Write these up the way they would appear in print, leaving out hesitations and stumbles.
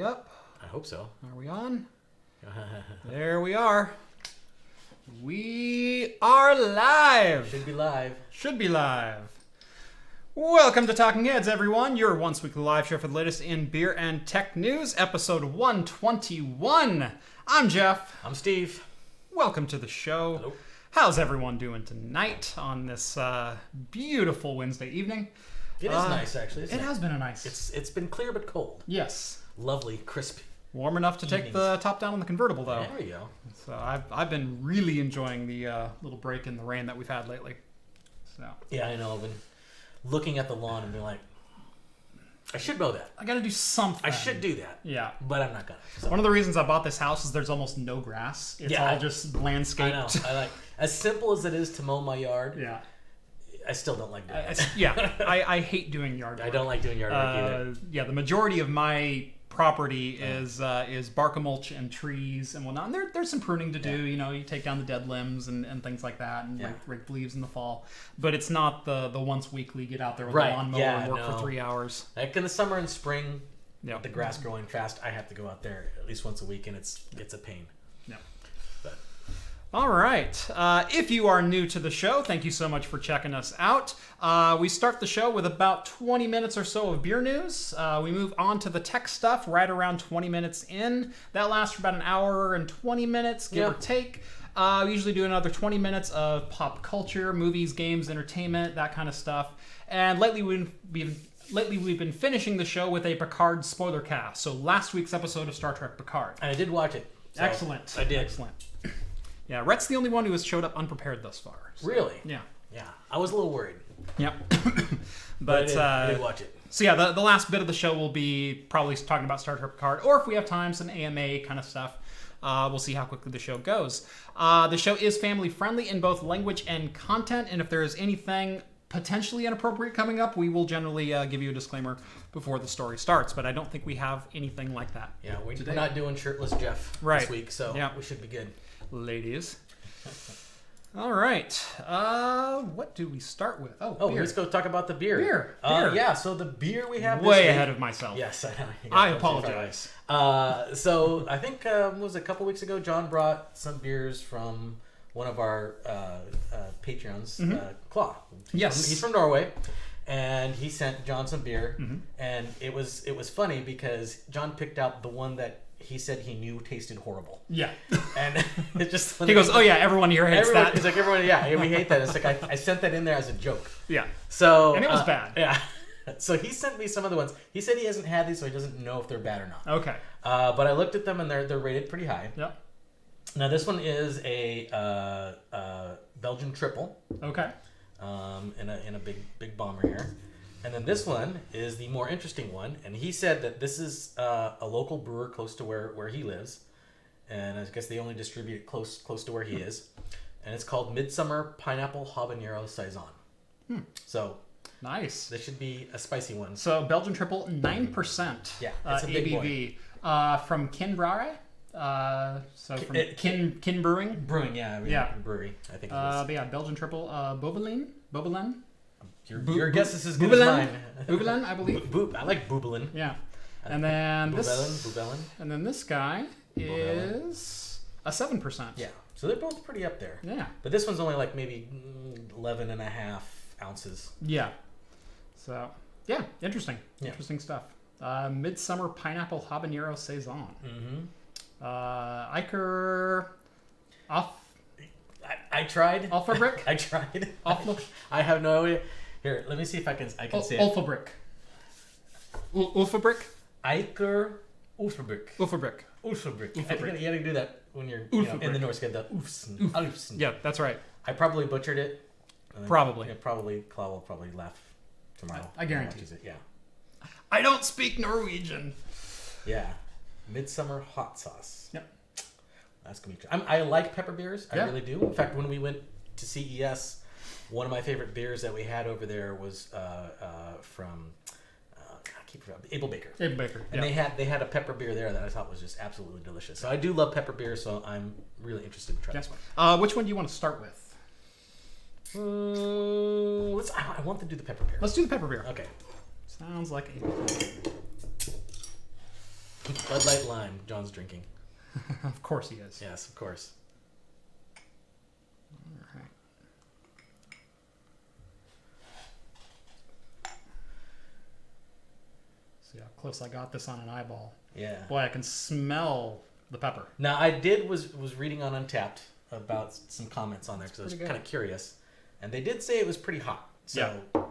we up? I hope so. Are we on? There we are. We are live. Should be live. Should be live. Welcome to Talking Heads, everyone. Your once weekly live show for the latest in beer and tech news, episode 121. I'm Jeff. I'm Steve. Welcome to the show. Hello. How's everyone doing tonight on this beautiful Wednesday evening? It is nice, actually. It has been a nice. It's been clear but cold. Yes. Lovely, crisp. Warm enough to take the top down on the convertible, though. There you go. So I've been really enjoying the little break in the rain that we've had lately. So Yeah, I know. I've been looking at the lawn and being like, I should mow that. I got to do something. I should do that. Yeah. But I'm not gonna. So. One of the reasons I bought this house is there's almost no grass. It's all just landscaped. I know. I like as simple as it is to mow my yard. Yeah. I still don't like doing it. I hate doing yard work. I don't like doing yard work either. Yeah, the majority of my property is bark mulch and trees and whatnot. And there's some pruning to do. You know, you take down the dead limbs and things like that, and rake leaves in the fall. But it's not the once weekly get out there with a lawnmower and work for 3 hours. Like in the summer and spring, Yep. the grass growing fast, I have to go out there at least once a week, and it's a pain. Yeah. But All right. If you are new to the show, thank you so much for checking us out. We start the show with about 20 minutes or so of beer news. We move on to the tech stuff right around 20 minutes in. That lasts for about an hour and 20 minutes, give or take. We usually do another 20 minutes of pop culture, movies, games, entertainment, that kind of stuff. And lately we've been finishing the show with a Picard spoiler cast. So last week's episode of Star Trek Picard. I did watch it. So Excellent. I did. Excellent. Yeah, Rhett's the only one who has showed up unprepared thus far. So, Really? Yeah. Yeah. I was a little worried. Yep. But I did watch it. So yeah, the last bit of the show will be probably talking about Star Trek Picard, or if we have time, some AMA kind of stuff. We'll see how quickly the show goes. The show is family friendly in both language and content, and if there is anything potentially inappropriate coming up, we will generally give you a disclaimer before the story starts, but I don't think we have anything like that. Yeah, we're not doing shirtless Jeff this week, so we should be good. Ladies. All right. What do we start with? Beer. Let's go talk about the beer. Beer. Yeah, so the beer we have way this week, ahead of myself. Yes, I know. I apologize. So I think it was a couple weeks ago, John brought some beers from one of our Patreons, Claw. He's from Norway. And he sent John some beer, and it was funny because John picked out the one that he said he knew tasted horrible. Yeah. And it just... He goes, oh yeah, everyone here hates that. He's like, everyone, we hate that. It's like, I sent that in there as a joke. Yeah. So... And it was bad. Yeah. So he sent me some of the ones. He said he hasn't had these, so he doesn't know if they're bad or not. Okay. But I looked at them, and they're rated pretty high. Yep. Now, this one is a Belgian triple. Okay. In a big bomber here. And then this one is the more interesting one, and he said that this is a local brewer close to where he lives, and I guess they only distribute it close to where he is, and it's called Midsummer Pineapple Habanero Saison. So nice. This should be a spicy one. So Belgian triple, 9%. Yeah, it's a big ABV from Kin Brauerei. So from Kin Brewing. Brewery, I think it is. But yeah, Belgian triple, Bobelin. Your guess is as good as mine. Bubelin, I believe. I like Bubelin. Yeah. And then Bubelin. And then this guy is a 7%. Yeah. So they're both pretty up there. Yeah. But this one's only like maybe 11.5 ounces. Yeah. So, yeah, interesting. Interesting stuff. Midsummer Pineapple Habanero Saison. Iker off. I tried. Alphabrick? I tried. Alpha. I have no idea. Here, let me see if I can say it. Ulfabrick. Ulfabrick? Iker Ulfabrick. Ulfabrick. Ulfabrick. You gotta do that when you're in the Norse. Get the oofs. Yeah, that's right. I probably butchered it. Probably. Claw will probably laugh tomorrow. I guarantee it. Yeah. I don't speak Norwegian. Yeah. Midsummer hot sauce. Yep. That's gonna be. I like pepper beers. I really do. In fact, when we went to CES, one of my favorite beers that we had over there was from Able Baker. Able Baker. And they had a pepper beer there that I thought was just absolutely delicious. So I do love pepper beer, so I'm really interested in trying this one. Which one do you want to start with? I want to do the pepper beer. Let's do the pepper beer. Okay. Sounds like a Bud Light Lime. John's drinking. Of course he is. Yes, of course. All right. See how close I got this on an eyeball. Yeah. Boy, I can smell the pepper. Now I was reading on Untappd about some comments on there because I was kind of curious, and they did say it was pretty hot. So yeah.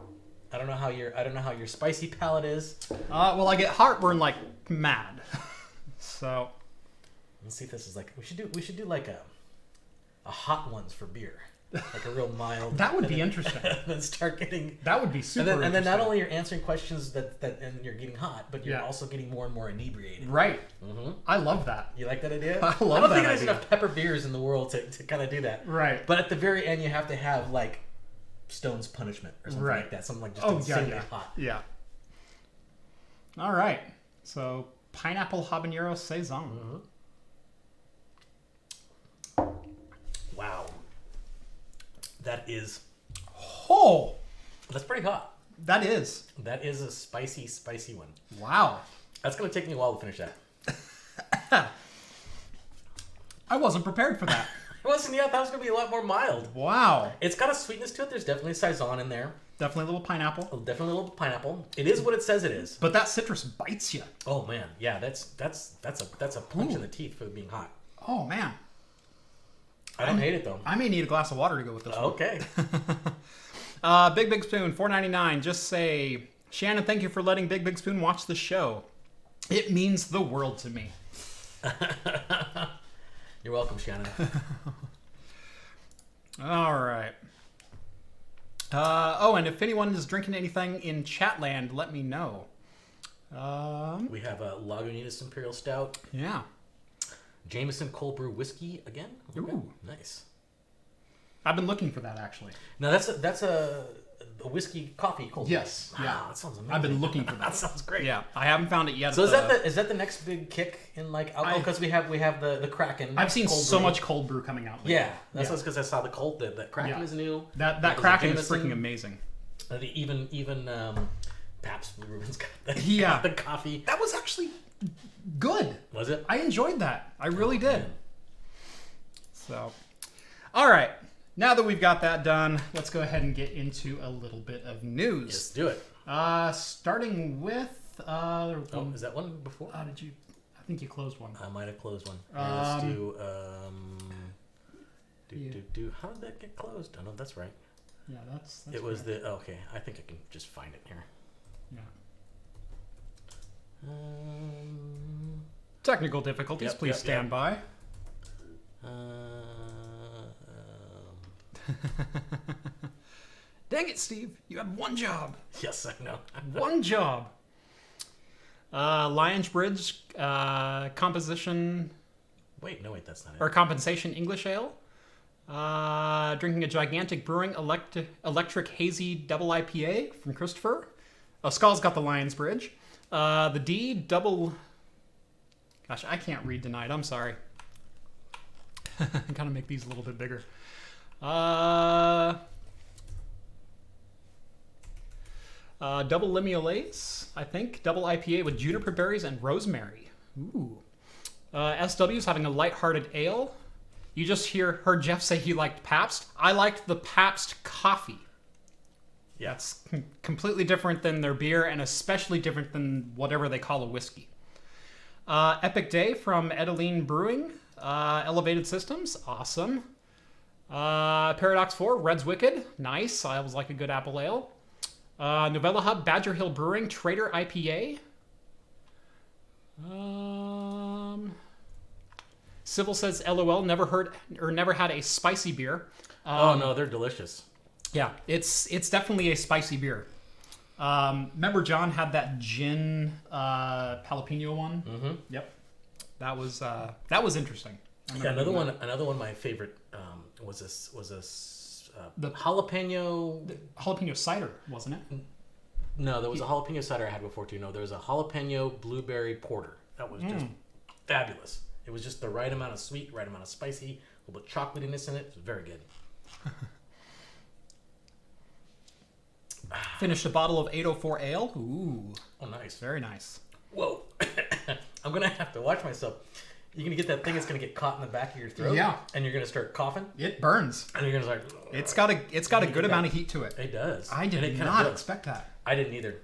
I don't know how your spicy palate is. Well, I get heartburn like mad. So let's see if this is like we should do like a hot ones for beer. Like a real mild. That would be interesting. And then start getting. That would be super. And then not only you're answering questions that and you're getting hot, but you're also getting more and more inebriated. Right. Mm-hmm. I love that. You like that idea? I don't love that think there's idea. enough pepper beers in the world to kind of do that. Right. But at the very end, you have to have like Stone's Punishment or something like that. Something like just insanely hot. Yeah. All right. So pineapple habanero saison. Mm-hmm. Wow. That is. Oh, that's pretty hot. That is. That is a spicy, spicy one. Wow. That's going to take me a while to finish that. I wasn't prepared for that. It wasn't yet. That was going to be a lot more mild. Wow. It's got a sweetness to it. There's definitely saison in there. Definitely a little pineapple. Definitely a little pineapple. It is what it says it is. But that citrus bites you. Oh man, yeah. That's a punch in the teeth for being hot. Oh man. I don't hate it though. I may need a glass of water to go with this one. Okay. Big Spoon, $4.99. Just say, Shannon, thank you for letting Big Spoon watch the show. It means the world to me. You're welcome, Shannon. All right. And if anyone is drinking anything in Chatland, let me know. We have a Lagunitas Imperial Stout. Yeah. Jameson Cold Brew Whiskey again. Okay. Ooh. Nice. I've been looking for that, actually. Now, that's a whiskey coffee cold brew. Yes. Wow, Yeah. that sounds amazing. I've been looking for that. That sounds great. Yeah. I haven't found it yet. So is that the next big kick in like alcohol? Because we have the Kraken. I've seen cold so brew. much cold brew coming out lately. Yeah, that's because I saw the Kraken is new. That Kraken is freaking amazing. Even Pabst Blue Ribbon's got the coffee. That was actually good. Was it? I enjoyed that. I really did. So, all right. Now that we've got that done, let's go ahead and get into a little bit of news. Yes, do it. Starting with. Is that one before? Did you? I think you closed one. I might have closed one. Let's do. How did that get closed? Oh no, that's right. Yeah, that's it was right. okay. I think I can just find it here. Yeah. Technical difficulties. Please stand by. Dang it, Steve! You had one job. Yes, I know. One job. Lions Bridge composition. Wait, that's not it. Or compensation English ale. Drinking a gigantic brewing electric hazy double IPA from Christopher. Skull's got the Lions Bridge. The D double. Gosh, I can't read tonight. I'm sorry. I gotta make these a little bit bigger. Double limoncello, I think. Double IPA with juniper berries and rosemary. Ooh. SW's having a lighthearted ale. You just heard Jeff say he liked Pabst. I liked the Pabst coffee. Yeah, it's completely different than their beer and especially different than whatever they call a whiskey. Epic Day from Edeline Brewing. Elevated Systems. Awesome. Paradox 4, Red's Wicked. Nice. I always like a good apple ale. Novella Hub, Badger Hill Brewing, Trader IPA. Civil says, LOL, never had a spicy beer. Oh no, they're delicious. Yeah, it's definitely a spicy beer. Remember John had that gin jalapeno one? Mm-hmm. Yep. That was interesting. Yeah, another one of my favorite was the jalapeno cider, wasn't it? No, there was a jalapeno cider I had before too. No, there was a jalapeno blueberry porter. That was just fabulous. It was just the right amount of sweet, right amount of spicy, a little bit of chocolatiness in it. It was very good. Finished a bottle of 804 ale. Ooh. Oh, nice. Very nice. Whoa. I'm going to have to watch myself. You're going to get that thing that's going to get caught in the back of your throat. Yeah. And you're going to start coughing. It burns. And you're going to start... It's got a good amount of heat to it. It does. I did not expect that. I didn't either.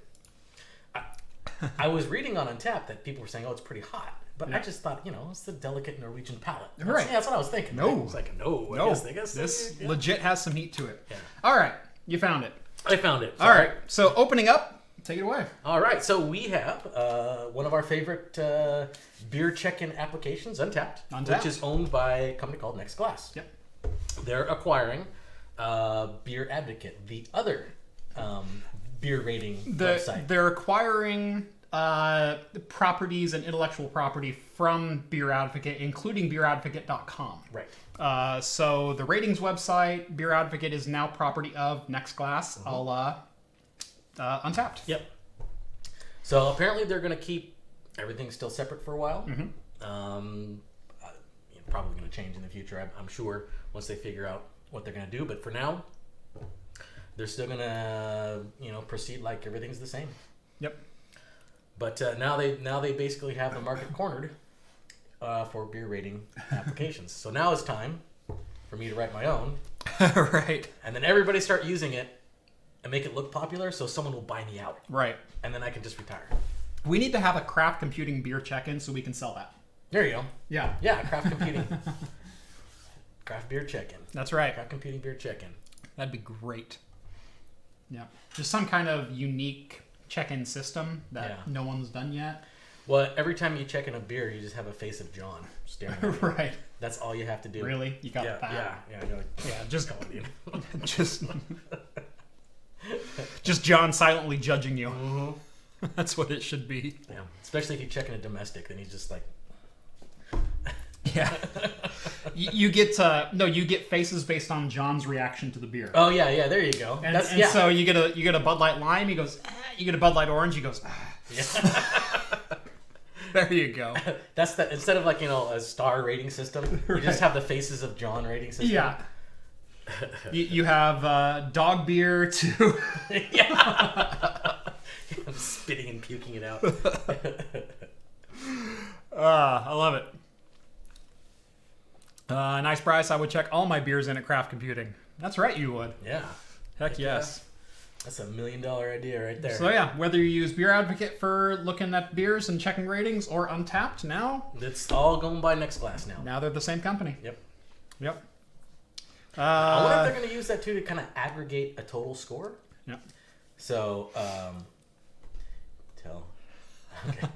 I was reading on Untappd that people were saying, oh, it's pretty hot. But I just thought, it's the delicate Norwegian palate. Right. Yeah, that's what I was thinking. No. Right? It's like, no. I guess this legit has some heat to it. Yeah. All right. You found it. I found it. All right. So opening up, take it away. All right. So we have one of our favorite beer check-in applications, Untappd, which is owned by a company called Next Glass. Yep. They're acquiring Beer Advocate, the other beer rating website. They're acquiring properties and intellectual property from Beer Advocate, including beeradvocate.com. Right. So the ratings website, Beer Advocate, is now property of Next Glass, a la Untappd. Yep. So apparently they're going to keep everything still separate for a while. Probably going to change in the future, I'm sure, once they figure out what they're going to do. But for now, they're still going to proceed like everything's the same. Yep. But now they basically have the market cornered for beer rating applications. So now it's time for me to write my own. Right. And then everybody start using it and make it look popular so someone will buy me out. Right. And then I can just retire. We need to have a craft computing beer check-in so we can sell that. There you go. Yeah. Yeah, craft computing. Craft beer check-in. That's right. Craft computing beer check-in. That'd be great. Yeah. Just some kind of unique check-in system that no one's done yet. Well, every time you check in a beer, you just have a face of John staring at you. Right. That's all you have to do. Really? You got that? Yeah. You're like, just just John silently judging you. Mm-hmm. That's what it should be. Yeah. Especially if you check in a domestic, then he's just like. Yeah. You get faces based on John's reaction to the beer. Oh yeah. There you go. And so you get a Bud Light Lime. He goes. You get a Bud Light Orange. He goes. Yeah. There you go. That's that. Instead of a star rating system, you just have the faces of John rating system. Yeah. You have dog beer too. Yeah. I'm spitting and puking it out. I love it. Nice price. I would check all my beers in at Craft Computing. That's right, you would. Yeah. Heck yes. That's $1 million idea right there. So yeah, whether you use Beer Advocate for looking at beers and checking ratings or Untappd now. It's all going by Next Glass now. Now they're the same company. Yep. I wonder if they're going to use that too to kind of aggregate a total score. Yep. So, Okay.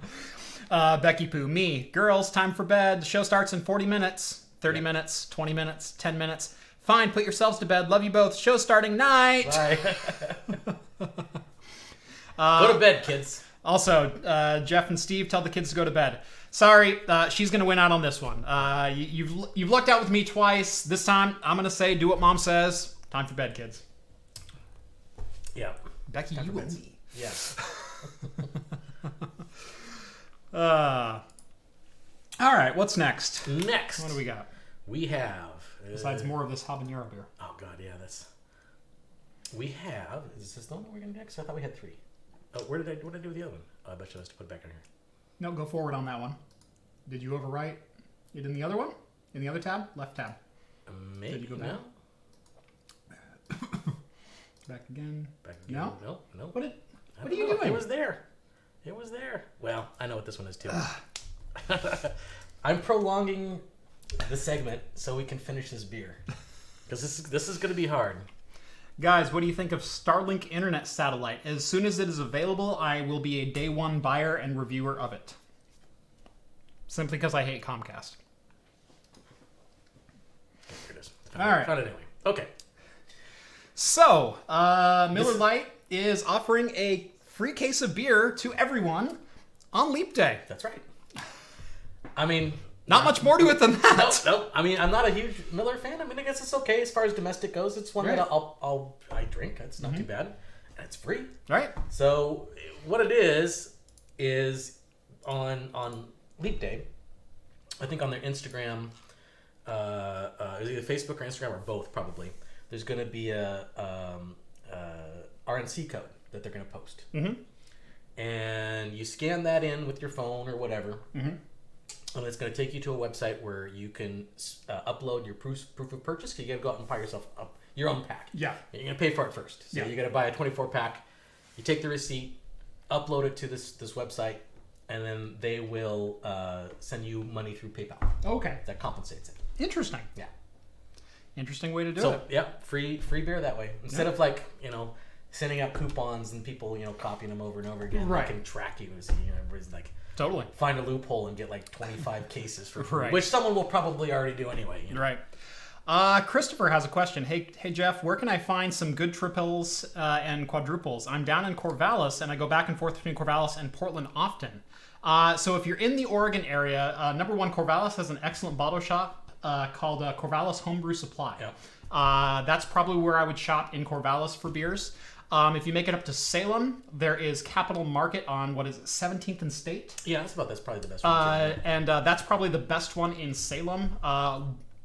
Becky Poo, me. Girls, time for bed. The show starts in 40 minutes, 30 minutes, 20 minutes, 10 minutes. Fine, put yourselves to bed. Love you both. Show starting night. Bye. Go to bed, kids. Also, Jeff and Steve tell the kids to go to bed. Sorry, she's going to win out on this one. You've lucked out with me twice. This time, I'm going to say do what mom says. Time for bed, kids. Yeah. Becky, you owe me. Yes. All right, what's next? Next. What do we got? We have... Besides more of this habanero beer. Oh, God, yeah, that's... We have... Is this the one that we're going to do next? I thought we had 3. Oh, what did I do with the other one? Oh, I bet you I have to put it back in here. No, go forward on that one. Did you overwrite it in the other one? In the other tab? Left tab. Maybe. Did you go back? No. Back again. Back again. No? No. What are you doing? It was there. Well, I know what this one is too. I'm prolonging the segment so we can finish this beer. Because this is going to be hard. Guys, what do you think of Starlink internet satellite? As soon as it is available, I will be a day one buyer and reviewer of it. Simply because I hate Comcast. Here it is. All right. Found it anyway. Okay. So, Miller Lite is offering a free case of beer to everyone on Leap Day. That's right. I mean... Not much more to it than that. Nope. I mean, I'm not a huge Miller fan. I mean, I guess it's okay as far as domestic goes. It's one that I drink. It's not too bad. And it's free. Right. So, what it is on Leap Day, I think on their Instagram, it's either Facebook or Instagram or both probably, there's going to be a RNC code that they're going to post. Mm-hmm. and you scan that in with your phone or whatever. And it's going to take you to a website where you can upload your proof of purchase. You got to go out and buy yourself up your own pack. Yeah. You're going to pay for it first. So you got to buy a 24 pack. You take the receipt, upload it to this website, and then they will send you money through PayPal. Okay. That compensates it. Interesting. Yeah. Interesting way to do it. So yeah, free beer that way. Instead of like, sending out coupons and people, copying them over and over again. Right. They can track you and see, everybody's like, totally. Find a loophole and get like 25 cases for free, Right. which someone will probably already do anyway. Right. Christopher has a question. Hey Jeff, where can I find some good triples and quadruples? I'm down in Corvallis, and I go back and forth between Corvallis and Portland often. So if you're in the Oregon area, number one, Corvallis has an excellent bottle shop called Corvallis Homebrew Supply. Yeah. That's probably where I would shop in Corvallis for beers. If you make it up to Salem, there is Capital Market on, 17th and State? Yeah, that's probably the best one. And that's probably the best one in Salem.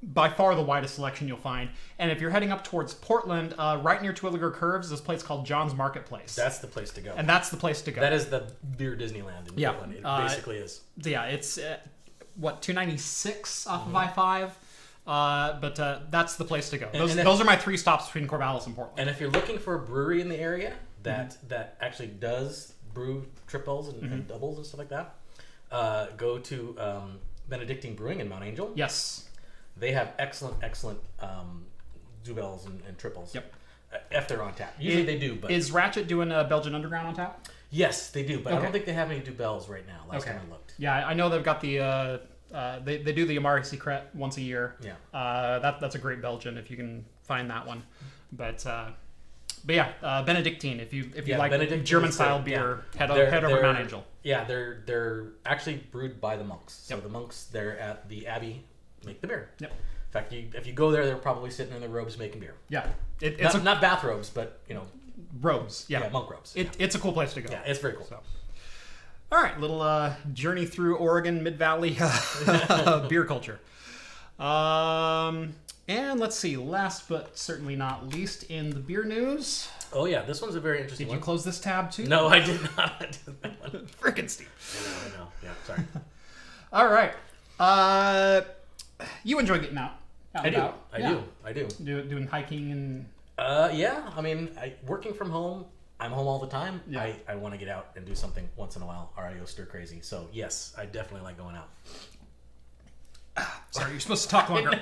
By far the widest selection you'll find. And if you're heading up towards Portland, right near Twilliger Curves, this place called John's Marketplace. That's the place to go. And that's the place to go. That is the beer Disneyland in Portland. It basically is. Yeah, it's, 296 off of I-5? But that's the place to go. Those are my 3 stops between Corvallis and Portland. And if you're looking for a brewery in the area that actually does brew triples and doubles and stuff like that, go to Benedictine Brewing in Mount Angel. Yes. They have excellent doubles and triples. Yep. If they're on tap. Usually they do. But is Ratchet doing a Belgian Underground on tap? Yes, they do. But I don't think they have any doubles right now. Last time I looked. Yeah, I know they've got the... they do the Amari Secret once a year. Yeah. That's a great Belgian if you can find that one. But yeah, Benedictine. If you like German style beer, head over Mount Angel. Yeah, they're actually brewed by the monks. So the monks there at the Abbey make the beer. Yep. In fact, if you go there, they're probably sitting in their robes making beer. Yeah. It's not bathrobes, but robes. Yeah, monk robes. It's a cool place to go. Yeah, it's very cool. So. All right, little journey through Oregon Mid-Valley beer culture. And let's see, last but certainly not least in the beer news. Oh yeah, this one's a very interesting one. Did you close this tab too? No, I did not. Frickin' Steve. I know. Yeah, sorry. All right. You enjoy getting out I do. Doing hiking and... Yeah, I mean, working from home, I'm home all the time. Yeah. I want to get out and do something once in a while, or I go stir crazy. So yes, I definitely like going out. Sorry, you're supposed to talk longer.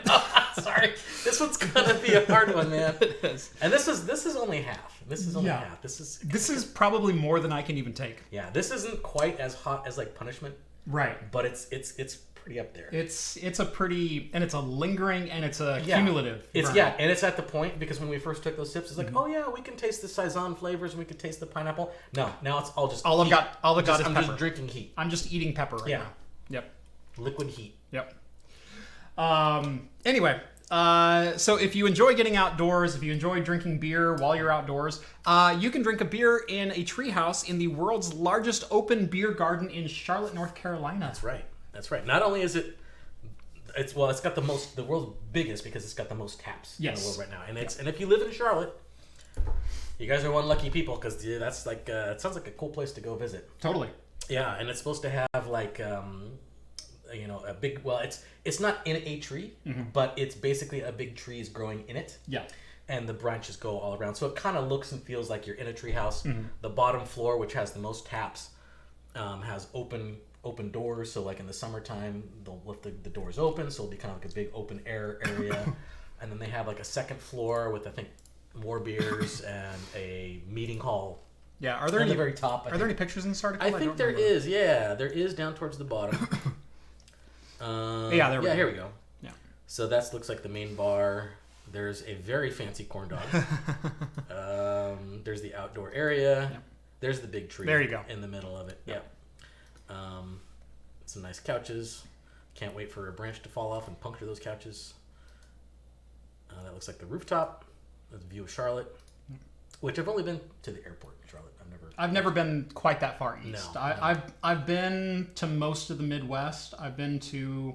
Sorry, this one's gonna be a hard one, man. It is. And this is only half. This is only half. This is probably more than I can even take. Yeah, this isn't quite as hot as like Punishment. Right. But it's pretty up there. It's a pretty, and it's a lingering, and it's a cumulative. And it's at the point, because when we first took those sips, it's like, oh yeah, we can taste the saison flavors and we can taste the pineapple. No, now it's all just I've got is pepper. I'm just drinking heat. I'm just eating pepper right now. Yep. Liquid heat. Yep. Anyway, so if you enjoy getting outdoors, if you enjoy drinking beer while you're outdoors, you can drink a beer in a treehouse in the world's largest open beer garden in Charlotte, North Carolina. That's right. Not only is it's got the world's biggest, because it's got the most taps in the world right now. And and if you live in Charlotte, you guys are one lucky people, because that's like it sounds like a cool place to go visit. Totally. Yeah, and it's supposed to have like a big, it's not in a tree, but it's basically a big tree is growing in it. Yeah. And the branches go all around. So it kind of looks and feels like you're in a tree house. The bottom floor, which has the most taps, has open doors. So like in the summertime, they'll lift the doors open. So it'll be kind of like a big open air area. And then they have like a second floor with, I think, more beers and a meeting hall. Yeah. Are there any, the very top? Are there any pictures in this article? I think there is. Yeah, there is down towards the bottom. Here we go. Yeah. So that looks like the main bar. There's a very fancy corn dog. There's the outdoor area. Yeah. There's the big tree. There you go. In the middle of it. Yeah. Some nice couches. Can't wait for a branch to fall off and puncture those couches. That looks like the rooftop. There's a view of Charlotte, which I've only been to the airport in Charlotte. I've never been quite that far east. No. I've been to most of the Midwest. I've been to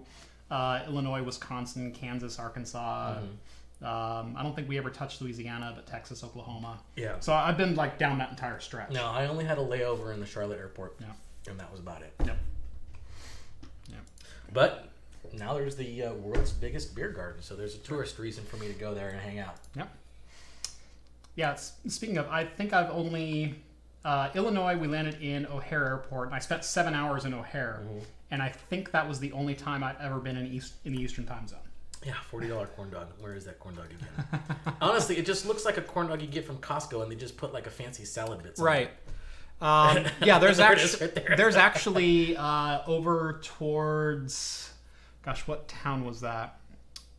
Illinois, Wisconsin, Kansas, Arkansas, I don't think we ever touched Louisiana, but Texas, Oklahoma. Yeah. So I've been like down that entire stretch. No, I only had a layover in the Charlotte airport. Yeah. And that was about it. Yep. Yep. But now there's the world's biggest beer garden, so there's a tourist reason for me to go there and hang out. Yep. Yeah. Speaking of, I think I've only Illinois. We landed in O'Hare Airport, and I spent 7 hours in O'Hare, and I think that was the only time I've ever been in the Eastern Time Zone. Yeah, $40 corn dog. Where is that corn dog again? Honestly, it just looks like a corn dog you get from Costco, and they just put like a fancy salad bits. Right. Yeah, there's actually over towards, gosh, what town was that?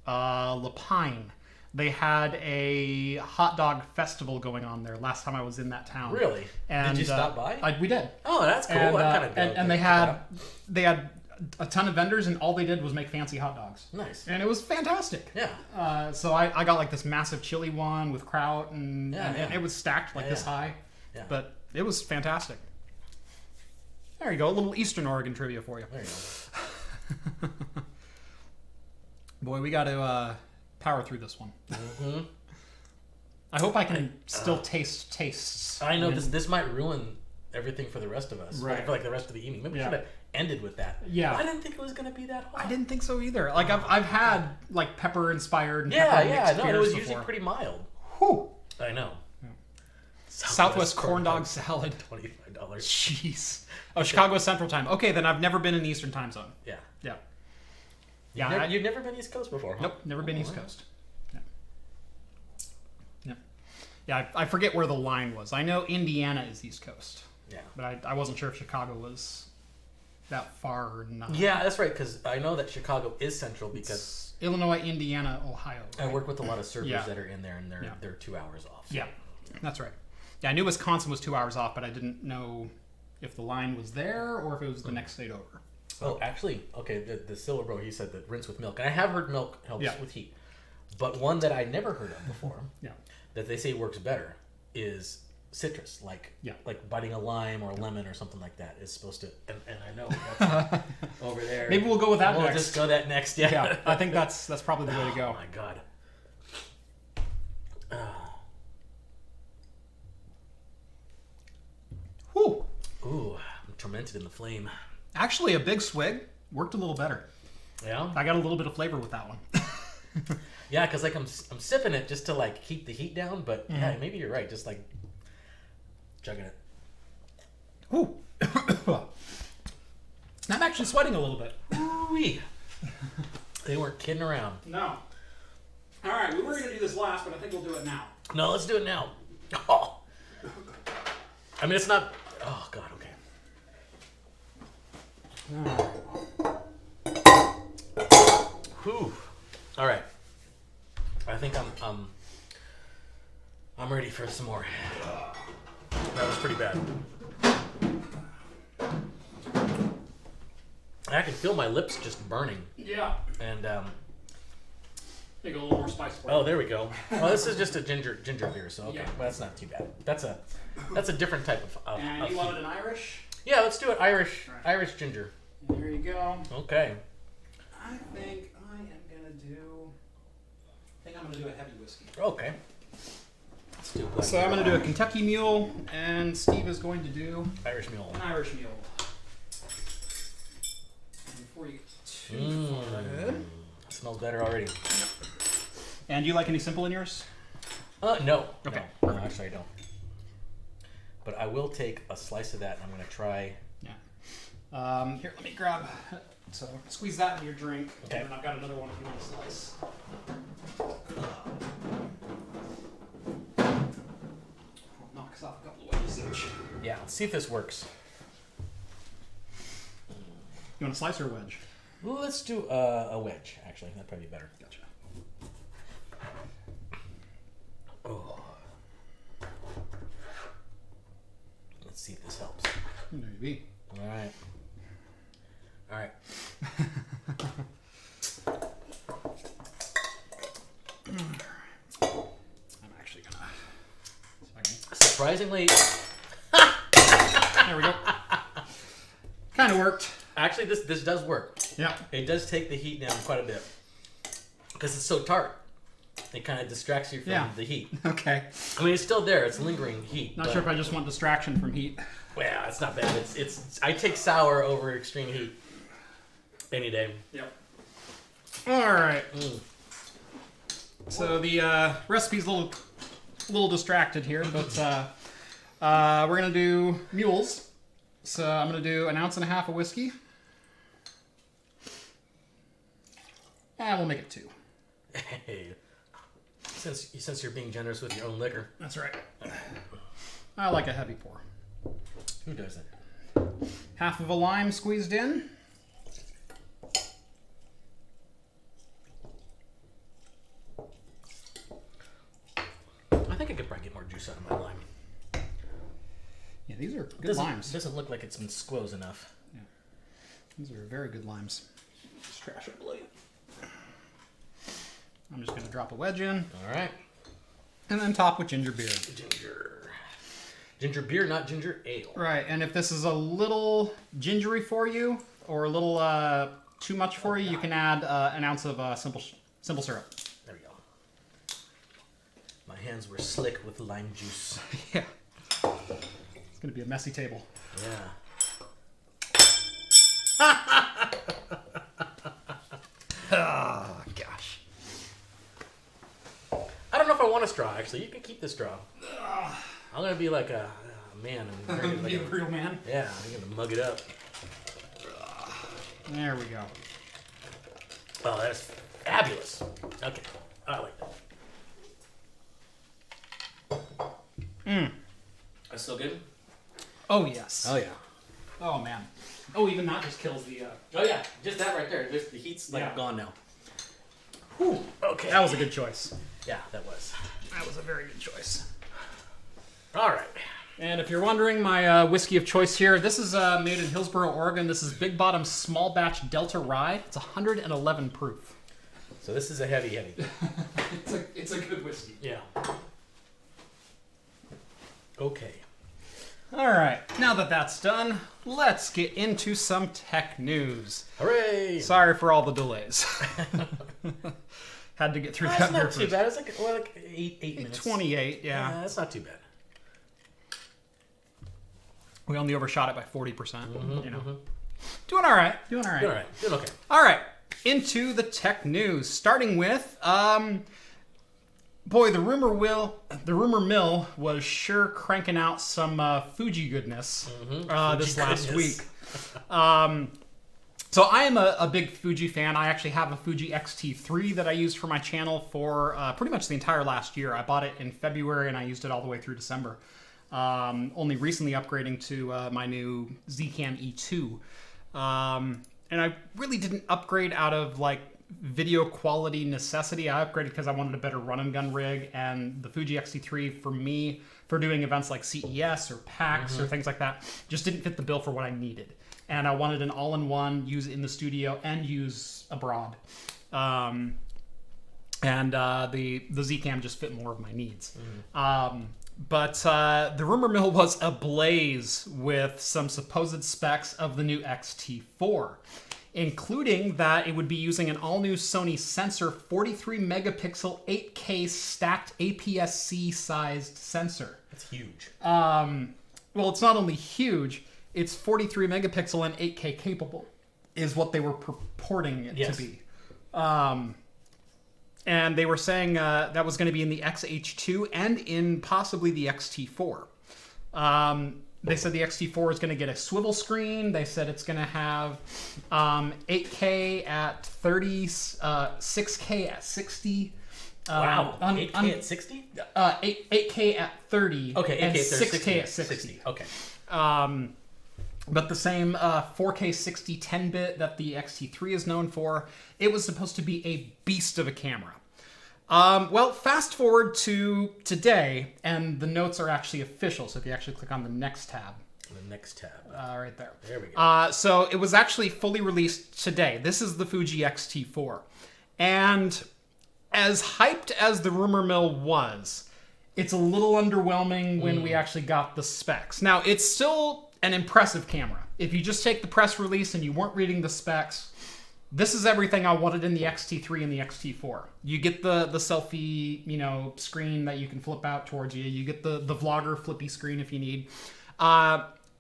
Lapine. They had a hot dog festival going on there last time I was in that town. Really? And, did you stop by? We did. Oh, that's cool. And they had a ton of vendors, and all they did was make fancy hot dogs. Nice. And it was fantastic. Yeah. So I got like this massive chili one with kraut, and it was stacked like this high. Yeah. But it was fantastic. There you go. A little Eastern Oregon trivia for you. There you go. Boy, we got to power through this one. Mm-hmm. I hope I can still taste tastes. I know this might ruin everything for the rest of us. Right. For like the rest of the evening. Maybe we should have ended with that. Yeah. I didn't think it was going to be that hot. I didn't think so either. Like I've had like pepper inspired and pepper mixed no, beers it was before. usually pretty mild. Whew. I know. Southwest corn dog salad. $25. Jeez. Oh, Chicago Central Time. Okay, then I've never been in the Eastern Time Zone. Yeah. Yeah. You've never been East Coast before, huh? Nope, never been East Coast. Yeah, I forget where the line was. I know Indiana is East Coast. Yeah. But I wasn't sure if Chicago was that far or not. Yeah, that's right, because I know that Chicago is central because... It's Illinois, Indiana, Ohio. Right? I work with a lot of servers that are in there, and they're 2 hours off. So. Yeah, that's right. Yeah, I knew Wisconsin was 2 hours off, but I didn't know if the line was there or if it was the next state over. So. Oh, actually, okay, the Silver Bro, he said that rinse with milk. And I have heard milk helps with heat. But one that I never heard of before... that they say works better is citrus, like biting a lime or a lemon or something like that is supposed to. And I know that's over there. Maybe we'll go with that. We'll just go that next. Yeah, I think that's probably the way to go. Oh my god. Whew. Ooh, I'm tormented in the flame. Actually, a big swig worked a little better. Yeah, I got a little bit of flavor with that one. Yeah, because like I'm sipping it just to like keep the heat down, but yeah, maybe you're right. Just like chugging it. Ooh. I'm actually sweating a little bit. Ooh-wee. They weren't kidding around. No. All right, we were going to do this last, but I think we'll do it now. No, let's do it now. Oh. I mean, it's not... Oh, God, okay. Whew. All right. I think I'm ready for some more. That was pretty bad. I can feel my lips just burning. Yeah. And Take a little more spice for oh, there we go. Well, this is just a ginger beer, so okay, well, that's not too bad. That's a different type of. And you wanted an Irish? Yeah, let's do it. Irish ginger. There you go. Okay. I think I'm gonna do a heavy whiskey. Okay. Let's do black. So I'm gonna do a Kentucky Mule, and Steve is going to do Irish Mule. an Irish Mule. And before you get too far ahead. Smells better already. And do you like any simple in yours? No. Okay. No, actually, I don't. But I will take a slice of that, and I'm going to try. Yeah. Here, let me grab. So squeeze that in your drink. Okay. And then I've got another one if you want to slice. I'll knock us off a couple of wedges each. Yeah. Let's see if this works. You want a slice or a wedge? Well, let's do a wedge. Actually, that'd probably be better. Gotcha. Oh. Let's see if this helps. Maybe. All right. All right. I'm actually gonna. Surprisingly. There we go. Kind of worked. Actually, this does work. Yeah. It does take the heat down quite a bit because it's so tart. It kind of distracts you from the heat. Okay. I mean, it's still there. It's lingering heat. Not sure if I just want distraction from heat. Well, it's not bad. It's. I take sour over extreme heat any day. Yep. All right. So the recipe's a little distracted here, but we're gonna do mules. So I'm gonna do 1.5 ounces of whiskey. And we'll make it 2. Hey, since you're being generous with your own liquor. That's right. I like a heavy pour. Who doesn't? 1/2 of a lime squeezed in. I think I could probably get more juice out of my lime. Yeah, these are good limes. Doesn't look like it's been squoze enough. Yeah. These are very good limes. Just trash our blade. I'm just going to drop a wedge in. All right. And then top with ginger beer. Ginger beer, not ginger ale. Right, and if this is a little gingery for you, or a little too much for you, you can add 1 ounce of simple syrup. There we go. My hands were slick with lime juice. Yeah. It's going to be a messy table. Yeah. Oh, gosh. I don't know if I want a straw, actually. You can keep the straw. I'm going to be like a man. And Be a real man? Yeah, I'm going to mug it up. There we go. Oh, that's fabulous. Okay, I like that. That's still good? Oh, yes. Oh, yeah. Oh, man. Oh, even that just kills the... Oh, yeah, just that right there. The heat's gone now. Whew. Okay. That was a good choice. Yeah, that was. That was a very good choice. All right. And if you're wondering, my whiskey of choice here, this is made in Hillsboro, Oregon. This is Big Bottom Small Batch Delta Rye. It's 111 proof. So this is a heavy. it's a good whiskey. Yeah. Okay. All right. Now that that's done, let's get into some tech news. Hooray! Sorry for all the delays. Had to get through that. That's not too bad. It's like 8 minutes. 28, yeah. That's not too bad. We only overshot it by 40%. You know, doing all right. Doing okay. All right, into the tech news. Starting with, boy, the rumor mill was sure cranking out some Fuji goodness this last week. So I am a big Fuji fan. I actually have a Fuji X-T4 that I used for my channel for pretty much the entire last year. I bought it in February and I used it all the way through December. Only recently upgrading to my new Zcam E2. And I really didn't upgrade out of like video quality necessity. I upgraded because I wanted a better run and gun rig, and the Fuji X-T4 for me, for doing events like CES or PAX or things like that, just didn't fit the bill for what I needed. And I wanted an all-in-one, use in the studio and use abroad. And the Zcam just fit more of my needs. But the rumor mill was ablaze with some supposed specs of the new X-T4, including that it would be using an all-new Sony sensor, 43-megapixel 8K stacked APS-C sized sensor. That's huge. Well, it's not only huge, it's 43 megapixel and 8K capable, is what they were purporting it to be. And they were saying that was going to be in the XH2 and in possibly the X-T4. They said the X-T4 is going to get a swivel screen. They said it's going to have 8K at 30, 6K at 60. Wow, 8K at 60? 8K at 30. Okay, 8K and at 30, 6K at 60. Okay. But the same 4K 60 10-bit that the X-T3 is known for, it was supposed to be a beast of a camera. Well, fast forward to today, and the notes are actually official, so if you actually click on the next tab. The next tab. Right there. There we go. So it was actually fully released today. This is the Fuji X-T4. And as hyped as the rumor mill was, it's a little underwhelming when we actually got the specs. Now, it's still an impressive camera. If you just take the press release and you weren't reading the specs, this is everything I wanted in the X-T3 and the X-T4. You get the selfie, screen that you can flip out towards you. You get the vlogger flippy screen if you need.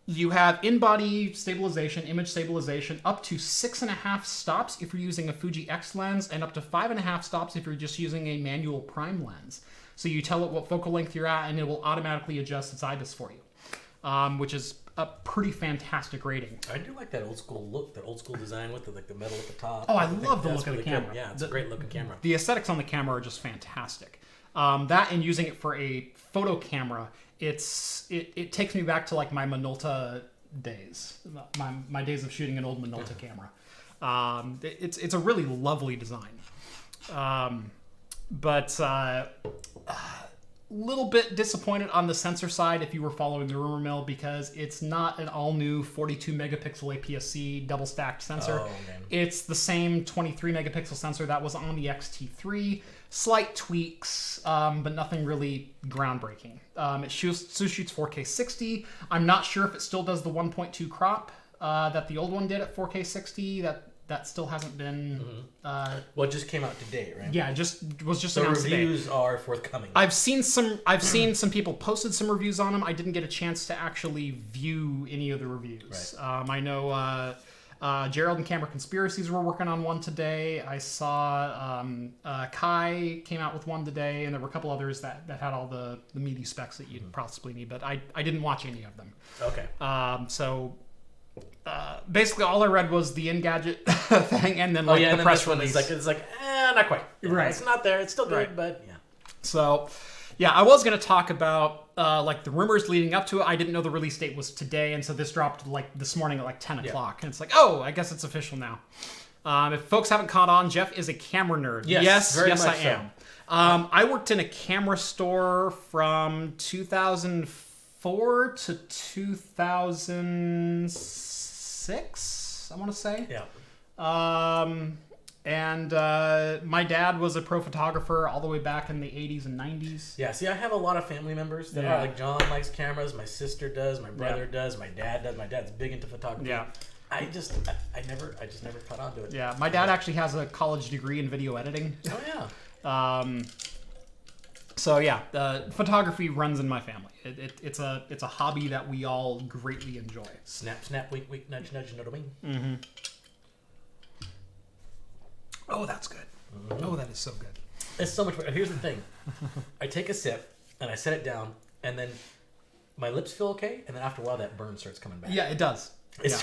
You have in-body stabilization, image stabilization, up to 6.5 stops if you're using a Fuji X lens, and up to 5.5 stops if you're just using a manual prime lens. So you tell it what focal length you're at, and it will automatically adjust its IBIS for you, which is a pretty fantastic rating. I do like that old school look, that old school design with the metal at the top. Oh, I love the look of the camera. Good. Yeah, it's a great looking camera. The aesthetics on the camera are just fantastic. That and using it for a photo camera, it takes me back to like my Minolta days, my days of shooting an old Minolta camera. It's a really lovely design. But little bit disappointed on the sensor side if you were following the rumor mill, because it's not an all-new 42 megapixel APS-C double-stacked sensor. It's the same 23 megapixel sensor that was on the X-T3. Slight tweaks, but nothing really groundbreaking. It shoots 4K 60. I'm not sure if it still does the 1.2 crop that the old one did at 4K 60. That still hasn't been. Well, it just came out today, right? Yeah, was just announced today. Reviews are forthcoming. I've seen some people posted some reviews on them. I didn't get a chance to actually view any of the reviews. Right. I know Gerald and Camera Conspiracies were working on one today. I saw Kai came out with one today, and there were a couple others that had all the meaty specs that you'd possibly need, but I didn't watch any of them. Okay. So. Basically, all I read was the Engadget thing, and then the press release. It's like not quite. Right. It's not there. It's still good, but yeah. So, yeah, I was going to talk about the rumors leading up to it. I didn't know the release date was today, and so this dropped this morning at 10 o'clock, and it's like, oh, I guess it's official now. If folks haven't caught on, Jeff is a camera nerd. Yes, very much I am. So. I worked in a camera store from 2004 to 2006. I want to say. Yeah. And my dad was a pro photographer all the way back in the 80s and 90s. Yeah, see, I have a lot of family members that are like, John likes cameras, my sister does, my brother does, my dad does. My dad's big into photography. Yeah. I just never caught on to it. Yeah, my dad actually has a college degree in video editing. Oh yeah. So yeah, photography runs in my family. It's a hobby that we all greatly enjoy. Snap, snap, wink, wink, nudge, nudge, know what I mean? Mm-hmm. Oh, that's good. Mm-hmm. Oh, that is so good. It's so much better. Here's the thing. I take a sip, and I set it down, and then my lips feel okay, and then after a while, that burn starts coming back. Yeah, it does. It's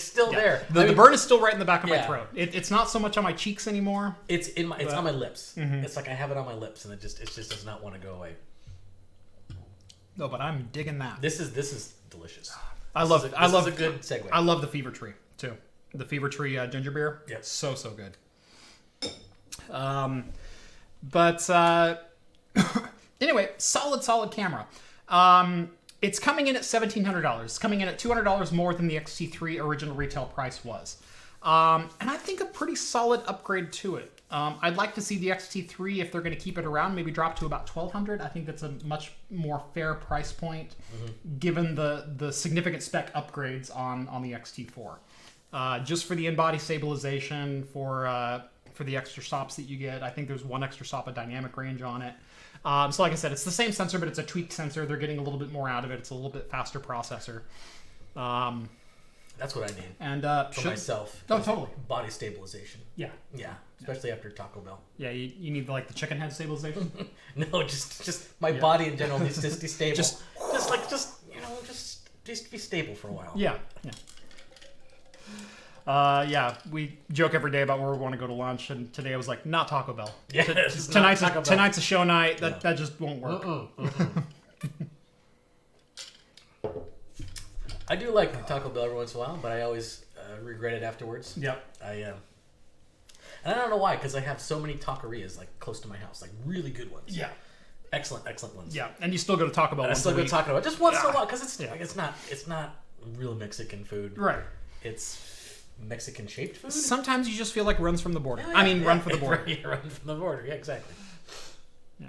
still there. The burn is still right in the back of my throat. It's not so much on my cheeks anymore. It's on my lips. Mm-hmm. It's like I have it on my lips, and it just does not want to go away. No, but I'm digging that. This is delicious. I love a good segue. I love the Fever Tree too. The Fever Tree ginger beer. Yeah, so good. Anyway, solid camera. It's coming in at $1,700. It's coming in at $200 more than the X-T3 original retail price was. And I think a pretty solid upgrade to it. I'd like to see the X-T3, if they're going to keep it around, maybe drop to about $1,200. I think that's a much more fair price point, given the significant spec upgrades on the X-T4. Just for the in-body stabilization, for the extra stops that you get. I think there's one extra stop of dynamic range on it. So like I said, it's the same sensor, but it's a tweaked sensor. They're getting a little bit more out of it. It's a little bit faster processor. That's what I need. And for myself. Oh, totally. Body stabilization. Yeah. Yeah. Especially after Taco Bell. Yeah, you need the chicken head stabilization. No, just my body in general needs to be stable. just be stable for a while. Yeah. We joke every day about where we want to go to lunch, and today I was like, not Taco Bell. Yeah, tonight's a show night. That just won't work. I do like Taco Bell every once in a while, but I always regret it afterwards. Yep. And I don't know why, because I have so many taquerias close to my house, really good ones. Yeah. Excellent ones. Yeah, and you still go to Taco Bell. I still go to Taco Bell just once in a while, because it's not real Mexican food. Right. It's Mexican shaped food. Sometimes you just feel like runs from the border. Run for the border. Run from the border. Yeah, exactly. Yeah.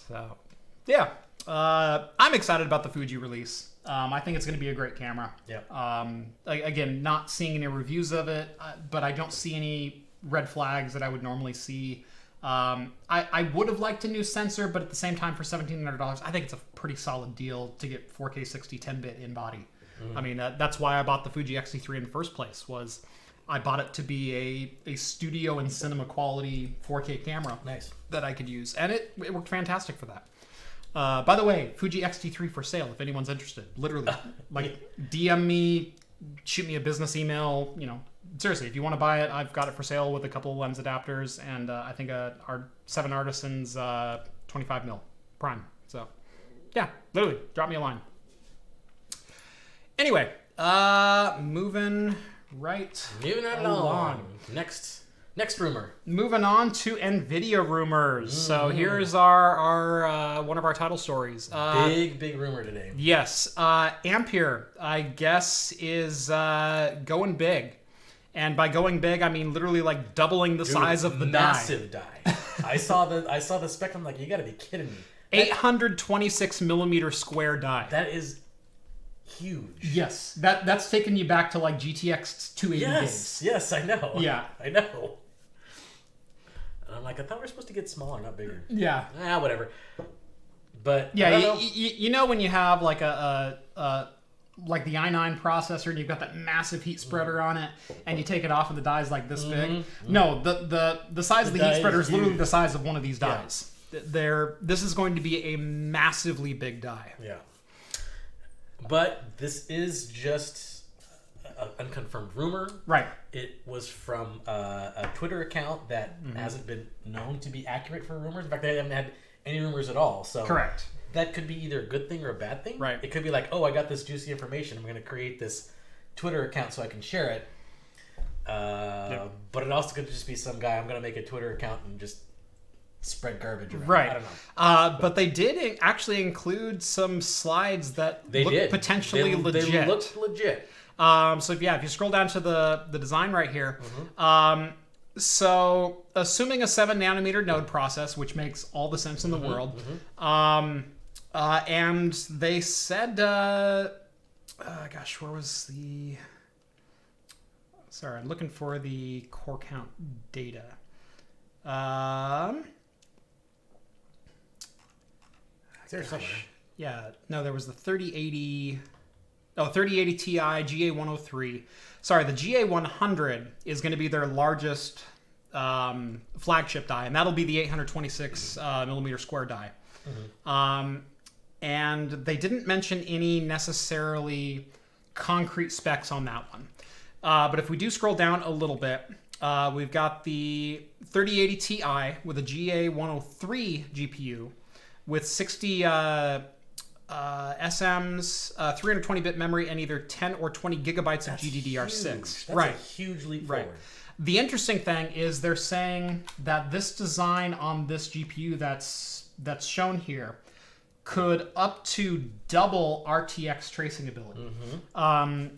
So, yeah, I'm excited about the Fuji release. I think it's going to be a great camera. Yeah. Again, not seeing any reviews of it, but I don't see any red flags that I would normally see. I would have liked a new sensor, but at the same time, for $1,700, I think it's a pretty solid deal to get 4K 60 10-bit in body. I mean, that's why I bought the Fuji X-T4 in the first place. Was I bought it to be a studio and cinema quality 4K camera that I could use, and it worked fantastic for that. By the way, Fuji X-T4 for sale if anyone's interested. Literally, DM me, shoot me a business email. Seriously, if you want to buy it, I've got it for sale with a couple of lens adapters, and I think our 7 Artisans 25mm prime. So, yeah, literally, drop me a line. Anyway, moving right along. Next rumor. Moving on to nVidia rumors. So here's our one of our title stories. Big rumor today. Yes, Ampere, I guess, is going big. And by going big, I mean literally like doubling the size of the massive die. I saw the spec. I'm like, you got to be kidding me. 826 millimeter square die. That is huge. Yes, that's taking you back to like GTX 280 days. Yes, I know. Yeah, I know. And I'm like, I thought we were supposed to get smaller, not bigger. Yeah. Whatever. But yeah, you know when you have like like the i9 processor and you've got that massive heat spreader on it, and you take it off and the die's like this big. No, the size of the heat spreader is literally the size of one of these dies. This is going to be a massively big die. Yeah. But this is just an unconfirmed rumor. Right. It was from a Twitter account that hasn't been known to be accurate for rumors. In fact, they haven't had any rumors at all. So correct. That could be either a good thing or a bad thing. Right. It could be like, oh, I got this juicy information. I'm going to create this Twitter account so I can share it. But it also could just be some guy, I'm going to make a Twitter account and just spread garbage around. Right. I don't know. But they did actually include some slides that looked potentially legit. They looked legit. So if you scroll down to the design right here, so assuming a 7 nanometer node process, which makes all the sense in the world, and they said, gosh, where was the? Sorry, I'm looking for the core count data. There somewhere. Yeah, no, there was the 3080 Ti GA103. Sorry, the GA100 is going to be their largest flagship die, and that'll be the 826 millimeter square die. And they didn't mention any necessarily concrete specs on that one. But if we do scroll down a little bit, we've got the 3080 Ti with a GA103 GPU with 60 SMs, 320-bit memory, and either 10 or 20 gigabytes of GDDR6. That's right. a huge leap forward. The interesting thing is they're saying that this design on this GPU that's shown here could up to double RTX tracing ability. And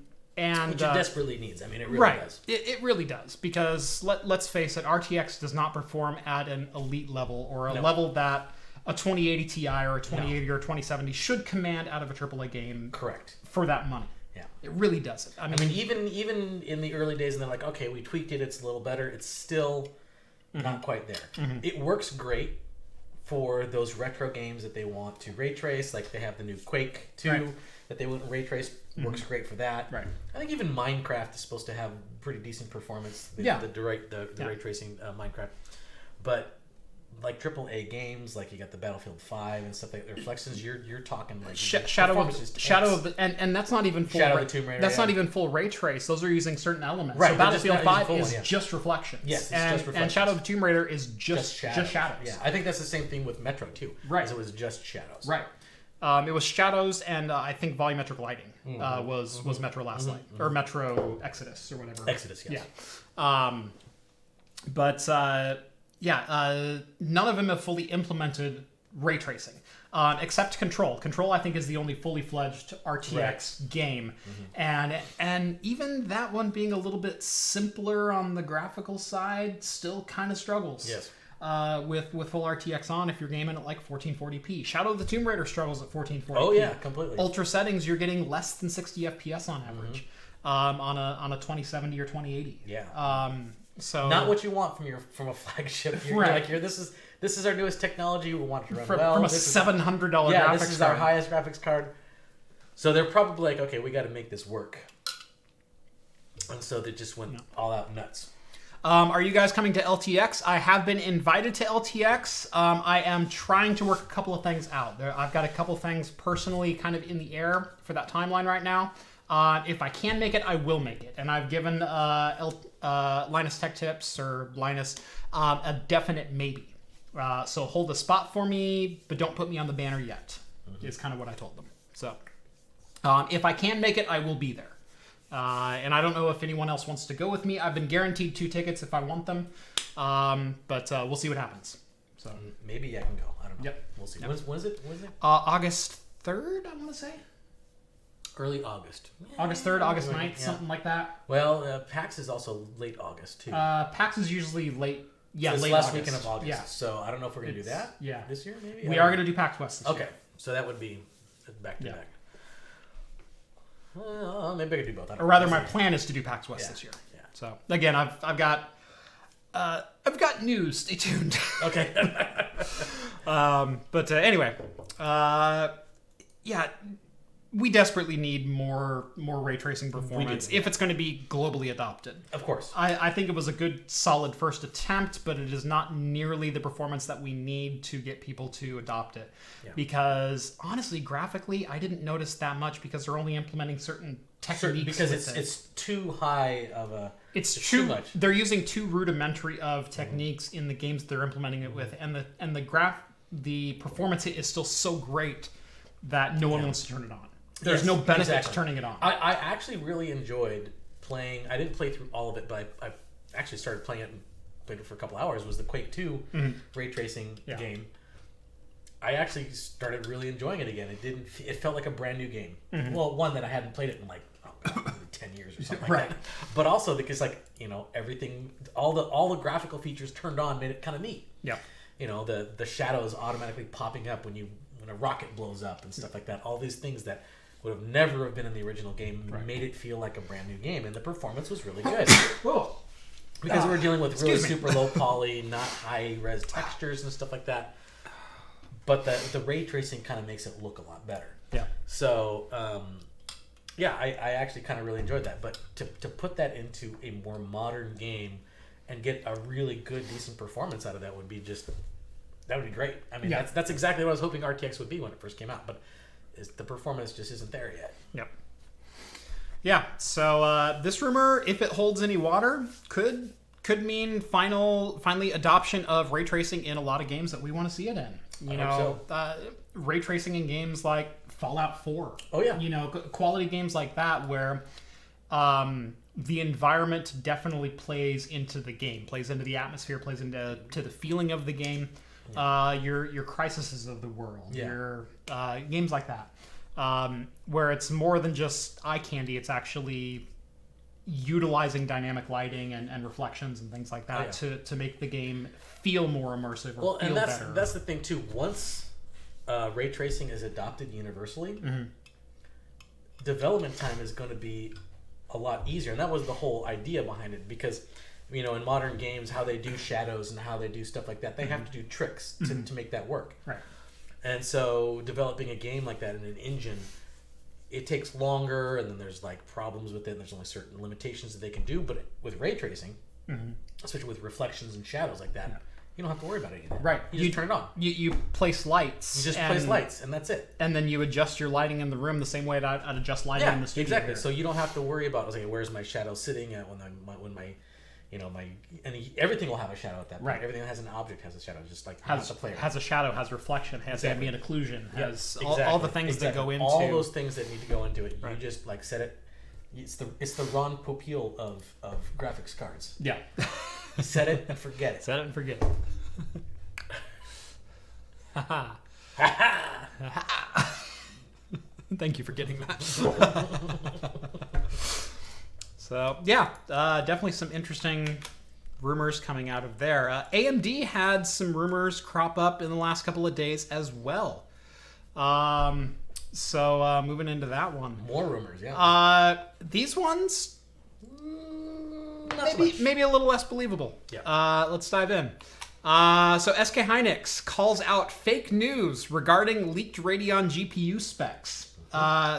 which it desperately needs. I mean, it really does. It really does, because let's face it, RTX does not perform at an elite level, or a level that a 2080 Ti or a 2080 or a 2070 should command out of a AAA game. Correct. For that money. Yeah. It really doesn't. I mean even in the early days, and they're like, okay, we tweaked it, it's a little better, it's still not quite there. It works great for those retro games that they want to ray trace, like they have the new Quake 2 that they wouldn't ray trace. Works great for that. Right. I think even Minecraft is supposed to have pretty decent performance. The ray tracing Minecraft, but like AAA games, like you got the Battlefield 5 and stuff like the reflections. You're talking like Shadow of the and that's not even full. Shadow of the Tomb Raider. That's not even full ray trace. Those are using certain elements. Right. So Battlefield 5 is just reflections. Yes, it's and, just reflections. And Shadow of the Tomb Raider is just shadows. Yeah, I think that's the same thing with Metro too. Right. It was just shadows. Right. It was shadows, and I think volumetric lighting was Metro Last Light, or Metro Exodus, or whatever. Exodus, yes. Yeah. None of them have fully implemented ray tracing, except Control. Control, I think, is the only fully fledged RTX game, and even that one being a little bit simpler on the graphical side, still kind of struggles. Yes. with full RTX on if you're gaming at like 1440p. Shadow of the Tomb Raider struggles at 1440p. Oh yeah, completely. Ultra settings, you're getting less than 60 FPS on average on a 2070 or 2080. Yeah. So not what you want from a flagship. You're right. like, this is our newest technology. We want it to run from a $700 graphics card. Yeah, this is our highest graphics card. So they're probably like, okay, we got to make this work. And so they just went all out nuts. Are you guys coming to LTX? I have been invited to LTX. I am trying to work a couple of things out. I've got a couple of things personally kind of in the air for that timeline right now. If I can make it, I will make it. And I've given Linus Tech Tips or Linus a definite maybe. So hold a spot for me, but don't put me on the banner yet, is kind of what I told them. So if I can make it, I will be there. And I don't know if anyone else wants to go with me. I've been guaranteed 2 tickets if I want them, but we'll see what happens. So maybe I can go. I don't know. Yep. We'll see. Yep. When is it? August 3rd, I want to say. Early August. August 3rd, August 9th, something like that. Well, PAX is also late August, too. PAX is usually late. Yeah, so late last August. weekend of August. Yeah. So I don't know if we're going to do that this year, maybe? We are going to do PAX West this year. Okay. So that would be back-to-back. Maybe I could do both. Or rather, my plan is to do PAX West this year. Yeah. So again, I've got news. Stay tuned. Okay. But anyway, yeah, we desperately need more ray tracing performance if it's going to be globally adopted. Of course. I think it was a good, solid first attempt, but it is not nearly the performance that we need to get people to adopt it. Yeah. Because honestly, graphically, I didn't notice that much because they're only implementing certain techniques. Because it's too high of a. It's too much. They're using too rudimentary of techniques in the games they're implementing it with, and the performance is still so great that no one wants to turn it on. There's no benefit to turning it on. I actually really enjoyed playing. I didn't play through all of it, but I actually started playing it and played it for a couple hours. Was the Quake 2 ray tracing game. I actually started really enjoying it again. It felt like a brand new game. Well, one that I hadn't played it in like 10 years or something like that. But also because everything, all the graphical features turned on made it kind of neat. Yeah. The shadows automatically popping up when a rocket blows up and stuff like that. All these things that would have never have been in the original game made it feel like a brand new game, and the performance was really good. Because we were dealing with really super low poly, not high res textures and stuff like that. But the ray tracing kind of makes it look a lot better. Yeah. So I actually kind of really enjoyed that. But to put that into a more modern game and get a really good, decent performance out of that would be great. I mean, that's exactly what I was hoping RTX would be when it first came out. But the performance just isn't there yet. Yep. Yeah. So this rumor, if it holds any water, could mean finally adoption of ray tracing in a lot of games that we want to see it in. Ray tracing in games like Fallout 4. Oh yeah. Quality games like that where the environment definitely plays into the game, plays into the atmosphere, plays into the feeling of the game. Your Crises of the world, your games like that, where it's more than just eye candy. It's actually utilizing dynamic lighting and reflections and things like that to make the game feel more immersive or feel better. That's the thing too. Once ray tracing is adopted universally, development time is going to be a lot easier, and that was the whole idea behind it. Because in modern games, how they do shadows and how they do stuff like that, they have to do tricks to make that work. Right. And so developing a game like that in an engine, it takes longer, and then there's problems with it, and there's only certain limitations that they can do. But with ray tracing, especially with reflections and shadows like that, you don't have to worry about anything. Right. You just turn it on. You place lights. You just place lights, and that's it. And then you adjust your lighting in the room the same way I'd adjust lighting in the studio. Exactly. So you don't have to worry about where's my shadow sitting at everything will have a shadow at that point. Right. Everything that has an object has a shadow, just like has the player. Has a shadow, has reflection, has ambient occlusion, has all the things that go into all those things that need to go into it. You just set it. It's the Ron Popeil of graphics cards. Yeah. Set it and forget it. Set it and forget it. Thank you for getting that. So yeah, definitely some interesting rumors coming out of there. AMD had some rumors crop up in the last couple of days as well. So moving into that one. More rumors, yeah. These ones, Not so much. maybe a little less believable. Yeah. Let's dive in. So SK Hynix calls out fake news regarding leaked Radeon GPU specs.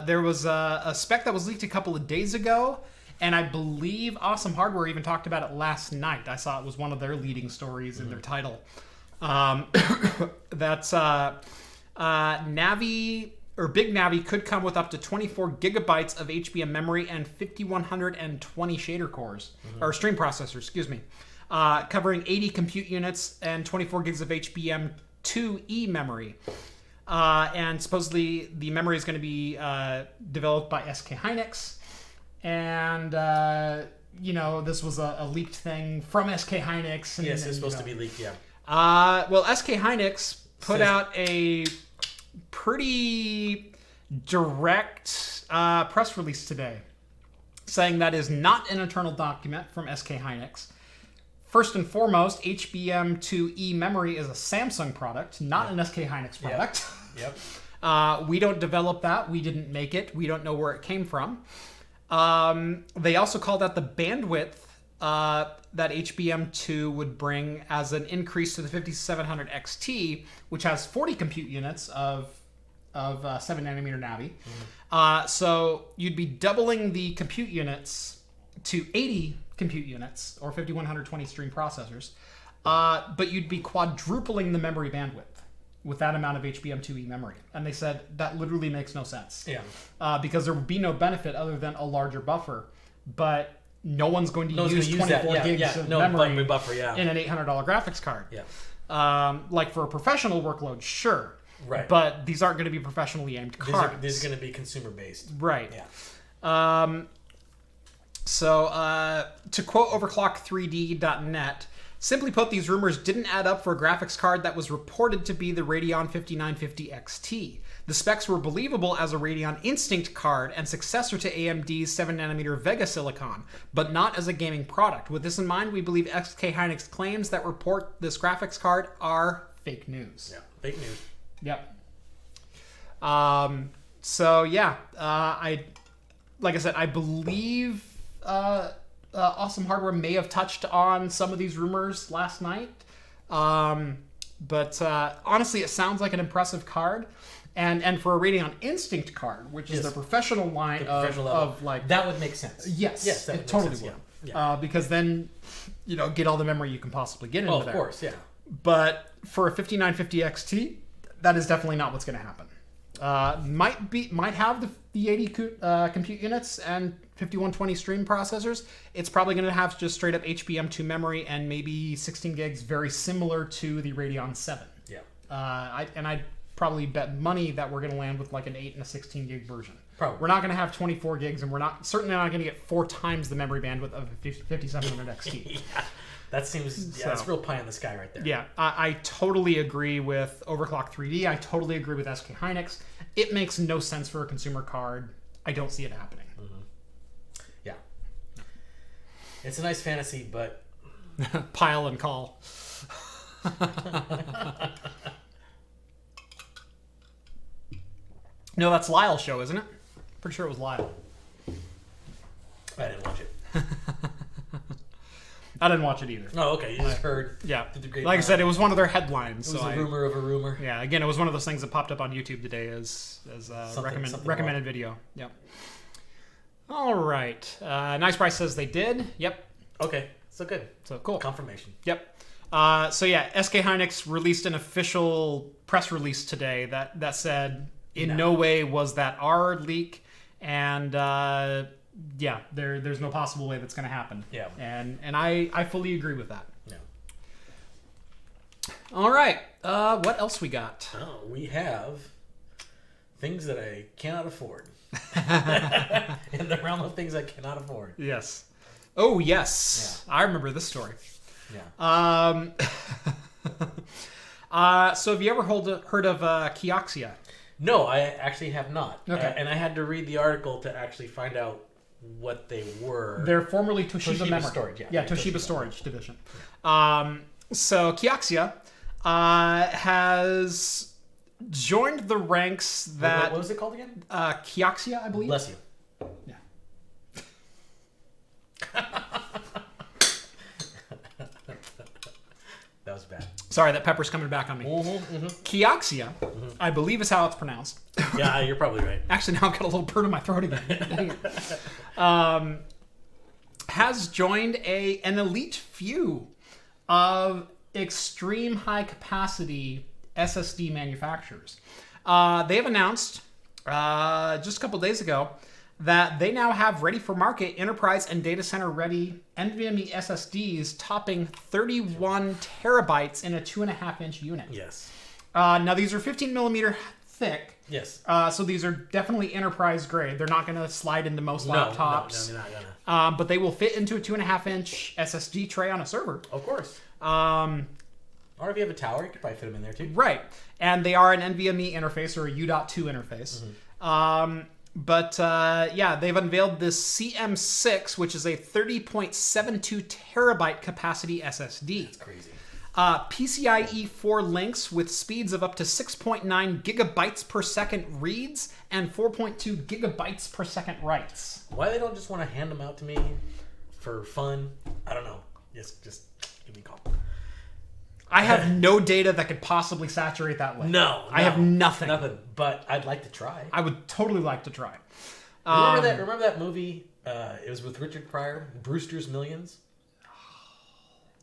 There was a spec that was leaked a couple of days ago, and I believe Awesome Hardware even talked about it last night. I saw it was one of their leading stories in their title. That's Navi or Big Navi could come with up to 24 gigabytes of HBM memory and 5120 shader cores or stream processors. Excuse me. Covering 80 compute units and 24 gigs of HBM2E memory. And supposedly the memory is going to be developed by SK Hynix. And, this was a leaked thing from SK Hynix. And, yes, it's supposed to be leaked, yeah. Well, SK Hynix put out a pretty direct press release today saying that is not an internal document from SK Hynix. First and foremost, HBM2E memory is a Samsung product, not an SK Hynix product. Yep. We don't develop that. We didn't make it. We don't know where it came from. They also called out the bandwidth that HBM2 would bring as an increase to the 5700 XT, which has 40 compute units of 7 nanometer Navi. So you'd be doubling the compute units to 80 compute units or 5120 stream processors, but you'd be quadrupling the memory bandwidth with that amount of HBM2E memory. And they said that literally makes no sense. Yeah. Because there would be no benefit other than a larger buffer, but no one's going to use 24 gigs of memory buffer, in an $800 graphics card. Yeah. Like for a professional workload, sure. Right. But these aren't going to be professionally aimed cards. These are going to be consumer based. Right. Yeah. So to quote overclock3d.net, simply put, these rumors didn't add up for a graphics card that was reported to be the Radeon 5950 XT. The specs were believable as a Radeon Instinct card and successor to AMD's 7nm Vega Silicon, but not as a gaming product. With this in mind, we believe SK Hynix claims that report this graphics card are fake news. Yeah, fake news. Yep. So yeah, like I said, I believe Awesome Hardware may have touched on some of these rumors last night. But honestly, it sounds like an impressive card. And for a Radeon Instinct card, which is the professional line of like... That would make sense. Yes, that it totally would. Yeah. Because then, get all the memory you can possibly get into there. Of course, yeah. But for a 5950 XT, that is definitely not what's going to happen. Might have the 80 compute units and 5120 stream processors. It's probably going to have just straight up HBM2 memory and maybe 16 gigs, very similar to the Radeon 7. Yeah. I'd probably bet money that we're going to land with like an 8 and a 16 gig version. Probably. We're not going to have 24 gigs, and we're certainly not going to get 4 times the memory bandwidth of a 5700 XT. Yeah. That seems, that's real pie in the sky right there. Yeah, I totally agree with Overclock3D. I totally agree with SK Hynix. It makes no sense for a consumer card. I don't see it happening. Mm-hmm. Yeah. It's a nice fantasy, but... Pile and call. No, that's Lyle's show, isn't it? Pretty sure it was Lyle. I didn't watch it. I didn't watch it either. Oh, okay. You just heard. Yeah. Like I said, it was one of their headlines. It was a rumor of a rumor. Yeah. Again, it was one of those things that popped up on YouTube today as recommended video. Yep. All right. Nice Price says they did. Yep. Okay. So good. So cool. Confirmation. Yep. So yeah, SK Hynix released an official press release today that said in no way was that our leak, and yeah, there's no possible way that's going to happen. Yeah. And I fully agree with that. Yeah. All right. What else we got? Oh, we have things that I cannot afford. In the realm of things I cannot afford. Yes. Oh, yes. Yeah. I remember this story. Yeah. So have you ever heard of Kioxia? No, I actually have not. Okay. And I had to read the article to actually find out what they were. They're formerly Toshiba Memory. Storage, Toshiba Storage Division. So Kioxia has joined the ranks that... What was it called again? Kioxia, I believe. Bless you. Yeah. That was bad. Sorry, that pepper's coming back on me. Kioxia, I believe is how it's pronounced. Yeah, you're probably right. Actually, now I've got a little burn in my throat again. Has joined an elite few of extreme high capacity SSD manufacturers. They have announced just a couple days ago that they now have ready for market enterprise and data center ready NVMe SSDs topping 31 terabytes in a 2.5-inch unit. Yes. Now these are 15 millimeter thick. Yes. So these are definitely enterprise grade. They're not going to slide into most laptops. No, they're not gonna. But they will fit into a 2.5-inch SSD tray on a server. Of course. Or if you have a tower, you could probably fit them in there too. Right. And they are an NVMe interface or a U.2 interface. Yeah, they've unveiled this CM6, which is a 30.72 terabyte capacity SSD. That's crazy. PCIe 4 links with speeds of up to 6.9 gigabytes per second reads and 4.2 gigabytes per second writes. Why they don't just want to hand them out to me for fun? I don't know. Just give me a call. I have no data that could possibly saturate that link. No, I have nothing. Nothing, but I'd like to try. I would totally like to try. Remember that movie? It was with Richard Pryor, Brewster's Millions.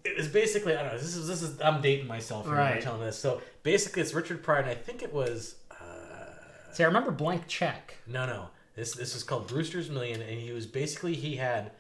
It was basically, I don't know. This is. I'm dating myself here when I'm telling this. So basically, it's Richard Pryor, and I think it was. See, I remember Blank Check. No. This is called Brewster's Million, and he had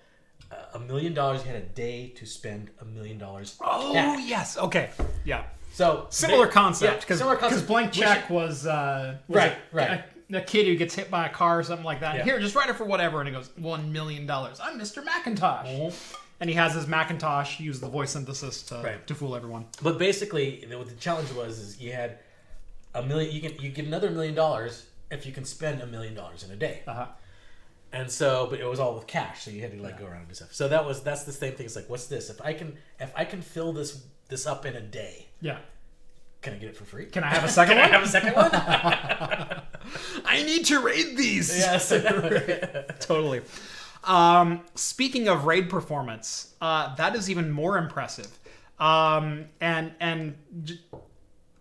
$1 million. He had a day to spend $1 million. Oh cash. yes, okay, yeah. So similar concept because Blank Check was right. A kid who gets hit by a car or something like that. Yeah. Here, just write it for whatever, and he goes $1 million. I'm Mr. Macintosh, and he has his Macintosh use the voice synthesis to fool everyone. But basically, what the challenge was you had $1 million. You get another $1 million if you can spend $1 million in a day. And so, but it was all with cash, so you had to go around and do stuff. So that's the same thing. It's like, what's this? If I can fill this up in a day, can I get it for free? Can I have a second one? Can I have a second one? I need to raid these. Yes, totally. Speaking of raid performance, that is even more impressive. And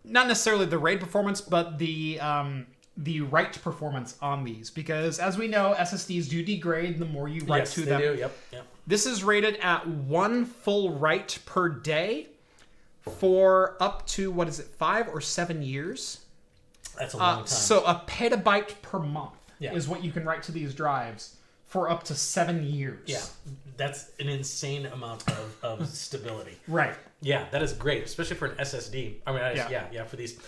not necessarily the raid performance, but the write performance on these, because as we know, SSDs do degrade the more you write to them. Yes, they do. Yep. This is rated at 1 full write per day for up to 5 or 7 years. That's a long time. So a petabyte per month is what you can write to these drives for up to 7 years. Yeah, that's an insane amount of stability. Right. Yeah, that is great, especially for an SSD. I mean, for these.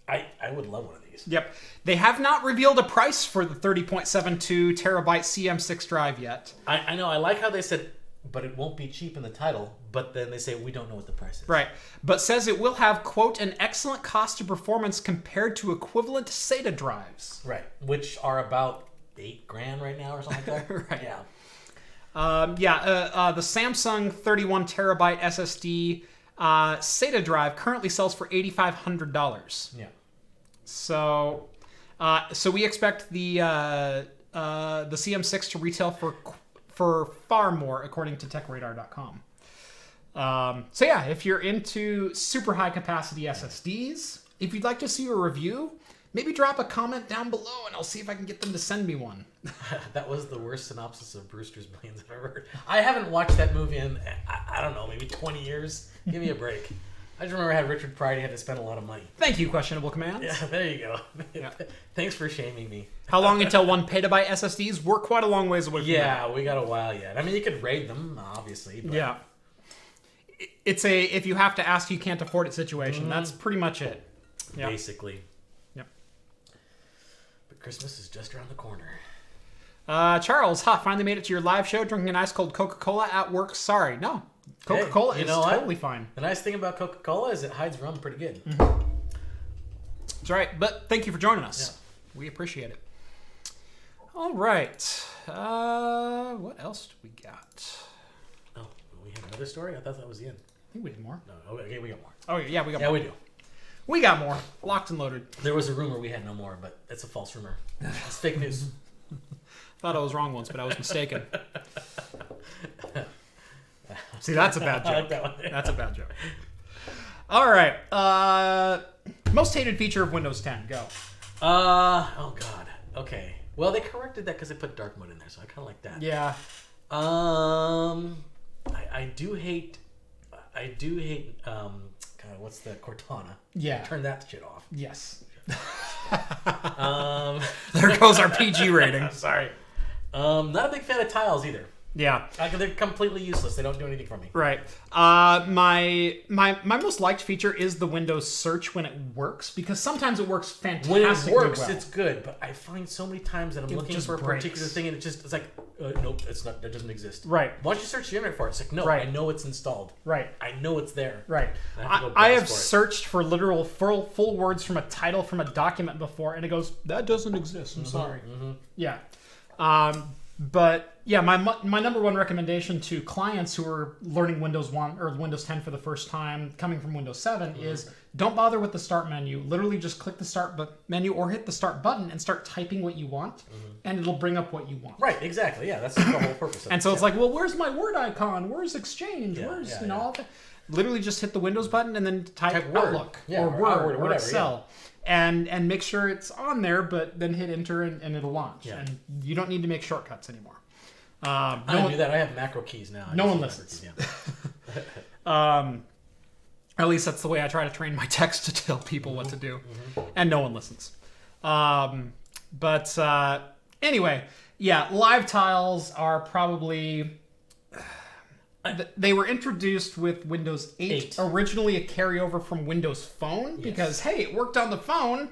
I would love one of these. Yep. They have not revealed a price for the 30.72 terabyte CM6 drive yet. I know. I like how they said, but it won't be cheap in the title. But then they say, we don't know what the price is. Right. But says it will have, quote, an excellent cost to performance compared to equivalent SATA drives. Right. Which are about $8,000 right now or something like that. Right. Yeah. The Samsung 31 terabyte SSD SATA drive currently sells for $8,500. Yeah. So we expect the CM6 to retail for far more, according to TechRadar.com. If you're into super high capacity SSDs, if you'd like to see a review, maybe drop a comment down below and I'll see if I can get them to send me one. That was the worst synopsis of Brewster's Millions I've ever heard. I haven't watched that movie in, I don't know, maybe 20 years. Give me a break. I just remember I had Richard Pryor, he had to spend a lot of money. Thank you, Questionable Commands. Yeah, there you go. Yeah. Thanks for shaming me. How long until 1 petabyte SSDs? We're quite a long ways away from that. Yeah, we got a while yet. I mean, you could raid them, obviously. But... Yeah. It's a if you have to ask, you can't afford it situation. That's pretty much it. Yep. Basically. Yep. But Christmas is just around the corner. Charles, finally made it to your live show drinking an ice cold Coca-Cola at work. Sorry. No. Coca-Cola is totally fine. The nice thing about Coca-Cola is it hides rum pretty good. That's right. But thank you for joining us. Yeah. We appreciate it. All right. What else do we got? Oh, we have another story? I thought that was the end. I think we have more. No, okay, we got more. Oh, yeah, we got Yeah, more. we do. We got more. Locked and loaded. There was a rumor we had no more, but it's a false rumor. It's fake news. Thought I was wrong once, but I was mistaken. See, that's a bad joke. I like that one. That's a bad joke. All right. Most hated feature of Windows 10. Go. Oh god. Okay. Well, they corrected that because they put dark mode in there, so I kind of like that. Yeah. I do hate. God, what's the Cortana? Yeah. Turn that shit off. Yes. There goes our PG rating. Sorry. Not a big fan of tiles either. Yeah. They're completely useless. They don't do anything for me. Right. My most liked feature is the Windows search when it works, because sometimes it works fantastically When it works, well. it's good. But I find so many times that I'm looking just for a breaks. particular thing, and it's like, nope, it's not. That doesn't exist. Right. Why don't you search the internet for it? It's like, no, Right. I know it's installed. Right. I know it's there. Right. I have searched for literal full words from a title from a document before, and it goes, that doesn't exist. I'm sorry. Mm-hmm. Yeah. But yeah, my number one recommendation to clients who are learning Windows 1 or Windows 10 for the first time, coming from Windows 7, is don't bother with the start menu. Literally just click the start menu or hit the start button and start typing what you want, and it'll bring up what you want. Right, exactly. Yeah, that's the whole purpose of it. And so it's like, well, where's my Word icon? Where's Exchange? Where's all that? Literally just hit the Windows button and then type Word. Outlook or Word or whatever, Excel. And make sure it's on there, but then hit enter and it'll launch. Yeah. And you don't need to make shortcuts anymore. I don't do that. I have macro keys now. No one listens. At least that's the way I try to train my text to tell people what to do. And no one listens. But anyway, yeah, live tiles are probably... They were introduced with Windows 8. Originally a carryover from Windows Phone, because, hey, it worked on the phone.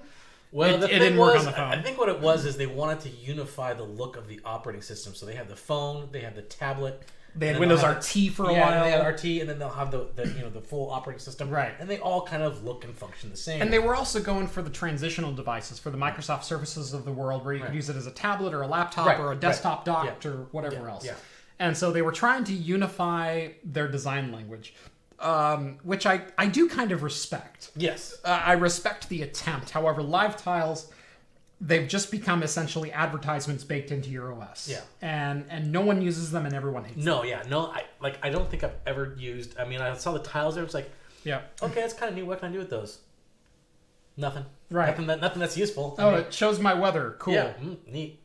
Well, it didn't work on the phone. I think what it was is they wanted to unify the look of the operating system. So they have the phone, they have the tablet. They had Windows RT for a while. And they had RT, and then they'll have the full operating system. Right. And they all kind of look and function the same. And they were also going for the transitional devices, for the Microsoft Surfaces of the world, where you could use it as a tablet or a laptop or a desktop docked or whatever else. Yeah. And so they were trying to unify their design language, which I do kind of respect. Yes. I respect the attempt. However, live tiles, they've just become essentially advertisements baked into your OS. Yeah. And no one uses them and everyone hates them. No, yeah. No, I don't think I've ever used... I mean, I saw the tiles there. It's like, yeah, okay, that's kind of neat. What can I do with those? Nothing. Right. Nothing that's useful. Oh, it shows my weather. Cool. Yeah, neat.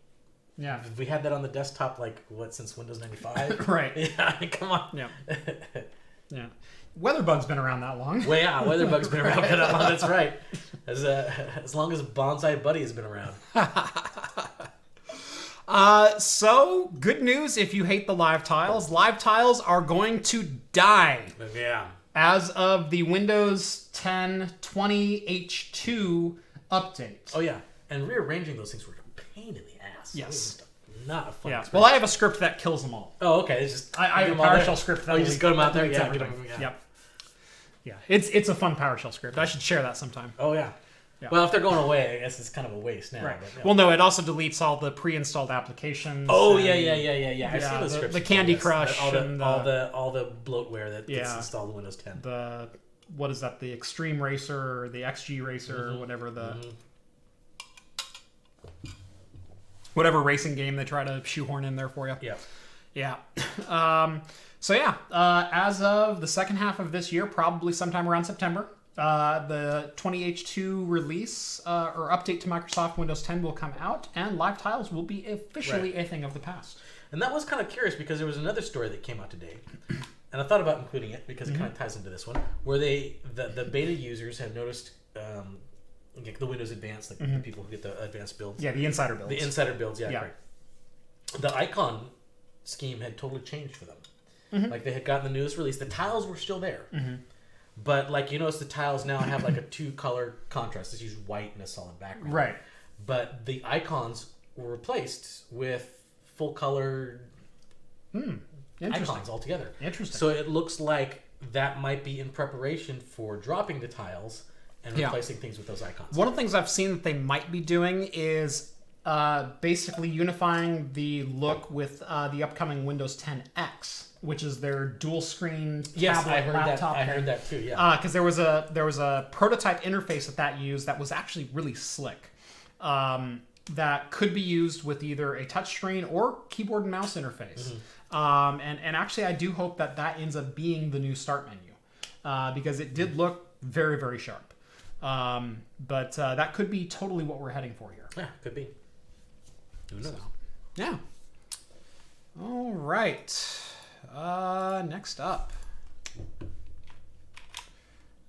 Yeah. We had that on the desktop, since Windows 95? Right. Yeah, I mean, come on. Yeah. Yeah. Weatherbug's been around that long. Well, yeah, Weatherbug's been around for that long. That's right. As long as Bonsai Buddy has been around. So, good news if you hate the live tiles. Live tiles are going to die. Yeah. As of the Windows 10 20H2 update. Oh, yeah. And rearranging those things were a pain in the ass. Yes. It was just not a fun experience. Well, I have a script that kills them all. Oh, okay. It's just I have a PowerShell script that you just got them out there? deletes Yeah. everything. Yeah. Yep. Yeah. It's a fun PowerShell script. I should share that sometime. Oh, yeah. Yeah. Well, if they're going away, I guess it's kind of a waste now. Right. But, yeah. Well, no, it also deletes all the pre-installed applications. Oh, and, yeah. I've seen those scripts. The Candy before, yes. Crush and all the bloatware that gets Yeah. installed in Windows 10. What is that? The Extreme Racer or the XG Racer or whatever whatever racing game they try to shoehorn in there for you. Yeah. Yeah. So yeah, as of the second half of this year, probably sometime around September, the 20H2 release or update to Microsoft Windows 10 will come out, and live tiles will be officially a thing of the past. And that was kind of curious because there was another story that came out today, and I thought about including it because it kind of ties into this one, where the beta users have noticed the Windows Advanced, the people who get the advanced builds. Yeah, the insider builds. The insider builds, yeah. Yeah. Right. The icon scheme had totally changed for them. Like they had gotten the newest release. The tiles were still there. But you notice the tiles now have a 2-color contrast. It's usually white and a solid background. Right. But the icons were replaced with full-color icons altogether. Interesting. So it looks like that might be in preparation for dropping the tiles and replacing things with those icons. One of the things I've seen that they might be doing is basically unifying the look with the upcoming Windows 10 X, which is their dual screen tablet laptop. I heard that too. Yeah. Because there was a prototype interface that used that was actually really slick. That could be used with either a touchscreen or keyboard and mouse interface. And actually, I do hope that ends up being the new start menu, because it did look very, very sharp. But that could be totally what we're heading for here. Yeah, could be. Who knows? So, yeah. All right. Next up.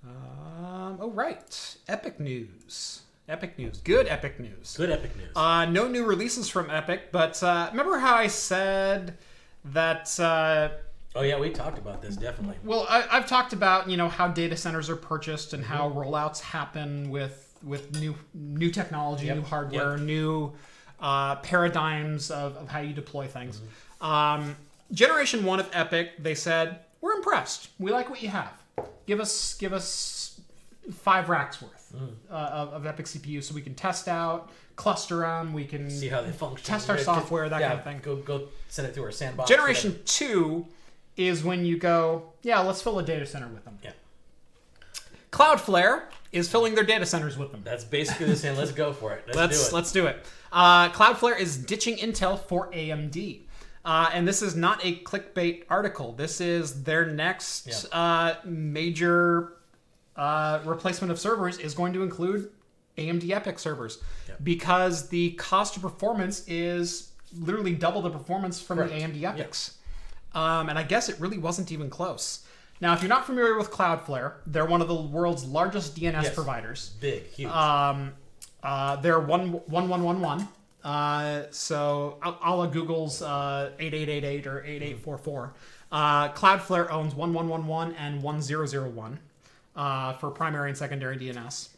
All right. Epic News. Epic News. Good Epic News. Good Epic News. No new releases from Epic, but remember how I said that... oh, yeah, we talked about this, definitely. Well, I've talked about, how data centers are purchased and how rollouts happen with new technology, new hardware, new paradigms of how you deploy things. Generation 1 of Epic, they said, we're impressed. We like what you have. Give us 5 racks worth of Epic CPU so we can test out, cluster them, we can see how they function, test our software, that kind of thing. Go send it through our sandbox. Generation 2 is when you go, let's fill a data center with them. Yeah. CloudFlare is filling their data centers with them. That's basically the same. Let's go for it. Let's do it. CloudFlare is ditching Intel for AMD. And this is not a clickbait article. This is their next major replacement of servers is going to include AMD EPYC servers because the cost of performance is literally double the performance from the AMD EPYCs. And I guess it really wasn't even close. Now, if you're not familiar with CloudFlare, they're one of the world's largest DNS providers. Big, huge. They're 1111. So a la Google's 8888 or 8844. CloudFlare owns 1111 and 1001 for primary and secondary DNS.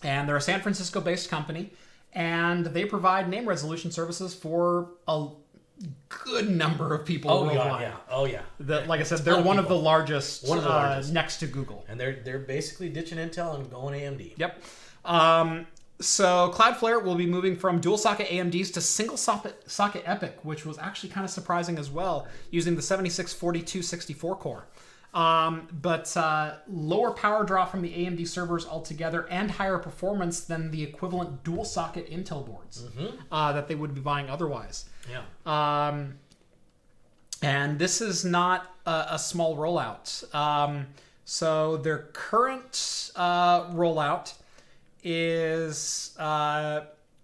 And they're a San Francisco-based company, and they provide name resolution services for a good number of people worldwide. Like I said, they're one of the largest, next to Google. And they're basically ditching Intel and going AMD. Yep. So Cloudflare will be moving from dual socket AMDs to single socket EPYC, which was actually kind of surprising as well, using the 7642 64 core. But lower power draw from the AMD servers altogether and higher performance than the equivalent dual socket Intel boards that they would be buying otherwise. Yeah. And this is not a small rollout. So their current rollout is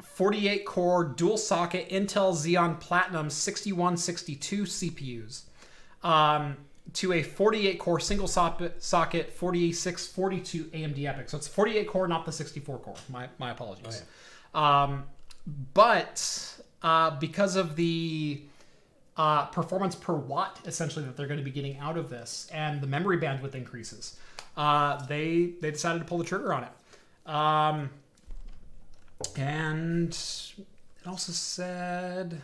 48 core dual socket Intel Xeon Platinum 6162 CPUs to a 48 core single socket 4642 AMD EPYC. So it's 48 core, not the 64 core. My apologies. But because of the performance per watt essentially that they're going to be getting out of this and the memory bandwidth increases, they decided to pull the trigger on it. And it also said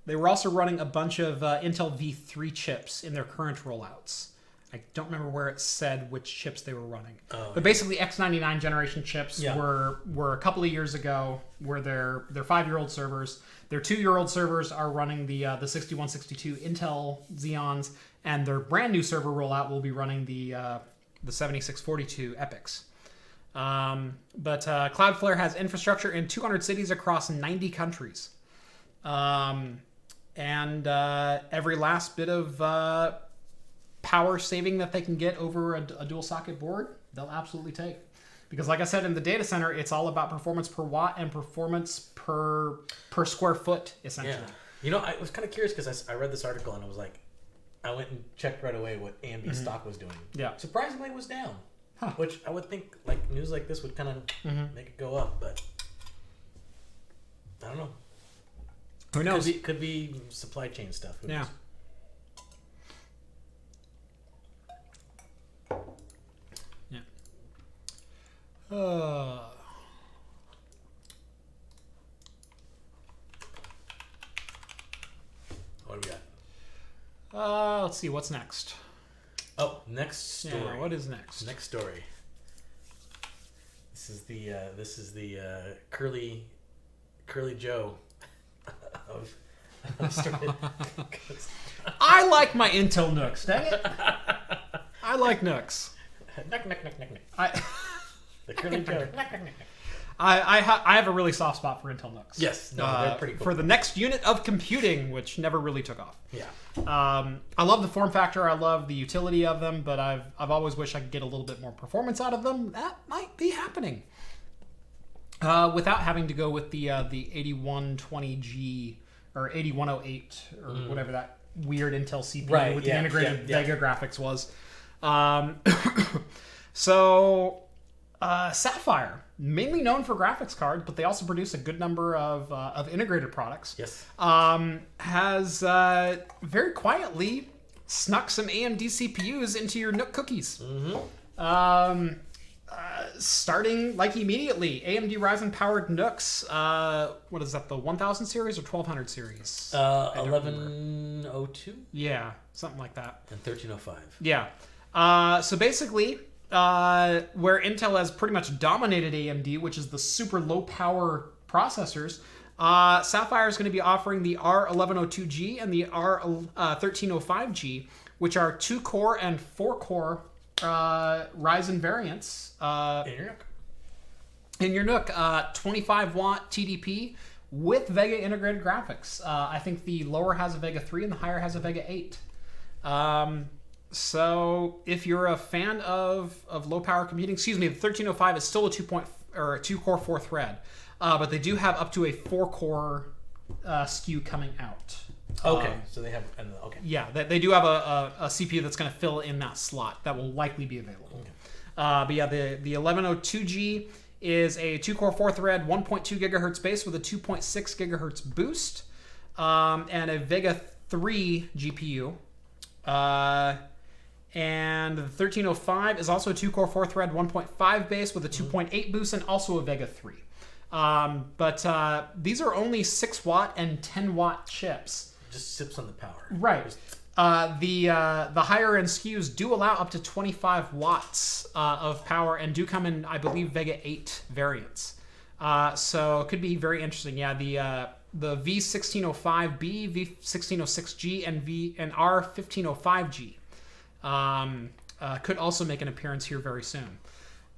they were also running a bunch of Intel V3 chips in their current rollouts. I don't remember where it said which chips they were running. But basically X99 generation chips were a couple of years ago, were their 5-year-old servers. Their 2-year-old servers are running the 6162 Intel Xeons, and their brand new server rollout will be running the 7642 EPYCs. But Cloudflare has infrastructure in 200 cities across 90 countries. And every last bit of power saving that they can get over a dual socket board, they'll absolutely take. Because like I said, in the data center, it's all about performance per watt and performance per square foot, essentially. Yeah. You know, I was kind of curious because I read this article and I was like, I went and checked right away what AMD stock was doing. Yeah. Surprisingly, it was down. Huh. Which I would think like news like this would kind of make it go up, but I don't know. Who knows? Could be supply chain stuff. Who knows? Yeah. What do we got? Let's see. What's next? Oh, next story. Yeah, what is next? Next story. This This is the curly Joe of I like my Intel Nooks. Dang it! I like Nooks. The curly Joe. I have a really soft spot for Intel Nooks. Yes, they're pretty cool. For the next unit of computing, which never really took off. Yeah. I love the form factor. I love the utility of them, but I've always wished I could get a little bit more performance out of them. That might be happening. Without having to go with the 8120G or 8108 or whatever that weird Intel CPU with the integrated Vega graphics was. So Sapphire, mainly known for graphics cards, but they also produce a good number of integrated products. Yes. Has very quietly snuck some AMD CPUs into your Nook cookies. Starting like immediately, AMD Ryzen powered Nooks. What is that? The 1000 series or 1200 series? 1102. Yeah, something like that. And 1305. Yeah. So basically, where Intel has pretty much dominated AMD, which is the super low power processors, Sapphire is going to be offering the R1102G and the R1305G, which are 2-core and 4-core Ryzen variants. In your Nook, 25 watt TDP with Vega integrated graphics. I think the lower has a Vega 3 and the higher has a Vega 8. So if you're a fan of low power computing, the 1305 is still a 2-core 4-thread, but they do have up to a 4-core SKU coming out. Okay, so they have Yeah, they do have a CPU that's going to fill in that slot that will likely be available. Okay. But yeah, the 1102G is a 2-core 4-thread, 1.2 gigahertz base with a 2.6 gigahertz boost, and a Vega 3 GPU. And the 1305 is also a 2-core 4-thread, 1.5 base with a 2.8 boost and also a Vega 3. But these are only 6 watt and 10 watt chips. Just sips on the power. Right. The higher end SKUs do allow up to 25 watts of power and do come in, I believe, Vega 8 variants. So it could be very interesting. Yeah, the V1605B, V1606G, and R1505G could also make an appearance here very soon.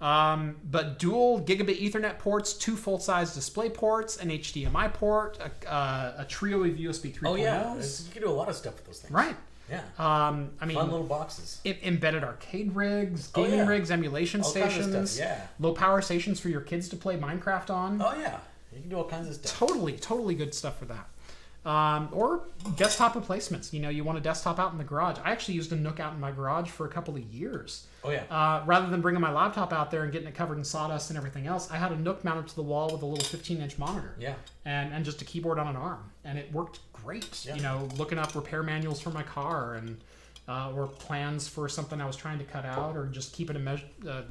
But dual gigabit Ethernet ports, 2 full-size display ports, an HDMI port, a trio of USB 3.0s. Oh yeah, you can do a lot of stuff with those things. Right. Yeah. I mean, fun little boxes. Embedded arcade rigs, gaming rigs, emulation stations, kinds of stuff. Yeah. Low power stations for your kids to play Minecraft on. Oh yeah, you can do all kinds of stuff. Totally good stuff for that. Or desktop replacements. You want a desktop out in the garage. I actually used a Nook out in my garage for a couple of years. Oh yeah. Rather than bringing my laptop out there and getting it covered in sawdust and everything else, I had a Nook mounted to the wall with a little 15-inch monitor. Yeah. And just a keyboard on an arm, and it worked great. Yeah. Looking up repair manuals for my car and or plans for something I was trying to cut out, or just keeping a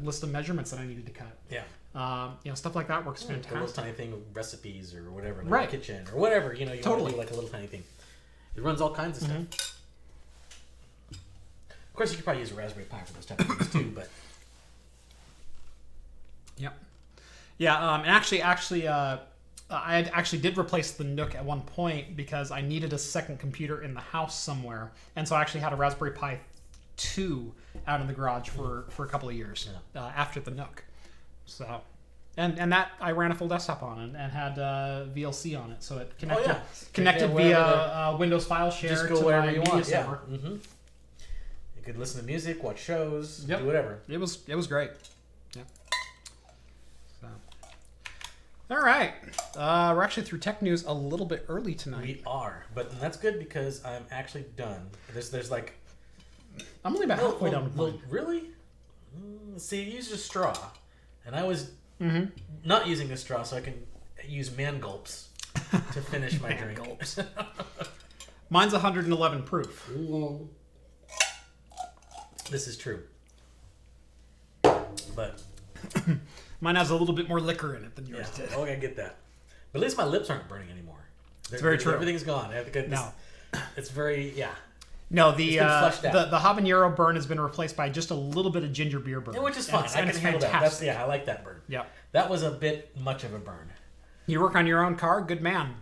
list of measurements that I needed to cut. Yeah. Stuff like that works fantastic. A little tiny thing, recipes or whatever, like right. a kitchen or whatever. You totally want to do like a little tiny thing. It runs all kinds of stuff. Of course, you could probably use a Raspberry Pi for those type of things too, but. Yep. Yeah. And actually, I actually did replace the Nook at one point because I needed a second computer in the house somewhere, and so I actually had a Raspberry Pi 2 out in the garage for a couple of years after the Nook. So, and that I ran a full desktop on and had VLC on it, so it connected via Windows file share just go to wherever my you media want. server. Yeah. Mm-hmm. You could listen to music, watch shows, do whatever. It was great. Yeah. So. All right, we're actually through tech news a little bit early tonight. We are, but that's good because I'm actually done. There's like. I'm only about halfway down the line. Really? See, you used a straw. And I was not using a straw, so I can use man gulps to finish my drink. Gulps. Mine's 111 proof. Ooh. This is true. But mine has a little bit more liquor in it than yours did. Oh, I get that. But at least my lips aren't burning anymore. It's very true. Everything's gone. I have to get this. No. It's very, No, the habanero burn has been replaced by just a little bit of ginger beer burn. Yeah, which is fine. I can handle that. I like that burn. Yeah. That was a bit much of a burn. You work on your own car? Good man.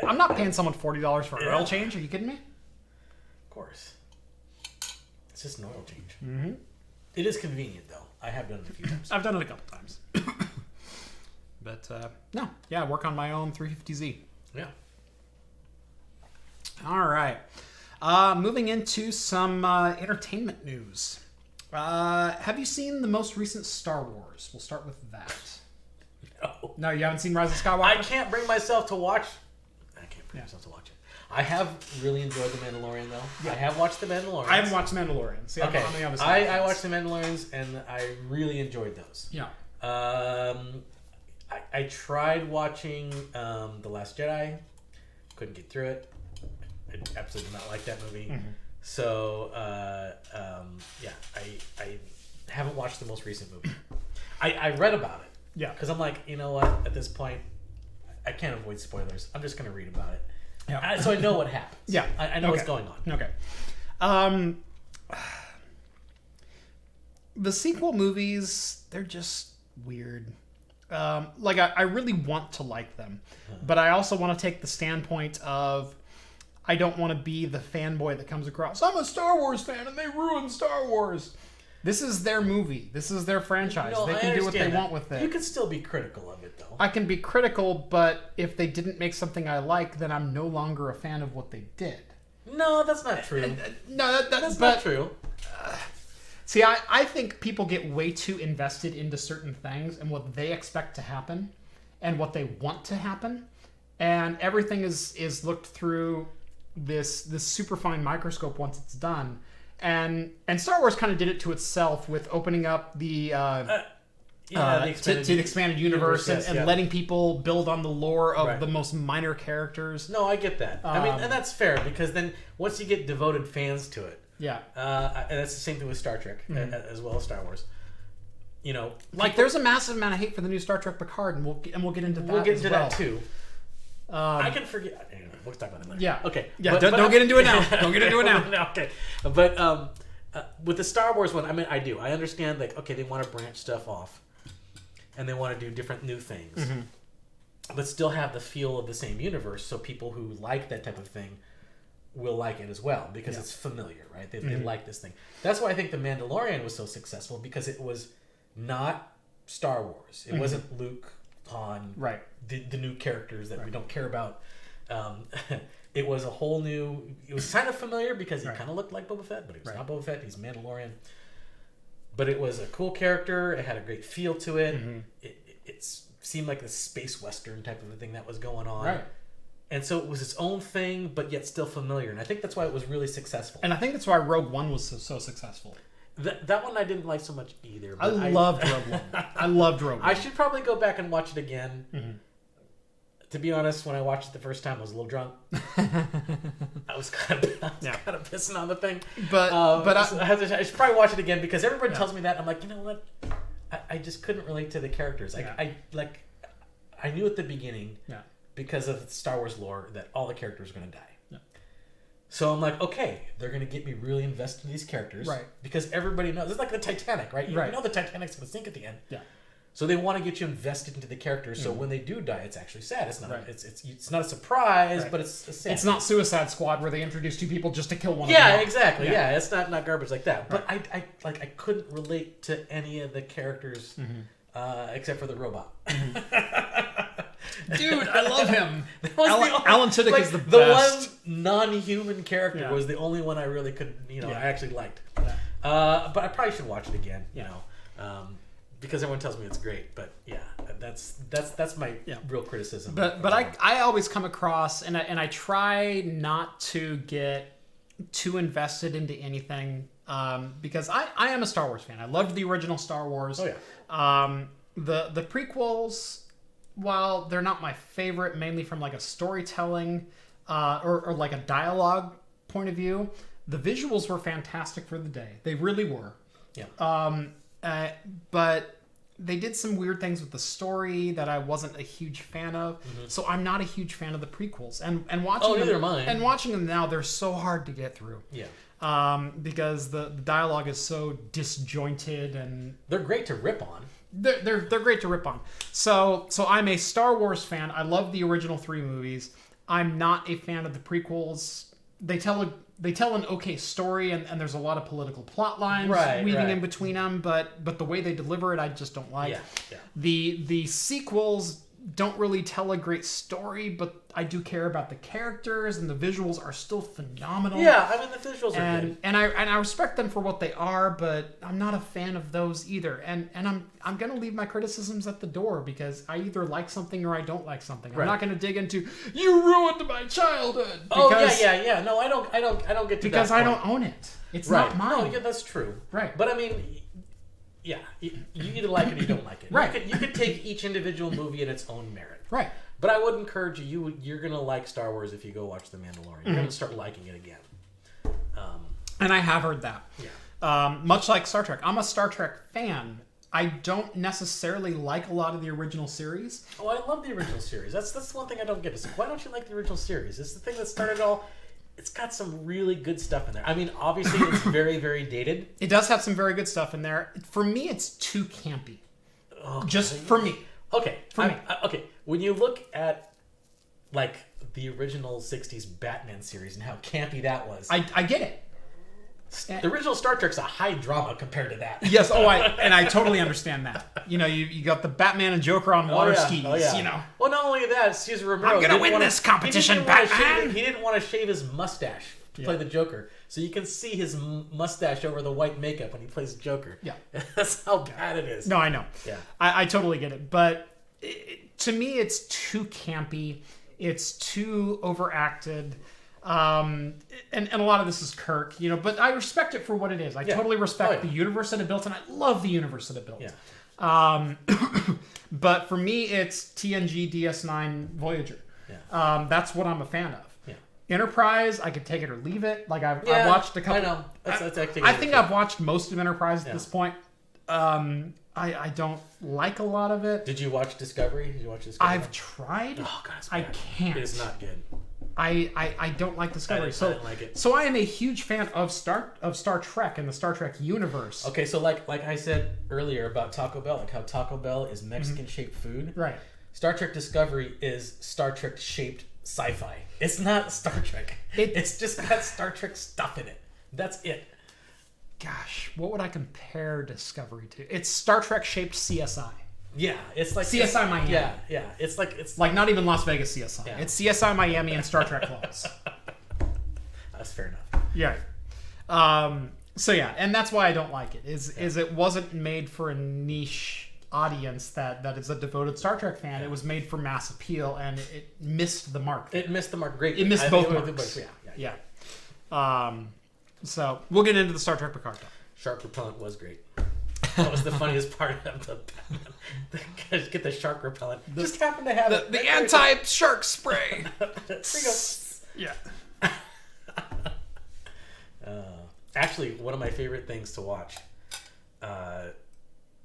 I'm not paying someone $40 for an oil change. Are you kidding me? Of course. It's just an oil change. Mm-hmm. It is convenient, though. I have done it a few times. I've done it a couple times. But, no. Yeah, I work on my own 350Z. Yeah. All right. Moving into some entertainment news. Have you seen the most recent Star Wars? We'll start with that. No. No, you haven't seen Rise of Skywalker? I can't bring myself to watch it. I have really enjoyed The Mandalorian, though. Yeah. I have watched The Mandalorian. I haven't watched Mandalorian. See, okay. I'm on the other side. I watched The Mandalorians, and I really enjoyed those. Yeah. I tried watching The Last Jedi. Couldn't get through it. I absolutely did not like that movie. Mm-hmm. So, yeah, I haven't watched the most recent movie. I read about it. Yeah. Because I'm like, you know what? At this point, I can't avoid spoilers. I'm just going to read about it. Yeah. So I know what happens. Yeah. I know what's going on. Okay. The sequel movies, they're just weird. Like, I really want to like them. But I also want to take the standpoint of I don't want to be the fanboy that comes across, I'm a Star Wars fan and they ruined Star Wars. This is their movie. This is their franchise. They can do what they want with it. You can still be critical of it, though. I can be critical, but if they didn't make something I like, then I'm no longer a fan of what they did. No, that's not true. No, that's not true. See, I think people get way too invested into certain things and what they expect to happen and what they want to happen. And everything is looked through this super fine microscope once it's done. And Star Wars kind of did it to itself with opening up the expanded universe and letting people build on the lore of the most minor characters. No, I get that. I mean, and that's fair because then once you get devoted fans to it, yeah, and that's the same thing with Star Trek as well as Star Wars. You know, like there's a massive amount of hate for the new Star Trek Picard, and we'll get into that. We'll get into that too. I can forget. Anyway, we'll talk about that later. Yeah. Okay. Yeah. Don't get into it now. Don't get into it now. Okay. But with the Star Wars one, I mean, I do. I understand. Like, okay, they want to branch stuff off, and they want to do different new things, but still have the feel of the same universe. So people who like that type of thing will like it as well because it's familiar, right? They like this thing. That's why I think The Mandalorian was so successful because it was not Star Wars. It wasn't Luke, Han, right? The new characters that we don't care about. It was a whole new. It was kind of familiar because he kind of looked like Boba Fett, but he was not Boba Fett. He's Mandalorian. But it was a cool character. It had a great feel to it. It seemed like a space western type of a thing that was going on. Right. And so it was its own thing, but yet still familiar. And I think that's why it was really successful. And I think that's why Rogue One was so successful. That one I didn't like so much either. But I loved Rogue One. I loved Rogue One. I should probably go back and watch it again. To be honest, when I watched it the first time, I was a little drunk. I was kind of pissing on the thing. But I should probably watch it again because everybody tells me that. I'm like, you know what? I just couldn't relate to the characters. I knew at the beginning because of Star Wars lore that all the characters were going to die. So I'm like, okay, they're going to get me really invested in these characters. Right. Because everybody knows. It's like the Titanic, right? You know the Titanic's going to sink at the end. Yeah. So they want to get you invested into the characters. So when they do die, it's actually sad. It's not. It's not a surprise, but it's sad. It's not Suicide Squad where they introduce two people just to kill one. Yeah, of them. Exactly. Yeah, it's not garbage like that. But I couldn't relate to any of the characters except for the robot. Dude, I love him. Alan Tudyk is the best. The one non-human character was the only one I really could, I actually liked. But I probably should watch it again, because everyone tells me it's great. But that's my real criticism. But I always come across, and I try not to get too invested into anything because I am a Star Wars fan. I loved the original Star Wars. Oh yeah. The prequels, while they're not my favorite, mainly from like a storytelling or like a dialogue point of view, the visuals were fantastic for the day. They really were. Yeah. But they did some weird things with the story that I wasn't a huge fan of. So I'm not a huge fan of the prequels. And watching neither am I. And watching them now, they're so hard to get through. Yeah. Because the dialogue is so disjointed, and they're great to rip on. They're great to rip on. So I'm a Star Wars fan. I love the original 3 movies. I'm not a fan of the prequels. They tell an okay story, and there's a lot of political plot lines weaving in between them, but the way they deliver it, I just don't like. Yeah. The sequels don't really tell a great story, but I do care about the characters, and the visuals are still phenomenal. Yeah, I mean the visuals are good. And I respect them for what they are, but I'm not a fan of those either. And I'm gonna leave my criticisms at the door, because I either like something or I don't like something. I'm not gonna dig into "you ruined my childhood." Yeah. No, I don't get to because that I point. don't own it. It's not mine. No, yeah, that's true. Right. But I mean, yeah, you either like it or you don't like it. Right. You could take each individual movie at its own merit. Right. But I would encourage you're going to like Star Wars if you go watch The Mandalorian. You're going to start liking it again. And I have heard that. Yeah. Much like Star Trek. I'm a Star Trek fan. I don't necessarily like a lot of the original series. Oh, I love the original series. That's one thing I don't get. Is why don't you like the original series? It's the thing that started it all. It's got some really good stuff in there. I mean, obviously, it's very, very dated. It does have some very good stuff in there. For me, it's too campy. Just for me. Okay. Okay. When you look at like the original '60s Batman series and how campy that was, I get it. The original Star Trek's a high drama compared to that. Yes. I totally understand that. You know, you got the Batman and Joker on water skis. You know. Well, not only that, Cesar Romero. I'm gonna win this competition, Batman. He didn't want to shave his mustache to play the Joker, so you can see his mustache over the white makeup when he plays Joker. Yeah. That's how bad it is. No, I know. Yeah. I totally get it, but to me, it's too campy. It's too overacted. And a lot of this is Kirk, you know, but I respect it for what it is. I totally respect the universe that it built, and I love the universe that it built. Yeah. But for me, it's TNG DS9 Voyager. Yeah. That's what I'm a fan of. Yeah. Enterprise, I could take it or leave it. Like I've watched a couple. I know. I think I've watched most of Enterprise at this point. I don't like a lot of it. Did you watch Discovery? I've tried. Oh God, it's I bad. can't. It is not good. I don't like Discovery. I didn't like it. So I am a huge fan of Star Trek and the Star Trek universe. Okay, so like I said earlier about Taco Bell, like how Taco Bell is Mexican shaped food. Right. Star Trek Discovery is Star Trek shaped sci-fi. It's not Star Trek. It's just got Star Trek stuff in it. That's it. Gosh, what would I compare Discovery to? It's Star Trek shaped CSI. Yeah, it's like CSI Miami. Yeah. It's like not even Las Vegas CSI. Yeah. It's CSI Miami and Star Trek clones. That's fair enough. Yeah. So yeah, and that's why I don't like it. Is it wasn't made for a niche audience that is a devoted Star Trek fan. It was made for mass appeal, and it missed the mark. It missed the mark greatly. It missed both marks. Yeah. So we'll get into the Star Trek Picard talk. Shark repellent was great. That was the funniest part of the Batman. Get the shark repellent. Just happen to have the anti-shark spray. There you go. Yeah. Actually, one of my favorite things to watch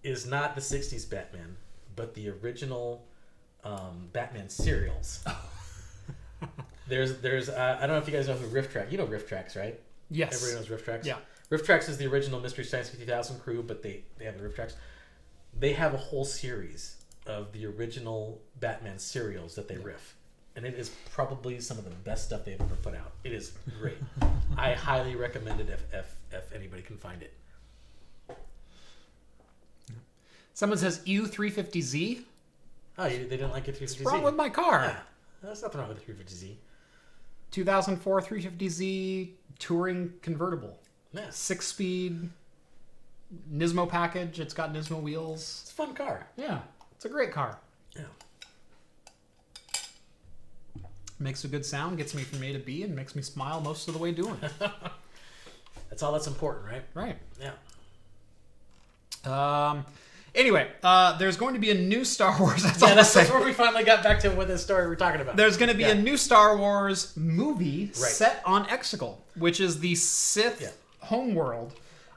is not the '60s Batman, but the original Batman serials. There's I don't know if you guys know who Riff Trax. You know Riff Trax, right? Yes. Everybody knows Riff Trax. Yeah. Riff Trax is the original Mystery Science 50,000 crew, but they have the Riff Trax. They have a whole series of the original Batman serials that they riff. And it is probably some of the best stuff they've ever put out. It is great. I highly recommend it if anybody can find it. Someone says U350Z. Oh, they didn't like it 350Z? What's wrong with my car? Yeah, there's nothing wrong with the 350Z. 2004 350Z touring convertible. Yeah. 6-speed Nismo package. It's got Nismo wheels. It's a fun car. Yeah, it's a great car. Yeah. Makes a good sound, gets me from A to B, and makes me smile most of the way doing it. That's all that's important, right? Right. Yeah. Anyway, there's going to be a new Star Wars. That's where we finally got back to what this story we're talking about. There's going to be a new Star Wars movie set on Exegol, which is the Sith homeworld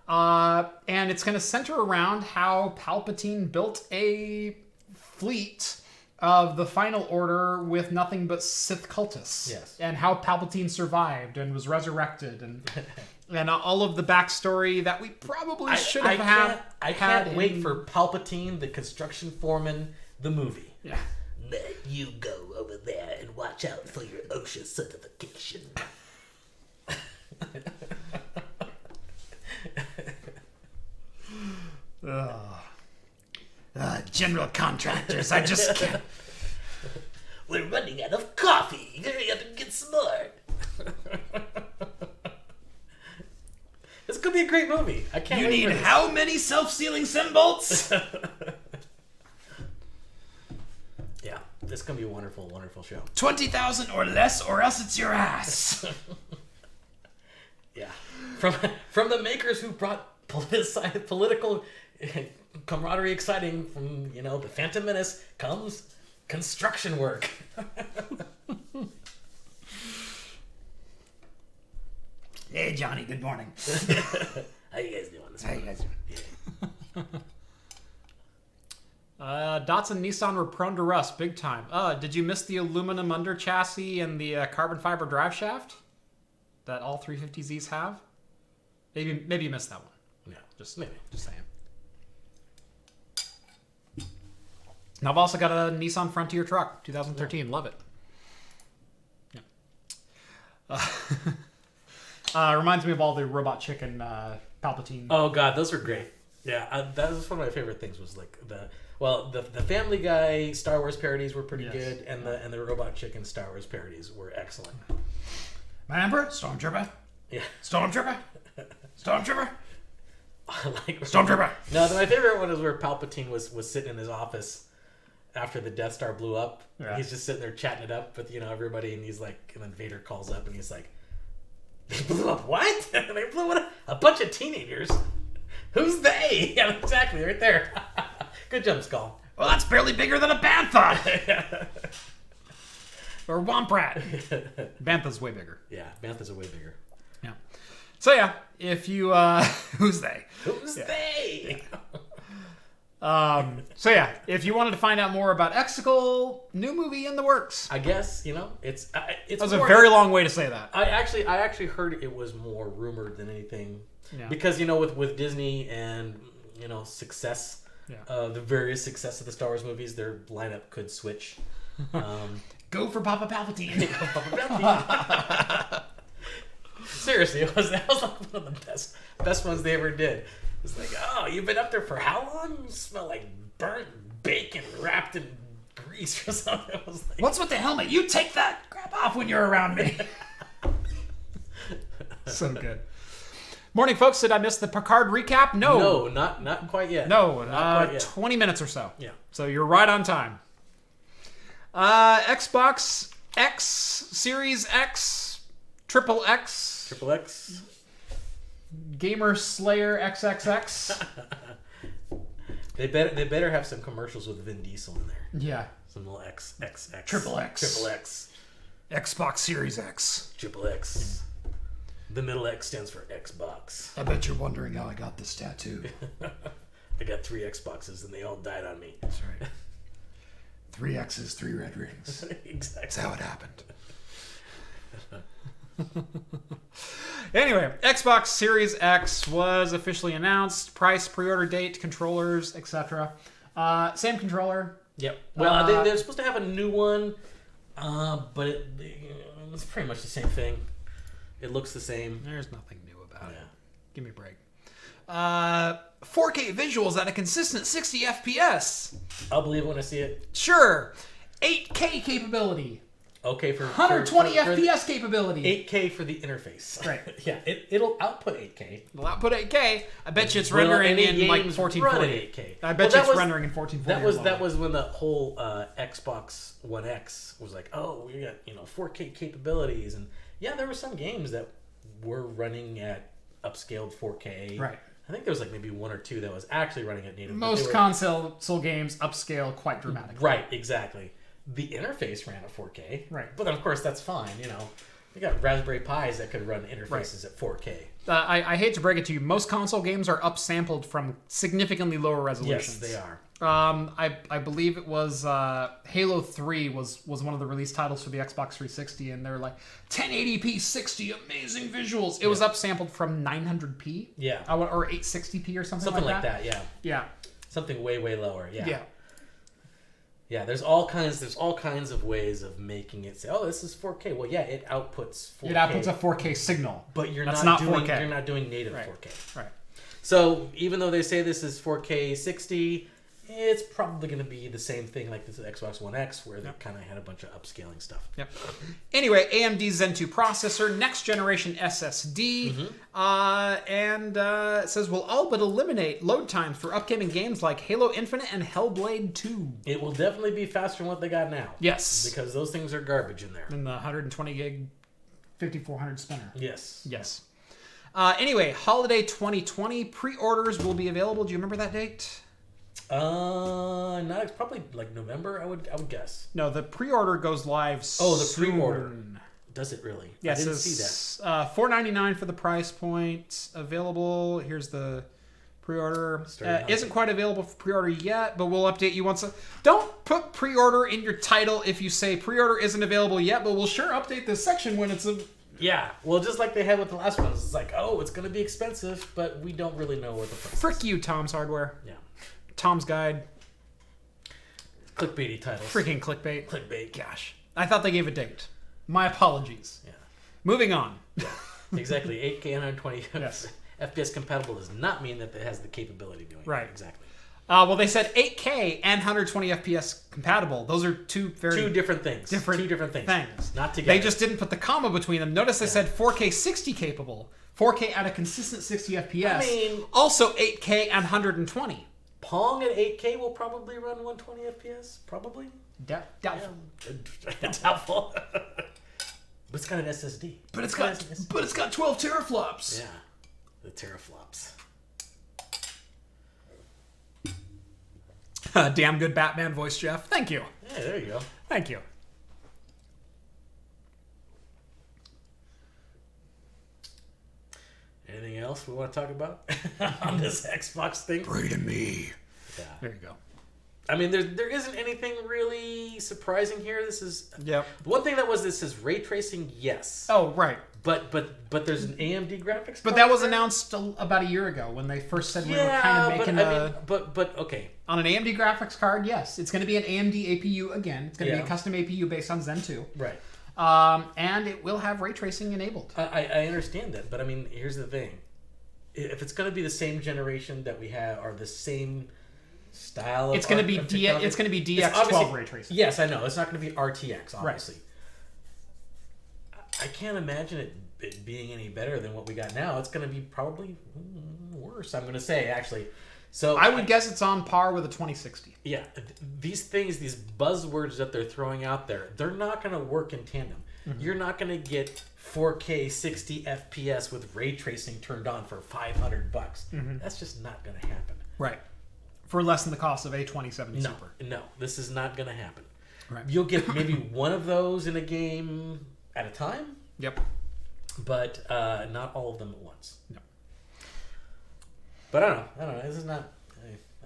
And it's going to center around how Palpatine built a fleet of the Final Order with nothing but Sith cultists. Yes. And how Palpatine survived and was resurrected and all of the backstory that we probably should have had. I can't wait for Palpatine, the construction foreman, the movie. Yeah. Let you go over there and watch out for your OSHA certification. General contractors, I just can't. We're running out of coffee. Hurry up and get some more. This could be a great movie. I can't wait for this. How many self-sealing symbols? Yeah, this is going to be a wonderful, wonderful show. 20,000 or less, or else it's your ass. Yeah. From the makers who brought political camaraderie exciting from, the Phantom Menace comes construction work. Hey, Johnny, good morning. How you guys doing this morning? Datsun and Nissan were prone to rust big time. Did you miss the aluminum under chassis and the carbon fiber drive shaft that all 350Zs have? Maybe you missed that one. Yeah, Just saying. Now I've also got a Nissan Frontier truck, 2013. Yeah. Love it. Yeah. Reminds me of all the Robot Chicken Palpatine. Oh God, those are great. Yeah, that was one of my favorite things. Was like the Family Guy Star Wars parodies were pretty good, and the Robot Chicken Star Wars parodies were excellent. My Emperor, Stormtrooper. Yeah, Stormtrooper. Stormtrooper. Like Stormtrooper. No, my favorite one is where Palpatine was sitting in his office after the Death Star blew up. Yeah. He's just sitting there chatting it up with everybody, and he's like, and then Vader calls up, and he's like, "They blew up what? They blew up a bunch of teenagers. Who's they?" Yeah, exactly, right there. Good jump, Skull. Well, that's barely bigger than a bantha. Or Womprat. Bantha's way bigger. Yeah, Banthas are way bigger. Yeah. So yeah, if you who's they? Who's they? So yeah, if you wanted to find out more about Exegol, new movie in the works. I guess it's. That was a very long way to say that. I actually heard it was more rumored than anything, because with Disney and success, the various success of the Star Wars movies, their lineup could switch. Go for Papa Palpatine. Go for Papa Palpatine. Seriously, that was like one of the best ones they ever did. It's like, oh, you've been up there for how long? You smell like burnt bacon wrapped in grease or something. I was like, what's with the helmet? You take that crap off when you're around me. So good. Morning, folks. Did I miss the Picard recap? No, not quite yet. No, not quite yet. 20 minutes or so. Yeah. So you're right on time. Xbox X, Series X, Triple X. Gamer Slayer XXX. They better have some commercials with Vin Diesel in there. Yeah. Some little XXX. Triple X. Xbox Series X. Triple X. The middle X stands for Xbox. I bet you're wondering how I got this tattoo. I got 3 Xboxes and they all died on me. That's right. 3 X's, 3 red rings. Exactly. That's how it happened. Anyway, Xbox Series X was officially announced. Price, pre-order date, controllers, etc. Same controller. Yep. Well, they're supposed to have a new one, but it's pretty much the same thing. It looks the same. There's nothing new about it. Give me a break. 4K visuals at a consistent 60 FPS. I'll believe it when I see it. Sure. 8K capability. Okay, for 120 FPS capability. 8K for the interface. Right. Yeah, it'll output 8K. It'll output 8K. I bet you it's rendering in like 1440. 8K. I bet you it's rendering in 1440. That was when the whole Xbox One X was like, oh, we got 4K capabilities, and there were some games that were running at upscaled 4K. Right. I think there was like maybe 1 or 2 that was actually running at native. Most console games upscale quite dramatically. Right, exactly. The interface ran at 4K. Right. But of course that's fine, You got Raspberry Pis that could run interfaces at 4K. I hate to break it to you, most console games are upsampled from significantly lower resolutions. Yes, they are. I believe it was Halo 3 was one of the release titles for the Xbox 360, and they're like 1080p 60, amazing visuals. It was upsampled from 900p, or 860p or something like that. Yeah. Something way lower. Yeah. Yeah, there's all kinds of ways of making it say, "Oh, this is 4K." Well, yeah, it outputs 4K. It outputs a 4K signal, but you're not not doing 4K. You're not doing native 4K. Right. So even though they say this is 4K 60, it's probably going to be the same thing like this Xbox One X, where they kind of had a bunch of upscaling stuff. Yep. Anyway, AMD Zen 2 processor, next generation SSD, and it says will all but eliminate load times for upcoming games like Halo Infinite and Hellblade 2. It will definitely be faster than what they got now. Yes. Because those things are garbage in there. In the 120 gig 5400 spinner. Yes. Anyway, holiday 2020 pre-orders will be available. Do you remember that date? Not probably like November. I would guess. No, the pre-order goes live. The pre-order. Does it really? Yes, I didn't see that. $4.99 for the price point. Available. Here's the pre-order. Isn't quite available for pre-order yet, but we'll update you once. Don't put pre-order in your title if you say pre-order isn't available yet, but we'll sure update this section when it's a. Yeah, well, just like they had with the last ones, it's like, oh, it's going to be expensive, but we don't really know what the price is. Frick you, Tom's Hardware. Yeah. Tom's Guide. Clickbaity titles. Freaking clickbait. Clickbait. Gosh. I thought they gave a date. My apologies. Yeah. Moving on. Yeah, exactly. 8K and 120 FPS compatible does not mean that it has the capability of doing it. Right. Exactly. Well, they said 8K and 120 FPS compatible. Those are two different things. Two different things. Not together. They just didn't put the comma between them. Notice they said 4K 60 capable. 4K at a consistent 60 FPS. I mean, also 8K and 120. Pong at 8K will probably run 120 FPS. Probably. Doubtful. Yeah. Doubtful. But it's got an SSD. But it's got 12 teraflops. Yeah. The teraflops. Damn good Batman voice, Jeff. Thank you. Yeah, there you go. Thank you. Anything else we want to talk about on this Xbox thing? Pray to me. Yeah. There you go. I mean, there isn't anything really surprising here. This is one thing this is ray tracing. Yes. Oh, right. But there's an AMD graphics card. But that was announced about a year ago when they first said we were kind of making but okay. On an AMD graphics card, yes, it's going to be an AMD APU again. It's going to be a custom APU based on Zen 2. Right. And it will have ray tracing enabled. I understand that, but I mean, here's the thing: if it's going to be the same generation that we have, or the same style, it's going to be it's going to be DX12 ray tracing. Yes, I know it's not going to be RTX, obviously. Right. I can't imagine it being any better than what we got now. It's going to be probably worse. I'm going to say actually. So I would guess it's on par with a 2060. Yeah, these things, these buzzwords that they're throwing out there, they're not going to work in tandem. Mm-hmm. You're not going to get 4K 60 FPS with ray tracing turned on for $500. Mm-hmm. That's just not going to happen. Right. For less than the cost of a 2070 Super. No, this is not going to happen. Right. You'll get maybe one of those in a game at a time. Yep. But not all of them at once. No. But I don't know. This is not.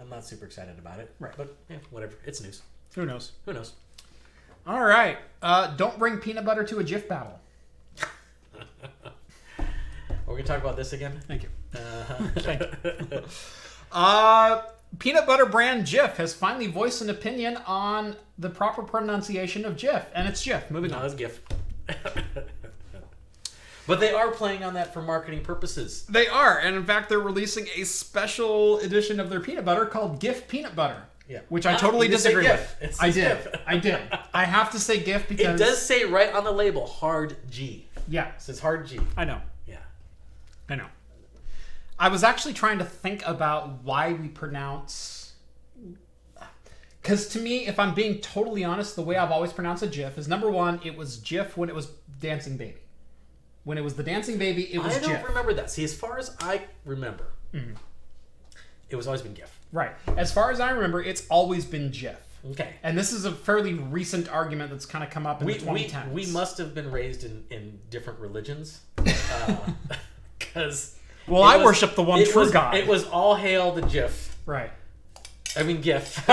I'm not super excited about it. Right. But yeah, whatever. It's news. Who knows? Who knows? All right. Don't bring peanut butter to a GIF battle. Are we gonna talk about this again? Thank you. Thank you. Peanut butter brand Jif has finally voiced an opinion on the proper pronunciation of Jif, and it's Jif. Moving on. No, it's GIF. But they are playing on that for marketing purposes. They are, and in fact, they're releasing a special edition of their peanut butter called GIF peanut butter. Yeah. Which I totally disagree with. I did. GIF. I did. I have to say GIF because it does say right on the label hard G. Yeah. It says hard G. I know. Yeah. I know. I was actually trying to think about why we pronounce, because to me, if I'm being totally honest, the way I've always pronounced a GIF is number one, it was GIF when it was Dancing Baby. When it was the Dancing Baby, it was GIF. I don't remember that. See, as far as I remember, it was always been GIF. Right. As far as I remember, it's always been GIF. Okay. And this is a fairly recent argument that's kind of come up in the 2010s. We must have been raised in different religions. Because... Well, I worship the one true God. It was all hail the GIF. Right. I mean GIF.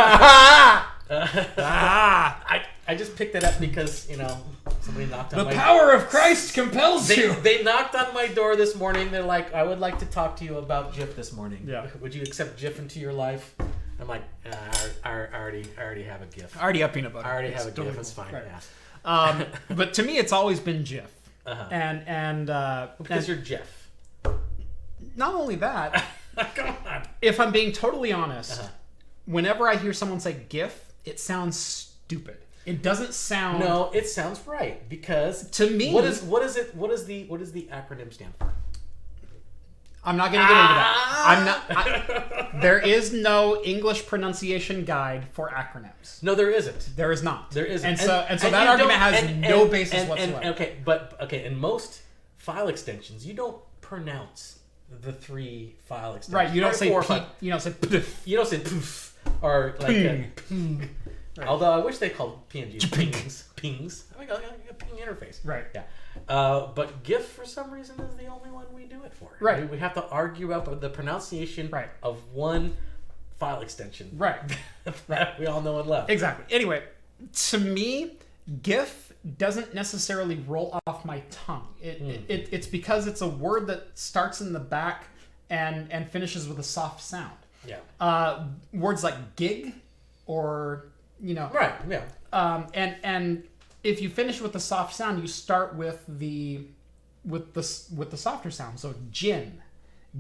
I just picked it up because, somebody knocked on my door. The power of Christ compels you. They knocked on my door this morning. They're like, I would like to talk to you about GIF this morning. Yeah. Would you accept GIF into your life? I'm like, I already have a GIF. I already have peanut butter. I already have a GIF. It's fine. Right. Yeah. But to me, it's always been GIF. Uh-huh. Because you're Jeff. Not only that, come on. If I'm being totally honest, whenever I hear someone say GIF, it sounds stupid. It doesn't sound. No, it sounds right because to me, what is the acronym stand for? I'm not going to get into that. There is no English pronunciation guide for acronyms. No, there isn't. There is not. There isn't. And so that argument has no basis whatsoever. In most file extensions, you don't pronounce the 3 file extensions. Right. You don't say poof. You don't say poof. You don't say poof or like ping. Right. Although I wish they called PNGs pings. I mean, a ping interface. Right. Yeah. But GIF, for some reason, is the only one we do it for. Right. We have to argue about the pronunciation of one file extension. Right. That we all know and love. Exactly. Anyway, to me, GIF doesn't necessarily roll off my tongue. It's because it's a word that starts in the back and finishes with a soft sound. Yeah. Words like gig or, Right, yeah. And if you finish with the soft sound, you start with the softer sound. So gin,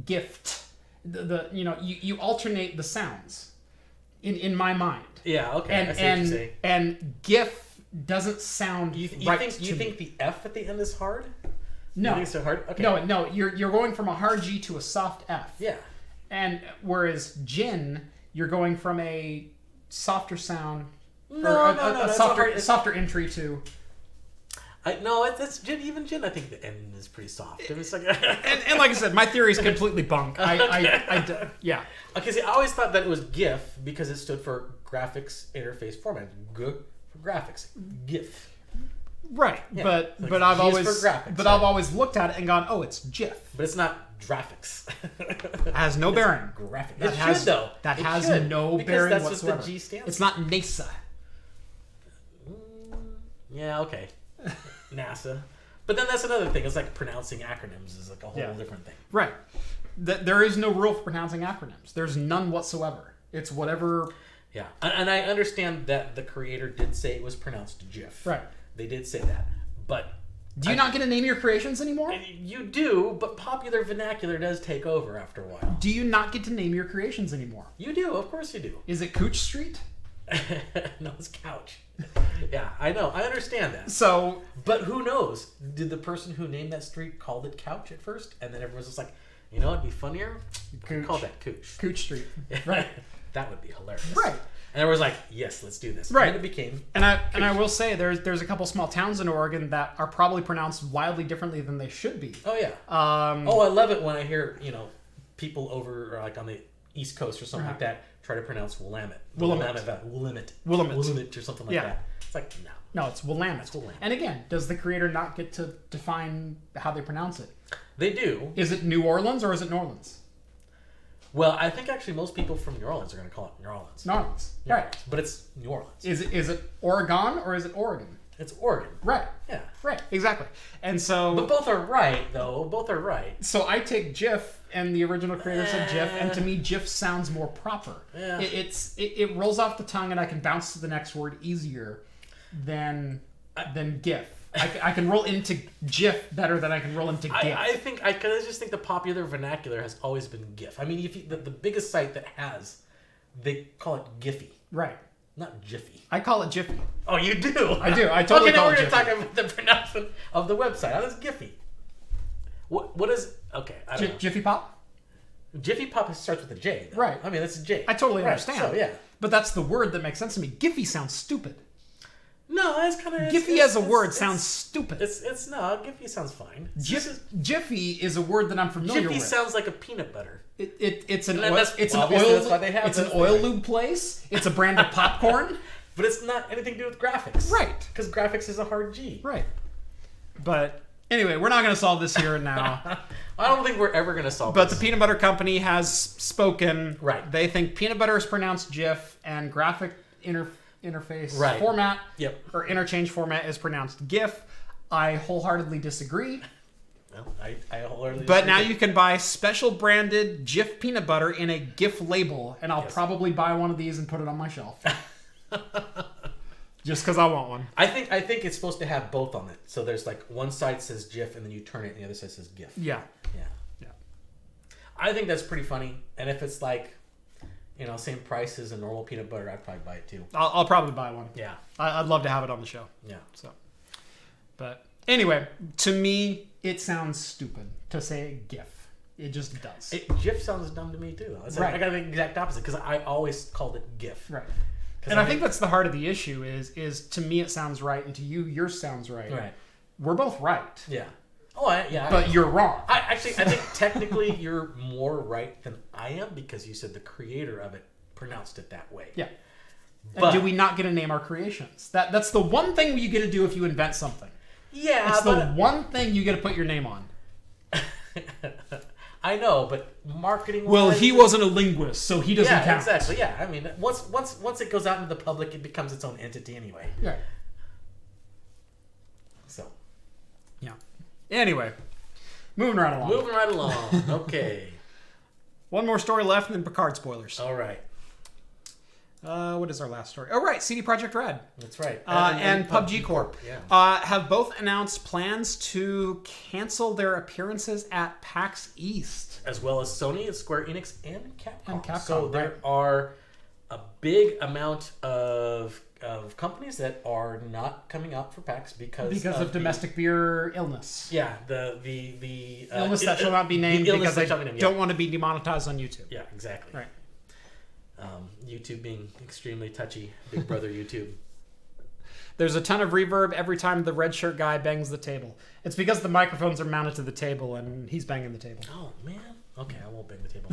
gift, you alternate the sounds in my mind. Yeah, okay. I see what you're saying. And GIF doesn't sound right. You think the F at the end is hard? No. You think it's so hard? Okay. No. You're going from a hard G to a soft F. Yeah. And whereas gin, you're going from a softer sound. No. Softer entry to. It's gin. Even gin, I think the N is pretty soft. It's like and like I said, my theory is completely bunk. Yeah. Okay, see, I always thought that it was GIF because it stood for graphics interface format. G for graphics. GIF. Right, yeah. but I've always graphics, I've always looked at it and gone, oh, it's GIF. But it's not graphics. It has no bearing. Graphics. That has no bearing that's whatsoever. What the G stands. It's not NASA. Yeah. Okay. NASA. But then that's another thing. It's like pronouncing acronyms is like a whole different thing. Right. There is no rule for pronouncing acronyms. There's none whatsoever. It's whatever. Yeah, and I understand that the creator did say it was pronounced GIF. Right. They did say that, but do you not get to name your creations anymore? You do, but popular vernacular does take over after a while. Do you not get to name your creations anymore? You do, of course you do. Is it Cooch Street? No, it's Couch. Yeah, I know. I understand that. So, but who knows? Did the person who named that street called it Couch at first, and then everyone's just like, it'd be funnier. Call that Cooch. Cooch Street. Right. That would be hilarious. Right. And everyone's like, yes, let's do this. Right. And it became. And I will say there's a couple small towns in Oregon that are probably pronounced wildly differently than they should be. Oh yeah. I love it when I hear people over like on the East Coast or something like that try to pronounce Willamette. Willamette or something like that. It's like no, it's Willamette. And again, does the creator not get to define how they pronounce it? They do. Is it New Orleans or is it New Orleans? Well, I think actually most people from New Orleans are going to call it New Orleans. New Orleans. Right. But it's New Orleans. Is it Oregon or is it Oregon? It's Oregon. Right. Yeah. Right. Exactly. And so. But both are right, though. Both are right. So I take GIF, and the original creator said GIF, and to me, GIF sounds more proper. Yeah. It rolls off the tongue, and I can bounce to the next word easier than GIF. I can roll into GIF better than I can roll into GIF. I just think the popular vernacular has always been GIF. I mean, the biggest site that has, they call it Giphy. Right. Not Jiffy. I call it Jiffy. Oh, you do? I do. I totally call it Jiffy. Okay, now we're going to talk about the pronouncement of the website. How does Giphy? What is... Okay, I don't know. Jiffy Pop? Jiffy Pop starts with a J, though. Right. I mean, that's a J. I totally understand. So, yeah. But that's the word that makes sense to me. Giphy sounds stupid. No, it's kind of... Giphy as a word sounds stupid. No, Giphy sounds fine. Jiffy is a word that I'm familiar with. Jiffy sounds like a peanut butter. It's an oil lube place. It's a brand of popcorn. But it's not anything to do with graphics. Right. Because graphics is a hard G. Right. But anyway, we're not going to solve this here and now. I don't think we're ever going to solve this. But this. the Peanut Butter Company has spoken. Right. They think peanut butter is pronounced GIF and graphic interface format or interchange format is pronounced GIF. I wholeheartedly disagree. Well, I wholeheartedly But disagree. now you can buy special branded Jif peanut butter in a GIF label, and I'll probably buy one of these and put it on my shelf. Just because I want one. I think it's supposed to have both on it. So there's like one side says GIF, and then you turn it, and the other side says GIF. Yeah. Yeah. I think that's pretty funny. And if it's like, same price as a normal peanut butter, I'd probably buy it too. I'll probably buy one. Yeah. I'd love to have it on the show. Yeah. So, but anyway, to me, it sounds stupid to say GIF. It just does. GIF sounds dumb to me too. It's right. I got the exact opposite because I always called it GIF. Right. And I think that's the heart of the issue is to me it sounds right, and to you yours sounds right. Right. We're both right. Yeah. Oh, yeah. But you're wrong. I think technically you're more right than I am because you said the creator of it pronounced it that way. Yeah. But do we not get to name our creations? That's the one thing you get to do if you invent something. Yeah, it's the one thing you get to put your name on. I know, but marketing. Well, he wasn't a linguist, so he doesn't count. Exactly. Yeah, I mean, once it goes out into the public, it becomes its own entity anyway. Yeah. So. Yeah. Anyway, moving right along. Okay. One more story left, and then Picard spoilers. All right. What is our last story? Oh, right. CD Projekt Red. That's right. And PUBG Corp. Yeah. Have both announced plans to cancel their appearances at PAX East. As well as Sony, Square Enix, and Capcom. So right. there are a big amount of companies that are not coming out for PAX because of domestic beer illness. Yeah, the illness that shall not be named because they don't want to be demonetized on YouTube. Yeah, exactly. Right. YouTube being extremely touchy, Big Brother YouTube. There's a ton of reverb every time the red shirt guy bangs the table. It's because the microphones are mounted to the table and he's banging the table. Oh, man. Okay, I won't bang the table.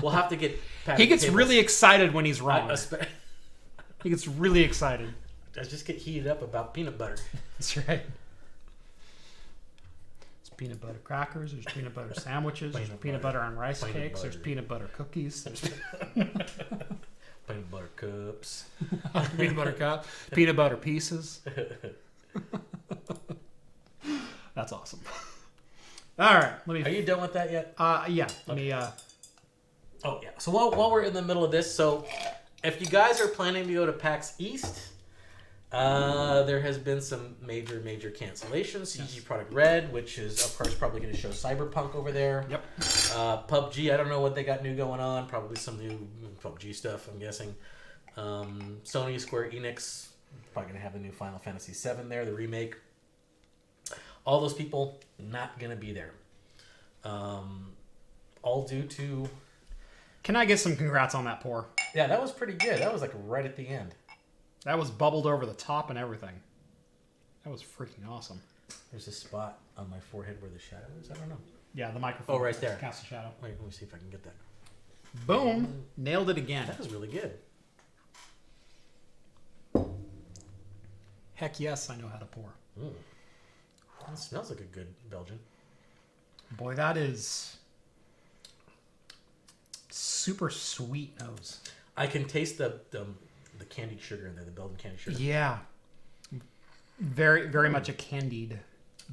We'll have to get past He gets really excited when he's wrong. I He gets really excited. just get heated up about peanut butter. That's right. There's peanut butter crackers. There's peanut butter sandwiches. There's peanut butter on rice cakes. There's peanut butter cookies. There's peanut butter cups. peanut butter cup. Peanut butter pieces. That's awesome. All right. Are you done with that yet? Yeah. Let me. Oh yeah. So while we're in the middle of this, so if you guys are planning to go to PAX East, there has been some major cancellations. CG Product Red, which is of course probably going to show Cyberpunk over there. Yep. PUBG, I don't know what they got new going on. Probably some new PUBG stuff, I'm guessing. Sony, Square Enix, probably going to have the new Final Fantasy VII there, the remake. All those people not going to be there. All due to... Can I get some congrats on that pour? Yeah, that was pretty good. That was like right at the end. That was bubbled over the top and everything. That was freaking awesome. There's a spot on my forehead where the shadow is. I don't know. Yeah, the microphone. Oh, right there. Cast a shadow. Wait, let me see if I can get that. Boom. Nailed it again. That was really good. Heck yes, I know how to pour. That smells like a good Belgian. Boy, that is super sweet nose. I can taste the candied sugar in there, the Belgian candied sugar. Yeah. Very, very much a candied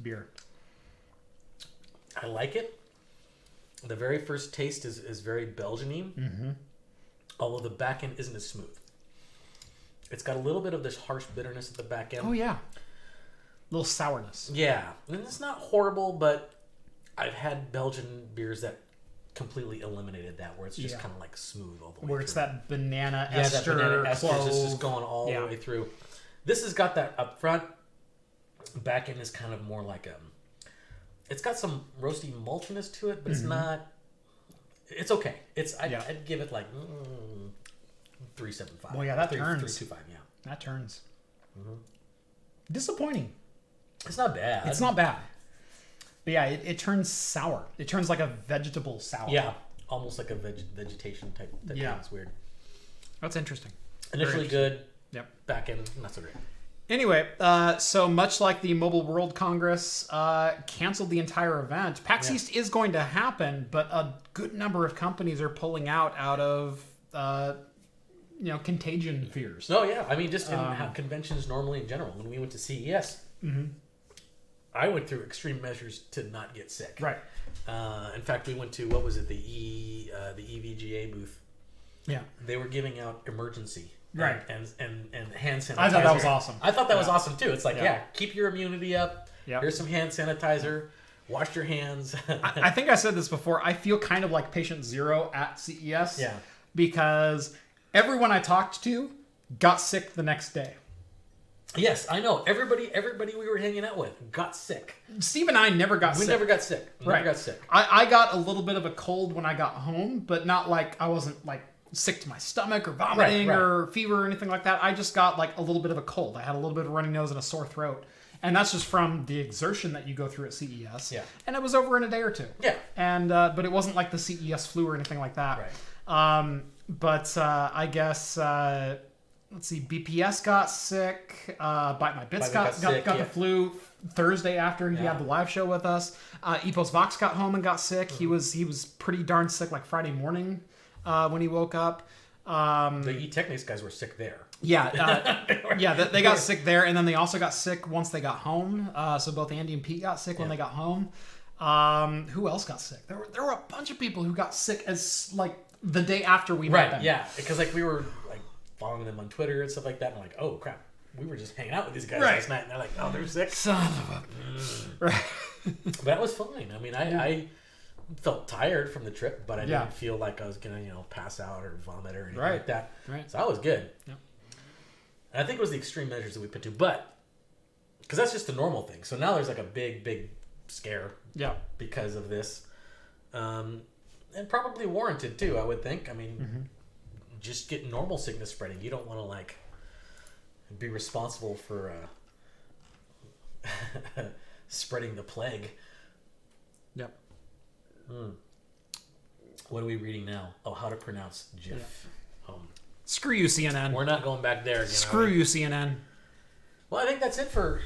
beer. I like it. The very first taste is very Belgian-y. Mm-hmm. Although the back end isn't as smooth. It's got a little bit of this harsh bitterness at the back end. Oh, yeah. A little sourness. Yeah. And it's not horrible, but I've had Belgian beers that completely eliminated that, where it's just kind of like smooth all the way through. Where it's that banana ester, that banana ester clove. is just going all the way through. This has got that up front. Back end is kind of more like it's got some roasty maltiness to it, but it's not. It's okay. I'd give it like 3.75. Well, yeah, that turns. 3.25. Yeah, that turns. Disappointing. It's not bad. It's not bad. But yeah, it turns sour. It turns like a vegetable sour. Yeah, almost like a vegetation type. Yeah, it's weird. That's interesting. Initially good, Yep. Back end, not so great. Anyway, so much like the Mobile World Congress canceled the entire event, PAX East is going to happen, but a good number of companies are pulling out of contagion fears. Oh yeah, I mean just in how conventions normally in general. When we went to CES, I went through extreme measures to not get sick. Right. In fact, we went to what was it, the EVGA booth. Yeah. They were giving out emergency. Right. And hand sanitizer. I thought that was awesome. I thought that was awesome too. It's like, keep your immunity up. Yep. Here's some hand sanitizer. Wash your hands. I think I said this before. I feel kind of like patient zero at CES. Yeah. Because everyone I talked to got sick the next day. Yes, I know. Everybody we were hanging out with got sick. Steve and I never got sick. We never got sick. Never got sick. I got a little bit of a cold when I got home, but not like I wasn't like sick to my stomach or vomiting or fever or anything like that. I just got like a little bit of a cold. I had a little bit of a runny nose and a sore throat. And that's just from the exertion that you go through at CES. Yeah. And it was over in a day or two. Yeah. And but it wasn't like the CES flu or anything like that. Right. But I guess let's see, BPS got sick. Bite My Bits got the flu Thursday after he had the live show with us. Epos Vox got home and got sick. He was pretty darn sick like Friday morning. When he woke up. The E-Technics guys were sick there. Yeah. They got sick there, and then they also got sick once they got home. So both Andy and Pete got sick when they got home. Who else got sick? There were a bunch of people who got sick as like the day after we met them. Yeah, because like we were like following them on Twitter and stuff like that, and I'm like, oh crap, we were just hanging out with these guys last night, and they're like, oh, they're sick. Son of a... Right. But that was fine. I mean, I felt tired from the trip, but I didn't feel like I was gonna, pass out or vomit or anything like that. Right. So I was good. Yeah. And I think it was the extreme measures that we put to, but because that's just the normal thing. So now there's like a big scare. Yeah. Because of this, and probably warranted too. I would think. I mean, just get normal sickness spreading. You don't want to like be responsible for spreading the plague. Yep. What are we reading now? Oh, how to pronounce GIF. Yeah. Screw you, CNN. We're not going back there again. Screw you, CNN. Well, I think that's it for...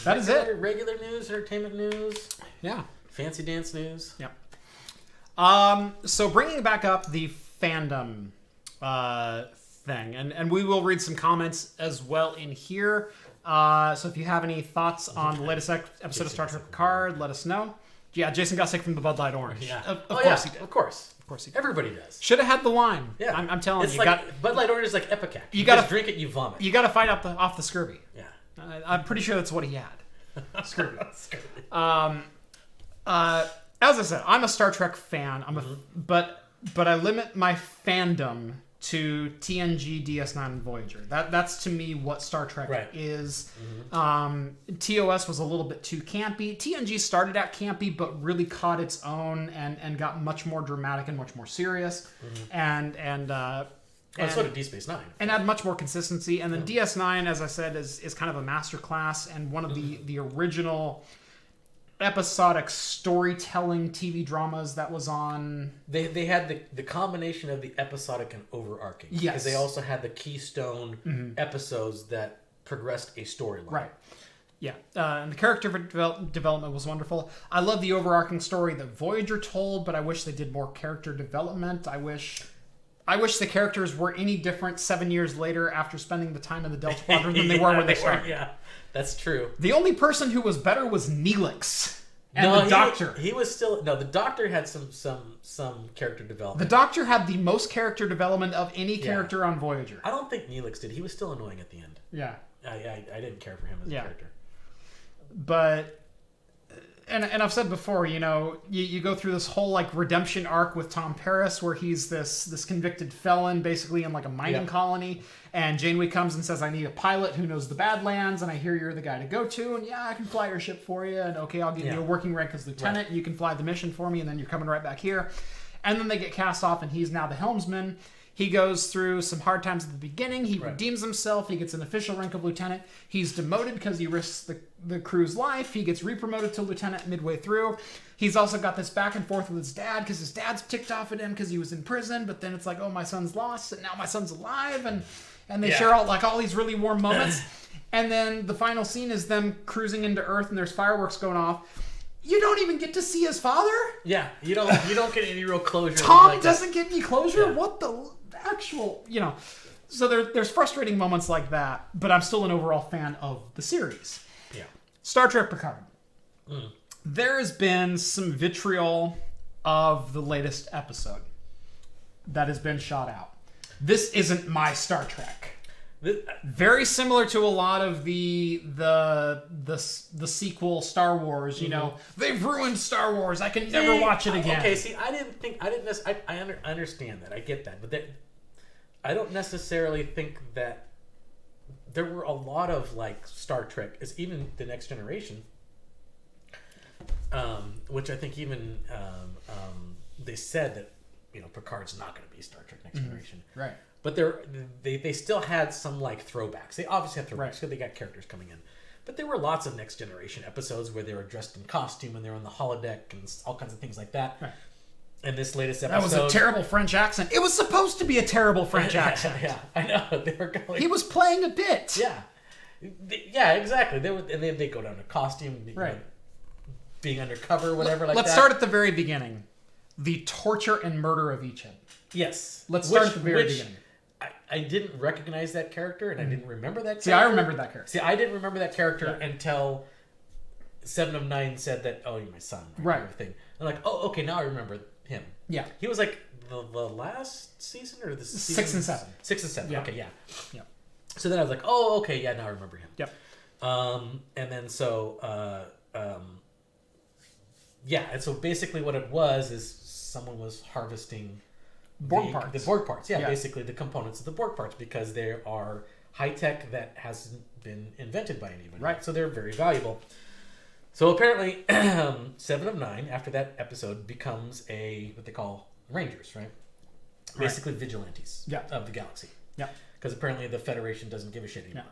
That is it. Regular news, entertainment news. Yeah. Fancy dance news. Yep. So bringing back up the fandom thing, and we will read some comments as well in here. So if you have any thoughts on the latest episode of Star Trek Picard, let us know. Yeah, Jason got sick from the Bud Light Orange. Yeah. Of course he did. Of course he did. Everybody does. Should have had the wine. Yeah. I'm telling it's you. Like, Bud Light Orange is like Epicac. You just drink it, you vomit. You got to fight off the scurvy. Yeah. I'm pretty sure that's what he had. Scurvy. As I said, I'm a Star Trek fan. But I limit my fandom to TNG, DS9, and Voyager. That's to me what Star Trek is. TOS was a little bit too campy. TNG started out campy, but really caught its own and got much more dramatic and much more serious. And so did D Space Nine. And had much more consistency. And then DS9, as I said, is kind of a masterclass and one of the original episodic storytelling TV dramas that was on. They had the combination of the episodic and overarching. Yes. Because they also had the keystone episodes that progressed a storyline. Right. Yeah. And the character development was wonderful. I love the overarching story that Voyager told, but I wish they did more character development. I wish the characters were any different 7 years later after spending the time in the Delta Quadrant than they were when they started. Yeah. That's true. The only person who was better was Neelix. And the Doctor. He was still... No, the Doctor had some character development. The Doctor had the most character development of any character on Voyager. I don't think Neelix did. He was still annoying at the end. Yeah. I didn't care for him as a character. But... And I've said before, you go through this whole like redemption arc with Tom Paris where he's this convicted felon basically in like a mining colony, and Janeway comes and says, I need a pilot who knows the Badlands, and I hear you're the guy to go to, and I can fly your ship for you, and okay, I'll give you a working rank as lieutenant, and you can fly the mission for me, and then you're coming right back here. And then they get cast off, and he's now the helmsman. He goes through some hard times at the beginning. He redeems himself. He gets an official rank of lieutenant. He's demoted because he risks the crew's life. He gets re-promoted to lieutenant midway through. He's also got this back and forth with his dad because his dad's ticked off at him because he was in prison. But then it's like, oh, my son's lost, and now my son's alive. and they share all these really warm moments. And then the final scene is them cruising into Earth, and there's fireworks going off. You don't even get to see his father? Yeah, you don't get any real closure. Tom doesn't get any closure? Yeah. What the actual, So there's frustrating moments like that, but I'm still an overall fan of the series. Yeah. Star Trek Picard. There has been some vitriol of the latest episode that has been shot out. This isn't my Star Trek. Very similar to a lot of the sequel Star Wars. They've ruined Star Wars. I can never watch it again. Okay, see, I understand that. I get that, but I don't necessarily think that there were a lot of Star Trek, is even the Next Generation, which I think even they said that Picard's not going to be Star Trek Next Generation, right? But they still had some throwbacks. They obviously had throwbacks because they got characters coming in. But there were lots of Next Generation episodes where they were dressed in costume and they were on the holodeck and all kinds of things like that. Right. And this latest episode... That was a terrible French accent. It was supposed to be a terrible French accent. Yeah, I know. They were going... He was playing a bit. Yeah. Yeah, exactly. And then they go down to costume, being undercover, whatever Let's start at the very beginning. The torture and murder of Icheb. Yes. Let's start at the very beginning. I didn't recognize that character, and I didn't remember that character. See, I remembered that character. See, I didn't remember that character until 7 of 9 said that, oh, you're my son. Right. Everything. I'm like, oh, okay, now I remember him. Yeah. He was the last season or the season? 6 and 7. 6 and 7. Yeah. Okay, yeah. Yeah. So then I was like, oh, okay, yeah, now I remember him. Yep. And then so, and so basically what it was is someone was harvesting... Borg parts. The Borg parts, basically the components of the Borg parts, because they are high tech that hasn't been invented by anybody. Right. So they're very valuable. So apparently, 7 of 9 after that episode becomes what they call Rangers, right? Basically vigilantes of the galaxy. Yeah. Because apparently the Federation doesn't give a shit anymore.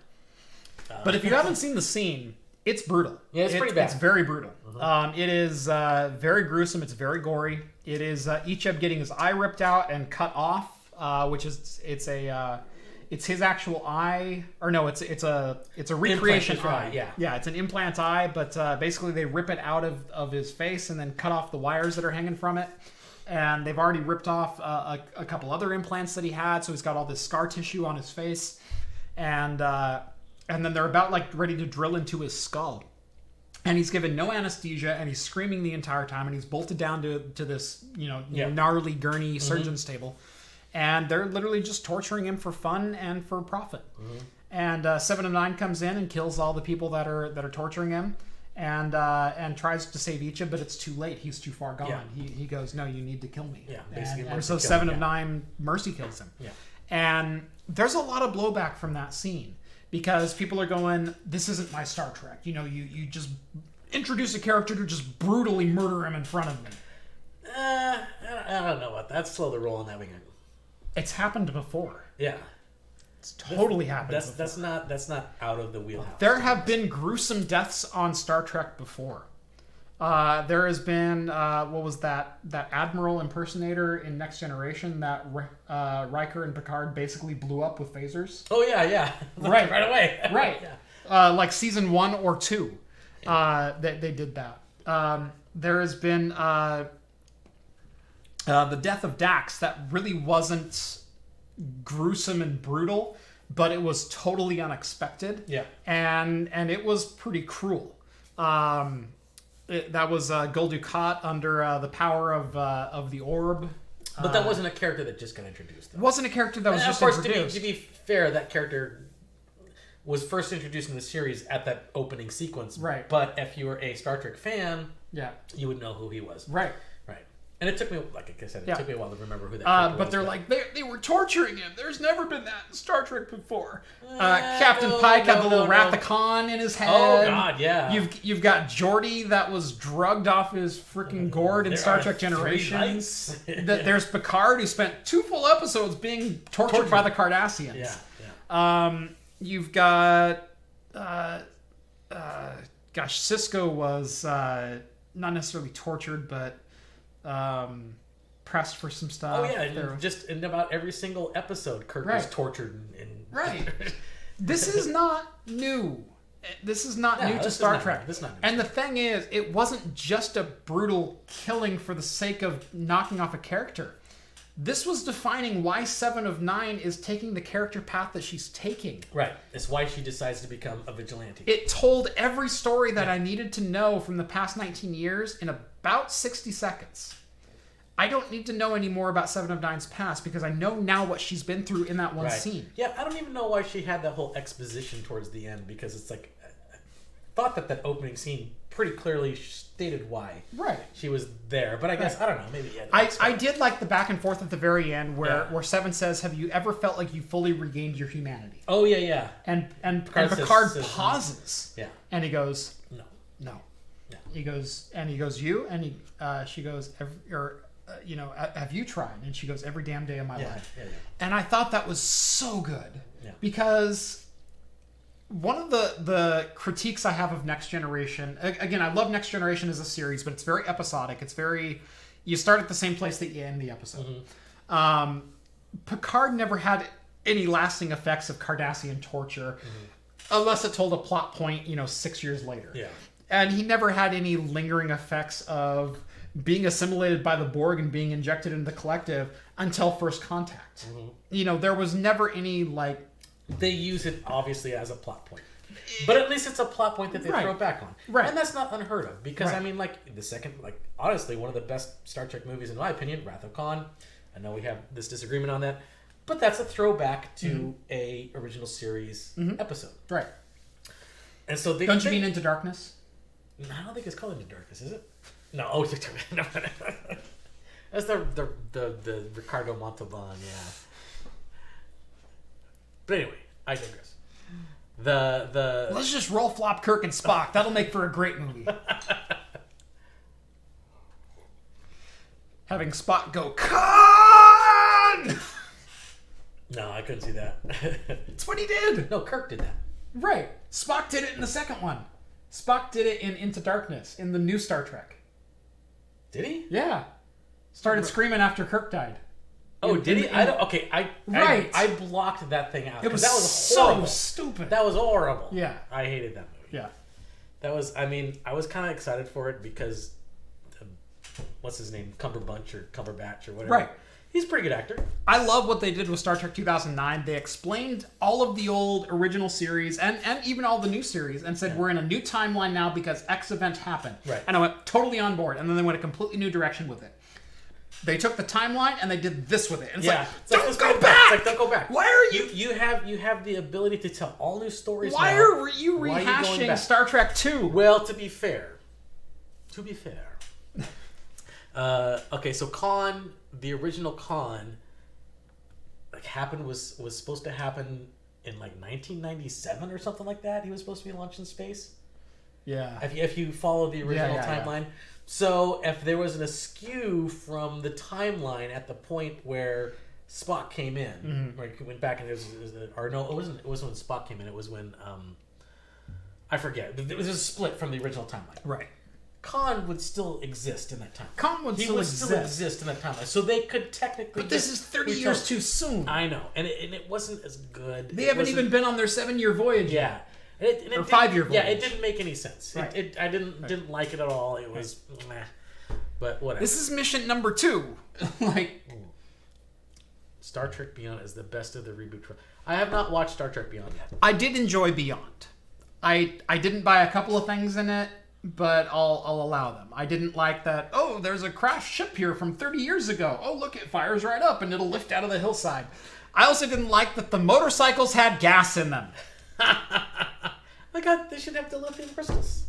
Yeah. But if you haven't seen the scene, it's brutal. Yeah, it's pretty bad. It's very brutal. It is very gruesome. It's very gory. It is Icheb getting his eye ripped out and cut off, which is it's his actual eye, or no, it's a recreation eye. Yeah, it's an implant eye, but basically they rip it out of his face and then cut off the wires that are hanging from it. And they've already ripped off a couple other implants that he had, so he's got all this scar tissue on his face, and then they're about ready to drill into his skull. And he's given no anesthesia, and he's screaming the entire time, and he's bolted down to this, gnarly gurney surgeon's table. And they're literally just torturing him for fun and for profit. And 7 of 9 comes in and kills all the people that are torturing him, and tries to save Icheb, but it's too late. He's too far gone. Yeah. He goes, no, you need to kill me. Yeah, basically. And so 7 of 9 mercy kills him. Yeah. And there's a lot of blowback from that scene. Because people are going, this isn't my Star Trek. You just introduce a character to just brutally murder him in front of me. I don't know about that. Slow the roll on that one. It's happened before. Yeah. It's totally happened before. That's not out of the wheelhouse. There have been gruesome deaths on Star Trek before. There has been, what was that Admiral impersonator in Next Generation that Riker and Picard basically blew up with phasers? Oh, yeah. Right. Right away. Right. Yeah. Season 1 or 2, they did that. There has been the death of Dax that really wasn't gruesome and brutal, but it was totally unexpected. Yeah. And it was pretty cruel. That was Gul Dukat under the power of the orb. But that wasn't a character that just got introduced, though. It wasn't a character that was just introduced. To be fair, that character was first introduced in the series at that opening sequence. Right. But if you were a Star Trek fan, you would know who he was. Right. And it took me, like I said, took me a while to remember who that character was. But they're like, they were torturing him. There's never been that in Star Trek before. Captain Pike had the little Wrath of Khan in his head. Oh, God, yeah. You've got Geordi that was drugged off his freaking gourd in Star Trek Generations. There's Picard, who spent 2 full episodes being tortured by the Cardassians. Yeah. You've got... Cisco was not necessarily tortured, but... pressed for some stuff. Oh yeah, just in about every single episode, Kirk was tortured. Right. This is not new. This is not new to Star Trek. And the thing is, it wasn't just a brutal killing for the sake of knocking off a character. This was defining why 7 of 9 is taking the character path that she's taking. Right. It's why she decides to become a vigilante. It told every story that I needed to know from the past 19 years in about 60 seconds. I don't need to know any more about 7 of 9's past because I know now what she's been through in that one scene. Yeah, I don't even know why she had that whole exposition towards the end because it's like, I thought that opening scene pretty clearly stated why she was there. But I guess, I don't know, maybe I did like the back and forth at the very end where 7 says, have you ever felt like you fully regained your humanity? Oh, yeah. And Picard pauses. Yeah. And he goes, No. He goes, you? And she goes, have you tried? And she goes, every damn day of my life. Yeah. And I thought that was so good because one of the critiques I have of Next Generation, again, I love Next Generation as a series, but it's very episodic. It's very, you start at the same place that you end the episode. Mm-hmm. Picard never had any lasting effects of Cardassian torture unless it told a plot point, 6 years later. Yeah. And he never had any lingering effects of being assimilated by the Borg and being injected into the collective until First Contact. Mm-hmm. There was never any, They use it, obviously, as a plot point. But at least it's a plot point that they throw back on. Right. And that's not unheard of. Because, the second, honestly, one of the best Star Trek movies, in my opinion, Wrath of Khan. I know we have this disagreement on that. But that's a throwback to a original series episode. Right. And so they... Don't you mean Into Darkness? No, I don't think it's called Into Darkness, is it? No, no. That's the Ricardo Montalban, But anyway, I digress. Let's just roll flop Kirk and Spock. That'll make for a great movie. Having Spock go, Khan! No, I couldn't see that. That's what he did. No, Kirk did that. Right. Spock did it in the second one. Spock did it in Into Darkness, in the new Star Trek. Did he? Yeah. Started screaming after Kirk died. Oh, did he? I blocked that thing out. It was that was horrible. So stupid. That was horrible. Yeah. I hated that movie. Yeah. That was, I was kind of excited for it because, what's his name? Cumberbatch or whatever. Right. He's a pretty good actor. I love what they did with Star Trek 2009. They explained all of the old original series and even all the new series and said, we're in a new timeline now because X event happened. Right. And I went totally on board. And then they went a completely new direction with it. They took the timeline and they did this with it. And don't go back! Don't go back. Why are you... You have the ability to tell all new stories Why are you rehashing Star Trek 2? Well, to be fair. Okay, so Khan, the original Khan, was supposed to happen in 1997 or something like that. He was supposed to be launched in space. Yeah. If you follow the original timeline. Yeah. So if there was an askew from the timeline at the point where Spock came in, where he went back and it wasn't when Spock came in. It was when I forget. There was a split from the original timeline. Right. Khan would still exist in that time. Khan would still exist in that timeline. So they could technically... But this is 30 years too soon. I know. And it wasn't as good. They haven't even been on their 7-year voyage yet. Or 5-year voyage. Yeah, it didn't make any sense. Right. I didn't like it at all. It was meh. But whatever. This is mission number 2. Star Trek Beyond is the best of the reboot. I have not watched Star Trek Beyond yet. I did enjoy Beyond. I didn't buy a couple of things in it, but I'll allow them. I didn't like that, there's a crashed ship here from 30 years ago. Oh, look, it fires right up and it'll lift out of the hillside. I also didn't like that the motorcycles had gas in them. My God, they should have the lithium crystals.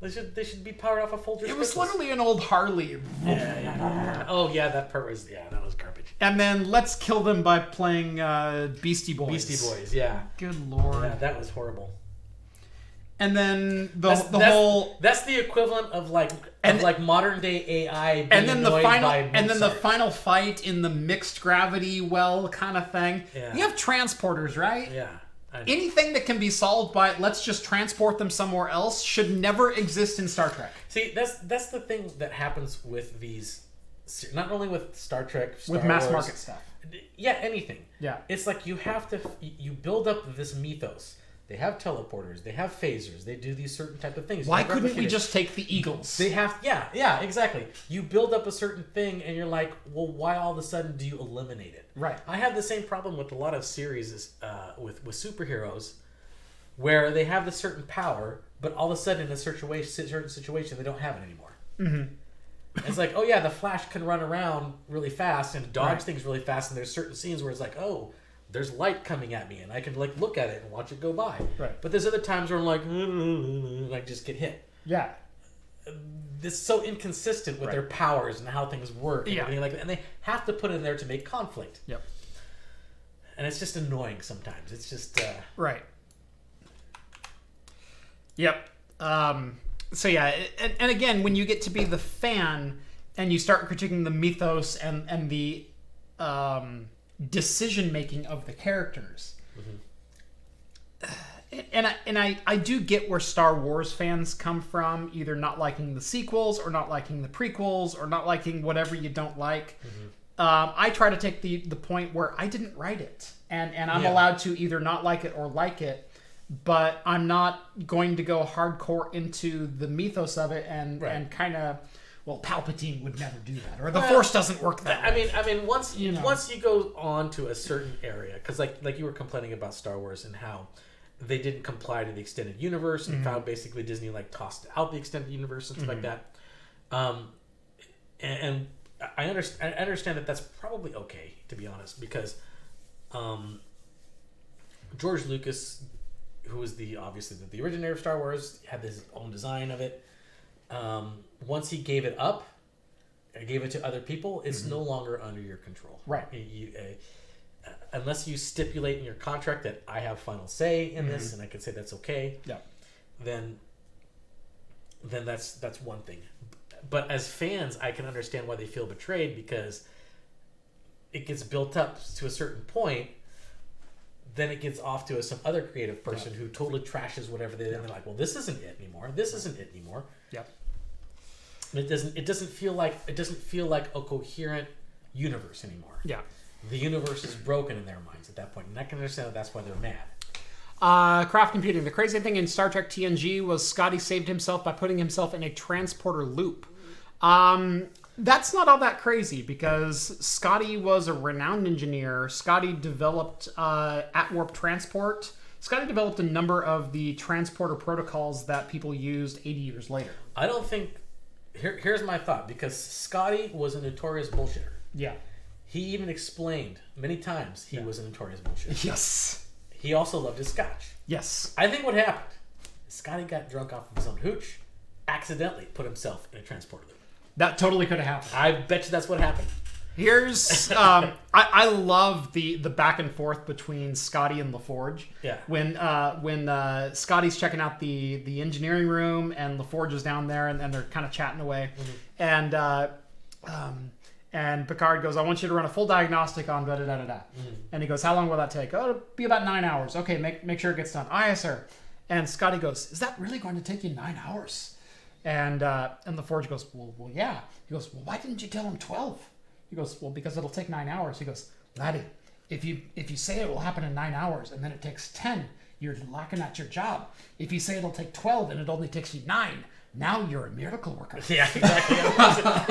They should be powered off of Folgers crystals. It was literally an old Harley. Yeah. Oh, yeah, that part was, that was garbage. And then let's kill them by playing Beastie Boys. Beastie Boys, yeah. Good Lord. Yeah, that was horrible. And then the whole... That's the equivalent of modern day AI being and then the final by and then the final fight in the mixed gravity well kind of thing. Yeah. You have transporters, right? Yeah. Anything that can be solved by let's just transport them somewhere else should never exist in Star Trek. See, that's the thing that happens with these not only with Star Trek, Star with mass Wars, market stuff. Yeah, anything. Yeah. It's like you have to, you build up this mythos. They have teleporters. They have phasers. They do these certain type of things. Why couldn't we just take the Eagles? They have, yeah, exactly. You build up a certain thing, and you're like, well, why all of a sudden do you eliminate it? Right. I have the same problem with a lot of series with superheroes, where they have this certain power, but all of a sudden in a certain situation they don't have it anymore. Mm-hmm. It's like, oh yeah, the Flash can run around really fast and dodge things really fast, and there's certain scenes where it's like, oh, there's light coming at me, and I can like look at it and watch it go by. Right. But there's other times where I'm like, and I just get hit. Yeah. This is so inconsistent with their powers and how things work and everything like that, and they have to put it in there to make conflict. Yep. And it's just annoying sometimes. It's just right. Yep. So yeah, and again, when you get to be the fan and you start critiquing the mythos and the decision making of the characters, and I do get where Star Wars fans come from, either not liking the sequels or not liking the prequels or not liking whatever you don't like. I try to take the point where I didn't write it, and I'm allowed to either not like it or like it, but I'm not going to go hardcore into the mythos of it and kind of, well, Palpatine would never do that, or the Force doesn't work that way. I mean, once you go on to a certain area, because like you were complaining about Star Wars and how they didn't comply to the extended universe, and found basically Disney like tossed out the extended universe and stuff like that. And I understand that that's probably okay, to be honest, because George Lucas, who was obviously the originator of Star Wars, had his own design of it. Once he gave it up, gave it to other people, it's no longer under your control. Right. Unless you stipulate in your contract that I have final say in this, and I can say that's okay. Yeah. Then that's one thing. But as fans, I can understand why they feel betrayed, because it gets built up to a certain point. Then it gets off to some other creative person who totally trashes whatever they. And they're like, well, this isn't it anymore. This isn't it anymore. Yep. It doesn't feel like a coherent universe anymore. Yeah. The universe is broken in their minds at that point, and I can understand that's why they're mad. Craft Computing. The crazy thing in Star Trek TNG was Scotty saved himself by putting himself in a transporter loop. That's not all that crazy, because Scotty was a renowned engineer. Scotty developed at-warp transport. Scotty developed a number of the transporter protocols that people used 80 years later. I don't think... Here's my thought, because Scotty was a notorious bullshitter. Yeah. He even explained many times he was a notorious bullshitter. Yes. He also loved his scotch. Yes. I think what happened, Scotty got drunk off of his own hooch, accidentally put himself in a transporter loop. That totally could have happened. I bet you that's what happened. Here's I love the back and forth between Scotty and LaForge. Yeah. When Scotty's checking out the engineering room and LaForge is down there and they're kind of chatting away, and Picard goes, I want you to run a full diagnostic on da da da da da. And he goes, how long will that take? Oh, it'll be about 9 hours. Okay, make sure it gets done. Aye, sir. And Scotty goes, is that really going to take you 9 hours? And LaForge goes, well, yeah. He goes, well, why didn't you tell him 12? He goes, well, because it'll take 9 hours. He goes, laddie, if you say it will happen in 9 hours and then it takes 10, you're lacking at your job. If you say it'll take 12 and it only takes you 9, now you're a miracle worker. Yeah, exactly.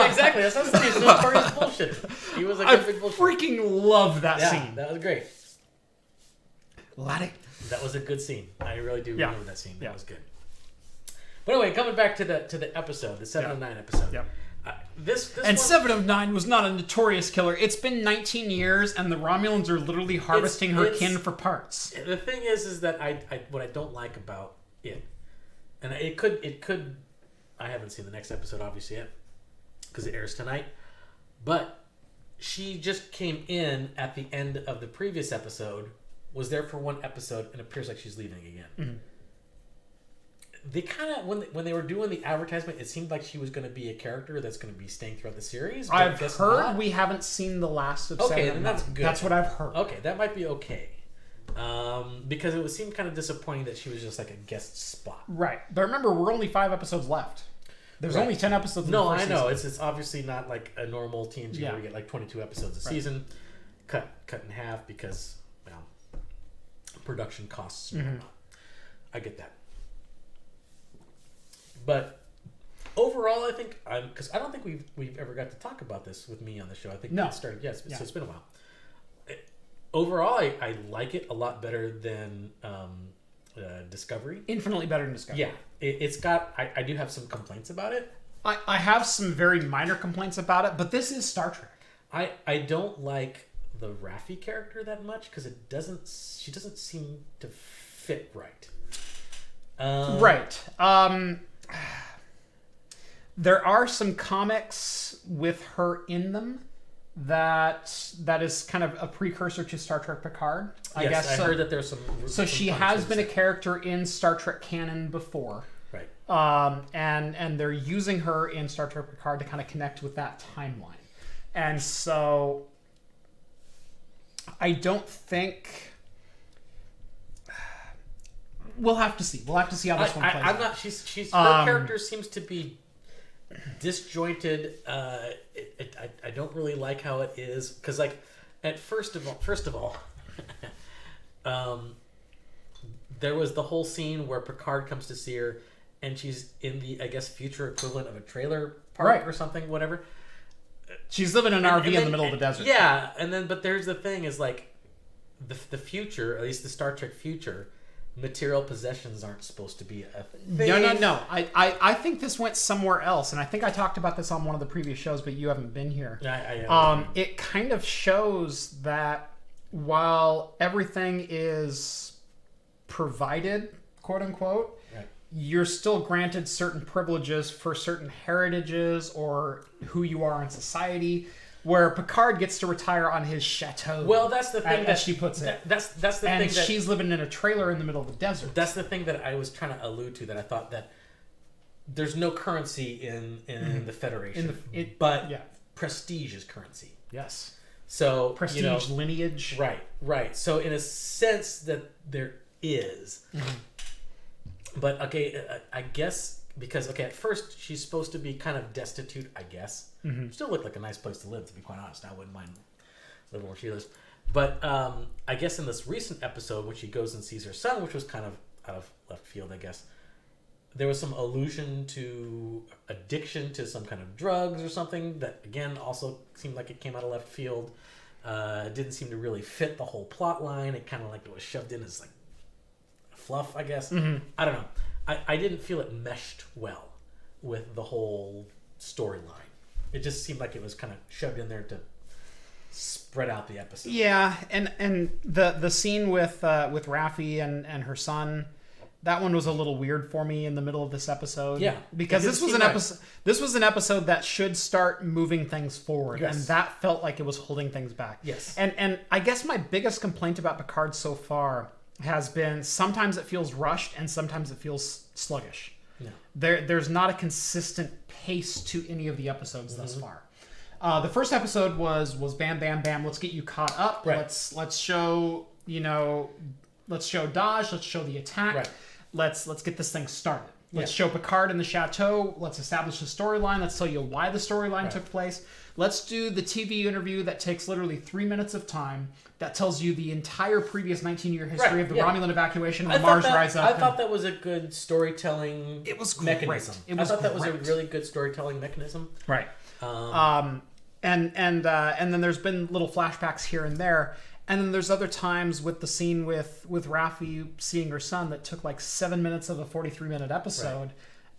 Exactly. That's what I'm saying. He's notorious bullshit. He was a good big bullshit. I freaking love that scene. That was great. Laddie. That was a good scene. I really do remember that scene. That was good. But anyway, coming back to the episode, the 7 of 9 episode. Yep. This and 7 of 9 was not a notorious killer. It's been 19 years, and the Romulans are literally harvesting her kin for parts. The thing is that what I don't like about it, and it could. I haven't seen the next episode obviously yet, because it airs tonight. But she just came in at the end of the previous episode, was there for one episode, and appears like she's leaving again. Mm-hmm. They kind of, when they were doing the advertisement, it seemed like she was going to be a character that's going to be staying throughout the series. I've heard we haven't seen the last of 7. Okay, then that's good. That's what I've heard. Okay, that might be okay. Because it would seem kind of disappointing that she was just like a guest spot. Right. But remember, we're only 5 episodes left. There's only 10 episodes. No, I know. It's obviously not like a normal TNG where you get like 22 episodes a season, cut in half because production costs and whatnot. I get that. But overall, I think because I don't think we've ever got to talk about this with me on the show. I think it started. Yes, so it's been a while. Overall, I like it a lot better than Discovery. Infinitely better than Discovery. Yeah, it's got. I do have some complaints about it. I have some very minor complaints about it, but this is Star Trek. I don't like the Raffi character that much because she doesn't seem to fit right. Right. There are some comics with her in them that is kind of a precursor to Star Trek Picard. I guess I heard that there's some. So she has been a character in Star Trek canon before. Right. And they're using her in Star Trek Picard to kind of connect with that timeline. And so I don't think we'll have to see. We'll have to see how this one plays. I'm not. She's her character seems to be disjointed. I don't really like how it is because like at first of all, there was the whole scene where Picard comes to see her and she's in the I guess future equivalent of a trailer park or something, whatever. She's living in an RV in the middle of the desert. Yeah, and then but there's the thing is like the future, at least the Star Trek future. Material possessions aren't supposed to be a thing. No. I think this went somewhere else, and I think I talked about this on one of the previous shows, but you haven't been here. It kind of shows that while everything is provided, quote unquote, you're still granted certain privileges for certain heritages or who you are in society. Where Picard gets to retire on his chateau. Well, that's the thing as she puts it. That's the thing. And she's living in a trailer in the middle of the desert. That's the thing that I was trying to allude to. That I thought that there's no currency in the Federation, but prestige is currency. Yes. So prestige, lineage. Right. So in a sense that there is, but I guess. Because, at first, she's supposed to be kind of destitute, I guess. Still looked like a nice place to live, to be quite honest. I wouldn't mind living where she lives. But I guess in this recent episode, when she goes and sees her son, which was kind of out of left field, I guess, there was some allusion to addiction to some kind of drugs or something that, again, also seemed like it came out of left field. It didn't seem to really fit the whole plot line. It kind of like it was shoved in as like fluff, I guess. I don't know. I didn't feel it meshed well with the whole storyline. It just seemed like it was kind of shoved in there to spread out the episode. Yeah, and the scene with Raffi and her son, that one was a little weird for me in the middle of this episode. Yeah, because this was an episode. This was an episode that should start moving things forward, and that felt like it was holding things back. Yes, and I guess my biggest complaint about Picard so far has been sometimes it feels rushed and sometimes it feels sluggish. No. There's not a consistent pace to any of the episodes thus far. The first episode was bam, bam, bam. Let's get you caught up. Right. Let's show let's show Dodge. Let's show the attack. Right. Let's get this thing started. Let's show Picard in the chateau. Let's establish the storyline. Let's tell you why the storyline took place. Let's do the TV interview that takes literally 3 minutes of time that tells you the entire previous 19-year history of the Romulan evacuation and the Mars rise up. I thought that was a good storytelling mechanism. I thought that was a really good storytelling mechanism. Right. And then there's been little flashbacks here and there. And then there's other times with the scene with Raffi seeing her son that took like 7 minutes of a 43-minute episode.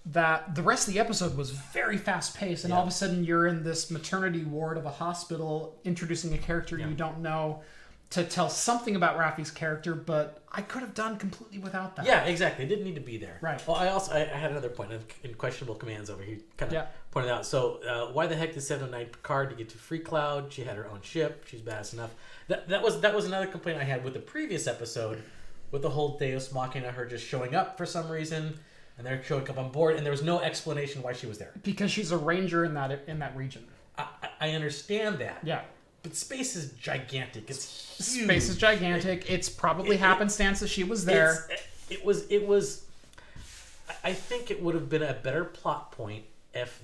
That the rest of the episode was very fast-paced, and all of a sudden you're in this maternity ward of a hospital introducing a character you don't know to tell something about Raffi's character, but I could have done completely without that. Yeah, exactly. It didn't need to be there. Right. Well, I had another point in questionable commands over here. Kind of pointed out. So why the heck did 709 Picard to get to Free Cloud? She had her own ship. She's badass enough. That was another complaint I had with the previous episode, with the whole Deus Machina, her just showing up for some reason. And they're showing up on board, and there was no explanation why she was there. Because she's a ranger in that region. I understand that. Yeah. But space is gigantic. It's huge. Space is gigantic. It's probably happenstance that she was there. It was. I think it would have been a better plot point if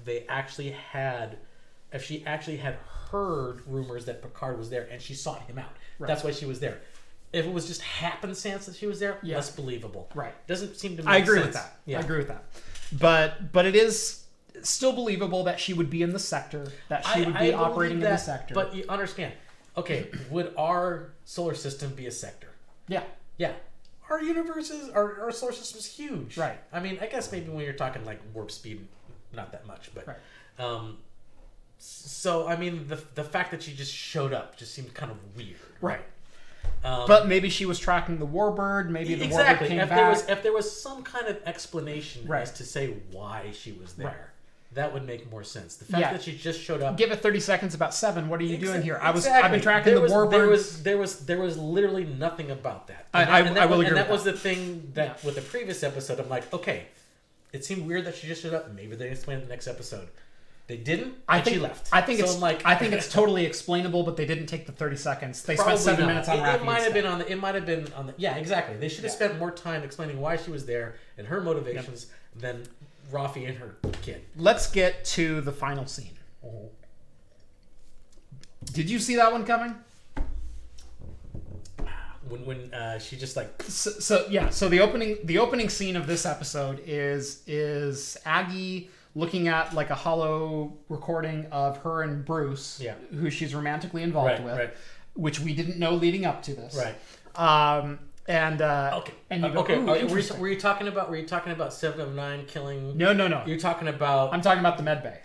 she actually had heard rumors that Picard was there and she sought him out. Right. That's why she was there. If it was just happenstance that she was there, less believable. Right. Doesn't seem to make sense. I agree sense. with that. Yeah. I agree with that. But it is still believable that she would be in the sector, that she would be operating in the sector. But you understand. Okay, would our solar system be a sector? Yeah. Yeah. Our solar system is huge. Right. I mean, I guess maybe when you're talking like warp speed, not that much, but so I mean, the fact that she just showed up just seemed kind of weird. Right. But maybe she was tracking the warbird. Maybe the warbird came back. If there was some kind of explanation as to say why she was there, that would make more sense. The fact that she just showed up. Give it 30 seconds about 7. What are you doing here? I've been tracking the warbird. There was literally nothing about that. I will agree. And that was the thing that with the previous episode, I'm like, okay, it seemed weird that she just showed up. Maybe they explain it in the next episode. They didn't. She left. I think it's totally explainable, but they didn't take the 30 seconds. They spent 7 minutes on Raffi. It might have been on the. It might have been on the. Yeah, exactly. They should have spent more time explaining why she was there and her motivations than Raffi and her kid. Let's get to the final scene. Mm-hmm. Did you see that one coming? When she just like so the opening scene of this episode is Aggie looking at like a hollow recording of her and Bruce, who she's romantically involved with, which we didn't know leading up to this. Right. And you go, were you talking about 7 of 9 killing? No. You're talking about. I'm talking about the med bay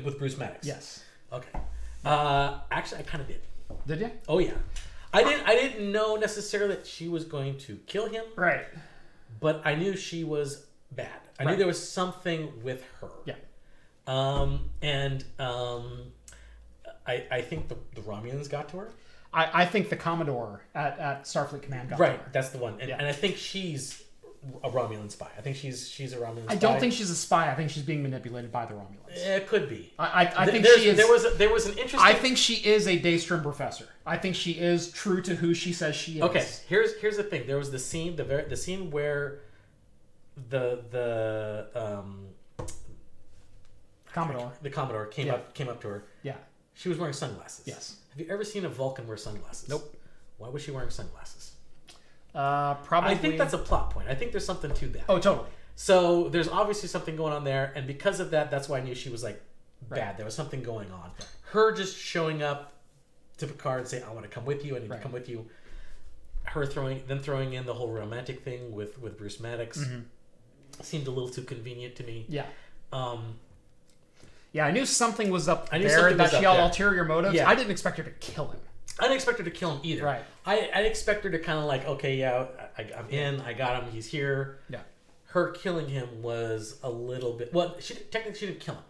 with Bruce Maddox. Yes. Okay. Actually, I kind of did. Did you? Oh yeah. I didn't know necessarily that she was going to kill him. Right. But I knew she was bad. I knew there was something with her. Yeah. I think the Romulans got to her. I think the Commodore at Starfleet Command got to her. Right, that's the one. And I think she's a Romulan spy. I think she's a Romulan spy. I don't think she's a spy. I think she's being manipulated by the Romulans. It could be. I think she is. There was an interesting. I think she is a Daystrom professor. I think she is true to who she says she is. Okay, here's the thing. There was the scene, the scene where the Commodore came up to her. Yeah. She was wearing sunglasses. Yes. Have you ever seen a Vulcan wear sunglasses? Nope. Why was she wearing sunglasses? Probably. I think that's a plot point. I think there's something to that. Oh, totally. So there's obviously something going on there, and because of that, that's why I knew she was like bad. There was something going on. Right. Her just showing up to Picard and saying, "I want to come with you. I need to come with you." Her throwing in the whole romantic thing with Bruce Maddox seemed a little too convenient to me. Yeah. I knew something was up there. That she had ulterior motives. Yeah. I didn't expect her to kill him. I didn't expect her to kill him either. Right. I expect her to kind of like, okay, I'm in. I got him. He's here. Yeah. Her killing him was a little bit. Well, technically she didn't kill him.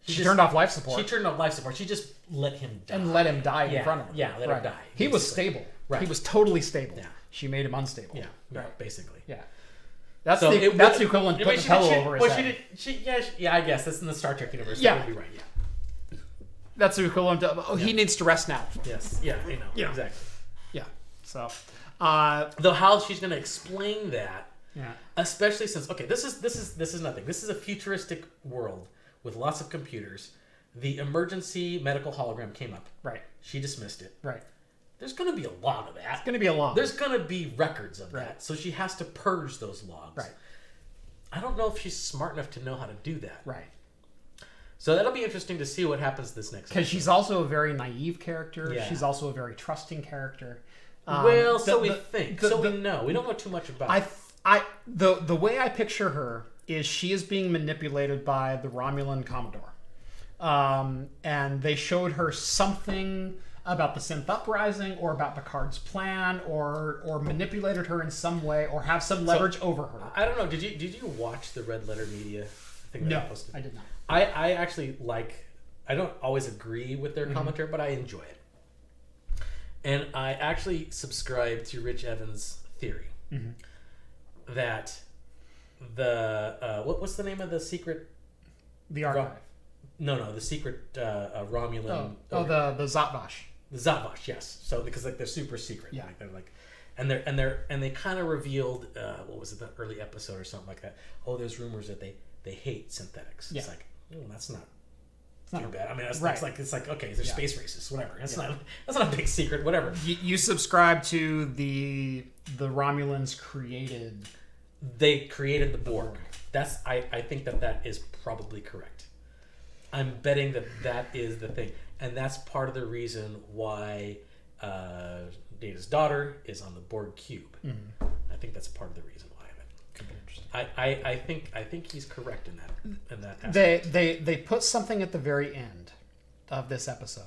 She turned off life support. She turned off life support. She just let him die. And let him die in front of her. Yeah, let him die. He was stable. Right. He was totally stable. Yeah. She made him unstable. Yeah. Right. Basically. Yeah. That's the equivalent to putting a pillow over his head. I guess that's in the Star Trek universe. Yeah. That would be right. Yeah. That's the equivalent to he needs to rest now. Yes. Yeah. You know. Yeah. Exactly. Yeah. So. Though how she's going to explain that. Yeah. Especially since this is nothing. This is a futuristic world with lots of computers. The emergency medical hologram came up. Right. She dismissed it. Right. There's going to be a lot of that. It's going to be a lot. There's going to be records of that. So she has to purge those logs. Right. I don't know if she's smart enough to know how to do that. Right. So that'll be interesting to see what happens this next because she's also a very naive character. Yeah. She's also a very trusting character. We think. We know. We don't know too much about her. The way I picture her is she is being manipulated by the Romulan Commodore. And they showed her something about the synth uprising or about Picard's plan or manipulated her in some way or have some leverage over her. I don't know. Did you watch the Red Letter Media thing that I posted? I did not. I actually I don't always agree with their commentary, but I enjoy it. And I actually subscribe to Rich Evans' theory that the what's the name of the secret? The archive. No, the secret Romulan. The Zatvash. The Zatvash, yes. So because they're super secret. Yeah. And they kind of revealed what was it, the early episode or something like that. Oh, there's rumors that they hate synthetics. Yeah. It's like, that's not too bad. I mean, it's like okay, there's space races, whatever. That's not a big secret, whatever. You subscribe to the Romulans created. They created the Borg. I think that is probably correct. I'm betting that is the thing, and that's part of the reason why Data's daughter is on the Borg cube. Mm-hmm. I think that's part of the reason why. Could be interesting. I think he's correct in that aspect. They put something at the very end of this episode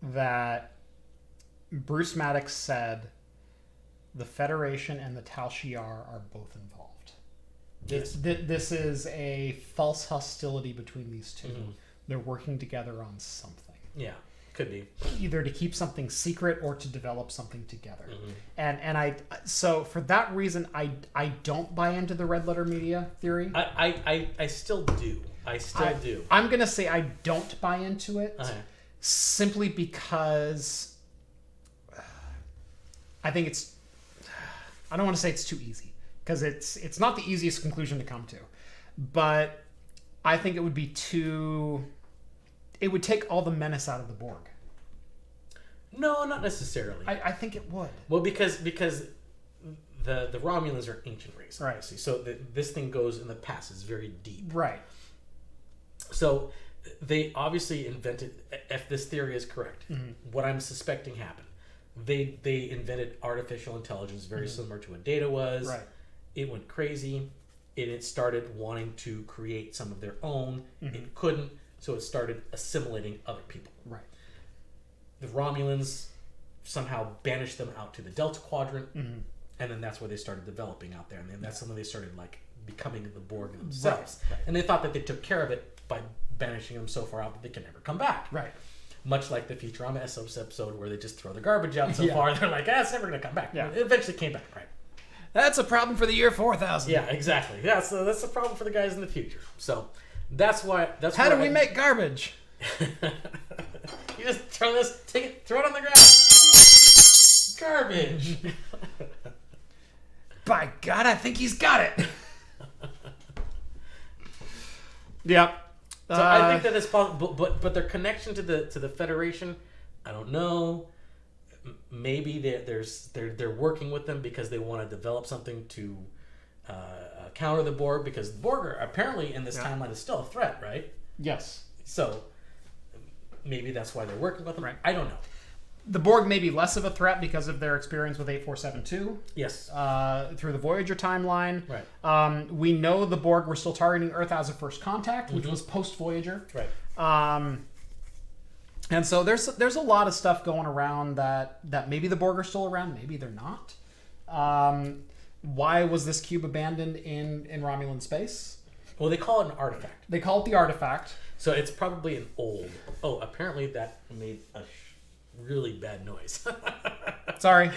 that Bruce Maddox said the Federation and the Tal Shiar are both involved. This is a false hostility between these two. Mm-hmm. They're working together on something. Yeah, could be. Either to keep something secret or to develop something together. Mm-hmm. So for that reason, I don't buy into the red letter media theory. I still do. Do. I'm going to say I don't buy into it simply because I think I don't want to say it's too easy, because it's not the easiest conclusion to come to, but I think it would be it would take all the menace out of the Borg. No, not necessarily. I think it would. Well, because the Romulans are ancient race, right? Obviously. So this thing goes in the past. It's very deep, right? So they obviously invented. If this theory is correct, mm-hmm. what I'm suspecting happened. They invented artificial intelligence very mm-hmm. similar to what Data was. Right. It went crazy. It started wanting to create some of their own. Mm-hmm. It couldn't, so it started assimilating other people. Right. The Romulans somehow banished them out to the Delta Quadrant, mm-hmm. and then that's where they started developing out there. And then that's when they started becoming the Borg themselves. Right. And they thought that they took care of it by banishing them so far out that they can never come back. Right. Much like the Futurama episode where they just throw the garbage out so far, they're like, it's never going to come back. Yeah. It eventually came back, right? That's a problem for the year 4000. Yeah, exactly. Yeah, so that's a problem for the guys in the future. So that's why. How do we make garbage? You just throw it on the ground. Garbage. By God, I think he's got it. Yeah. So I think that it's possible, but their connection to the Federation, I don't know. Maybe they're working with them because they want to develop something to counter the Borg, because the Borg are apparently in this timeline is still a threat, right? Yes. So maybe that's why they're working with them. Right. I don't know. The Borg may be less of a threat because of their experience with 8472. Yes. Through the Voyager timeline. Right. We know the Borg were still targeting Earth as a first contact, which mm-hmm. was post-Voyager. Right. And so there's a lot of stuff going around that maybe the Borg are still around, maybe they're not. Why was this cube abandoned in Romulan space? Well, they call it an artifact. They call it the artifact. So it's probably an old... Oh, apparently that made a really bad noise. Sorry.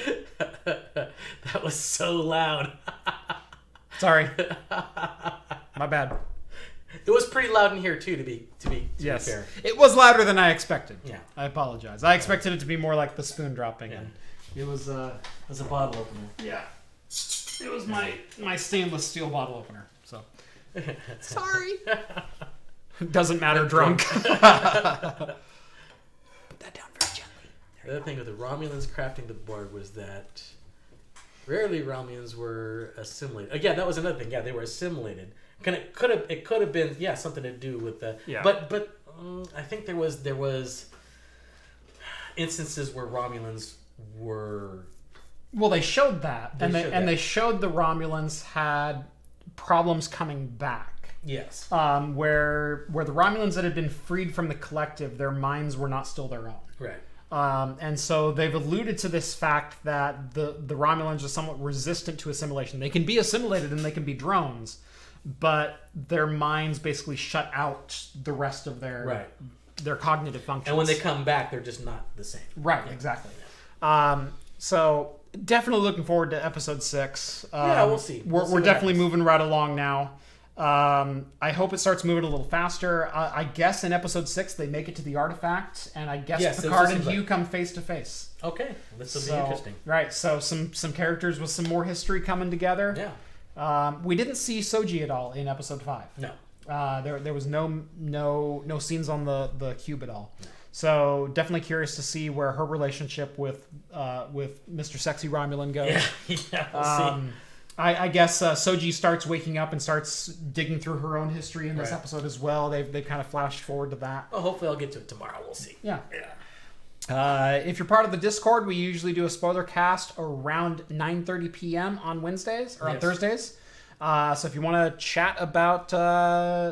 That was so loud. Sorry. My bad. It was pretty loud in here too, to be fair. It was louder than I expected. Yeah. I apologize. I expected it to be more like the spoon dropping. Yeah. And it was a bottle opener. Yeah. It was my stainless steel bottle opener. So sorry. Doesn't matter, drunk. Put that down very gently. The other thing with the Romulans crafting the Borg was that rarely Romulans were assimilated. Again, that was another thing. Yeah, they were assimilated. It could have been something to do with the. Yeah. But I think there was instances where Romulans were. Well, they showed that, they showed the Romulans had problems coming back. Yes. Where the Romulans that had been freed from the collective, their minds were not still their own. Right. And so they've alluded to this fact that the Romulans are somewhat resistant to assimilation. They can be assimilated and they can be drones, but their minds basically shut out the rest of their cognitive functions. And when they come back, they're just not the same. Right, exactly. So definitely looking forward to episode 6. We'll see. We're definitely moving right along now. I hope it starts moving a little faster. I guess in episode 6 they make it to the artifact, and I guess Picard and Hugh come face to face. Okay, this will be interesting. Right, so some characters with some more history coming together. Yeah. We didn't see Soji at all in episode 5. No. There was no scenes on the cube at all. So definitely curious to see where her relationship with Mr. Sexy Romulan goes. Yeah, we'll see. I guess Soji starts waking up and starts digging through her own history in this episode as well. They've kind of flashed forward to that. Well, hopefully I'll get to it tomorrow. We'll see. Yeah. If you're part of the Discord, we usually do a spoiler cast around 9:30 p.m. on Wednesdays or on Thursdays. So if you want to chat about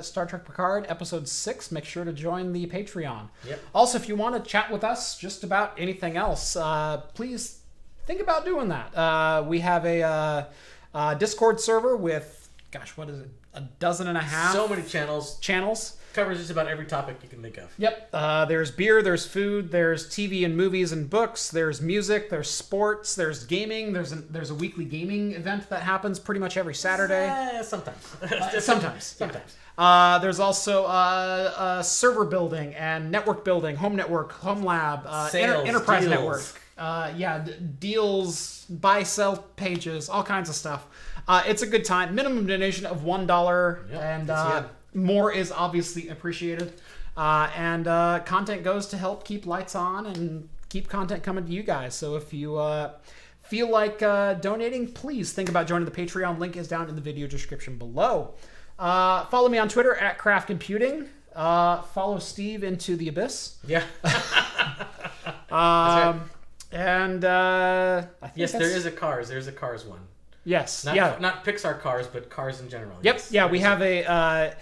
Star Trek Picard Episode 6, make sure to join the Patreon. Yep. Also, if you want to chat with us just about anything else, please think about doing that. We have a Discord server with, what is it, 12.5? So many channels. Covers just about every topic you can think of. Yep. There's beer, there's food, there's TV and movies and books, there's music, there's sports, there's gaming, there's a weekly gaming event that happens pretty much every Saturday. Sometimes. Sometimes. There's also server building and network building, home network, home lab, Sales, enterprise deals. network. Deals, buy, sell pages, all kinds of stuff. It's a good time. Minimum donation of $1, and more is obviously appreciated. And content goes to help keep lights on and keep content coming to you guys. So if you feel like donating, please think about joining the Patreon. Link is down in the video description below. Follow me on Twitter at Craft Computing. Follow Steve into the Abyss. Yeah. That's right. And I think there is a Cars. There's a Cars one. Yes. Not Pixar Cars, but Cars in general. Yep. Yes. Yeah, we have a.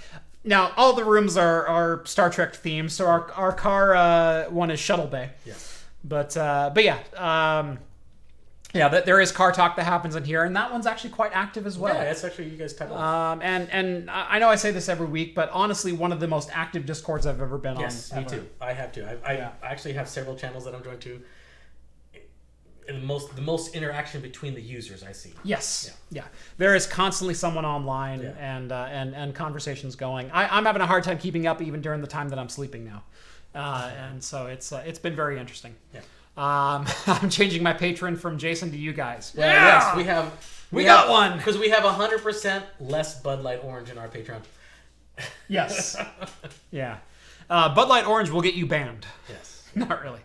Now all the rooms are Star Trek themed, so our car one is Shuttle Bay. Yes. But yeah. There is car talk that happens in here, and that one's actually quite active as well. Yeah, that's actually you guys type of. And I know I say this every week, but honestly, one of the most active Discords I've ever been on. Yes, me too. I have too. I actually have several channels that I'm joined to. And the most interaction between the users I see. Yes. Yeah. There is constantly someone online and conversations going. I'm having a hard time keeping up even during the time that I'm sleeping now. And so it's been very interesting. Yeah. I'm changing my patron from Jason to you guys. Yes, we got one because we have 100% less Bud Light Orange in our Patreon. Yes. Yeah. Bud Light Orange will get you banned. Yes. Not really.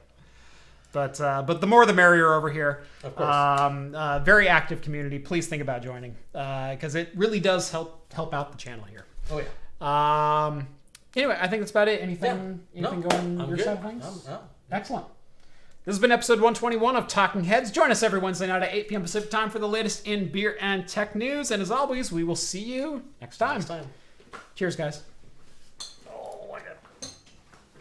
But the more the merrier over here. Of course. Very active community. Please think about joining because it really does help out the channel here. Oh yeah. Anyway, I think that's about it. Anything going your side of things? Excellent. This has been episode 121 of Talking Heads. Join us every Wednesday night at 8 p.m. Pacific time for the latest in beer and tech news. And as always, we will see you next time. Next time. Cheers, guys.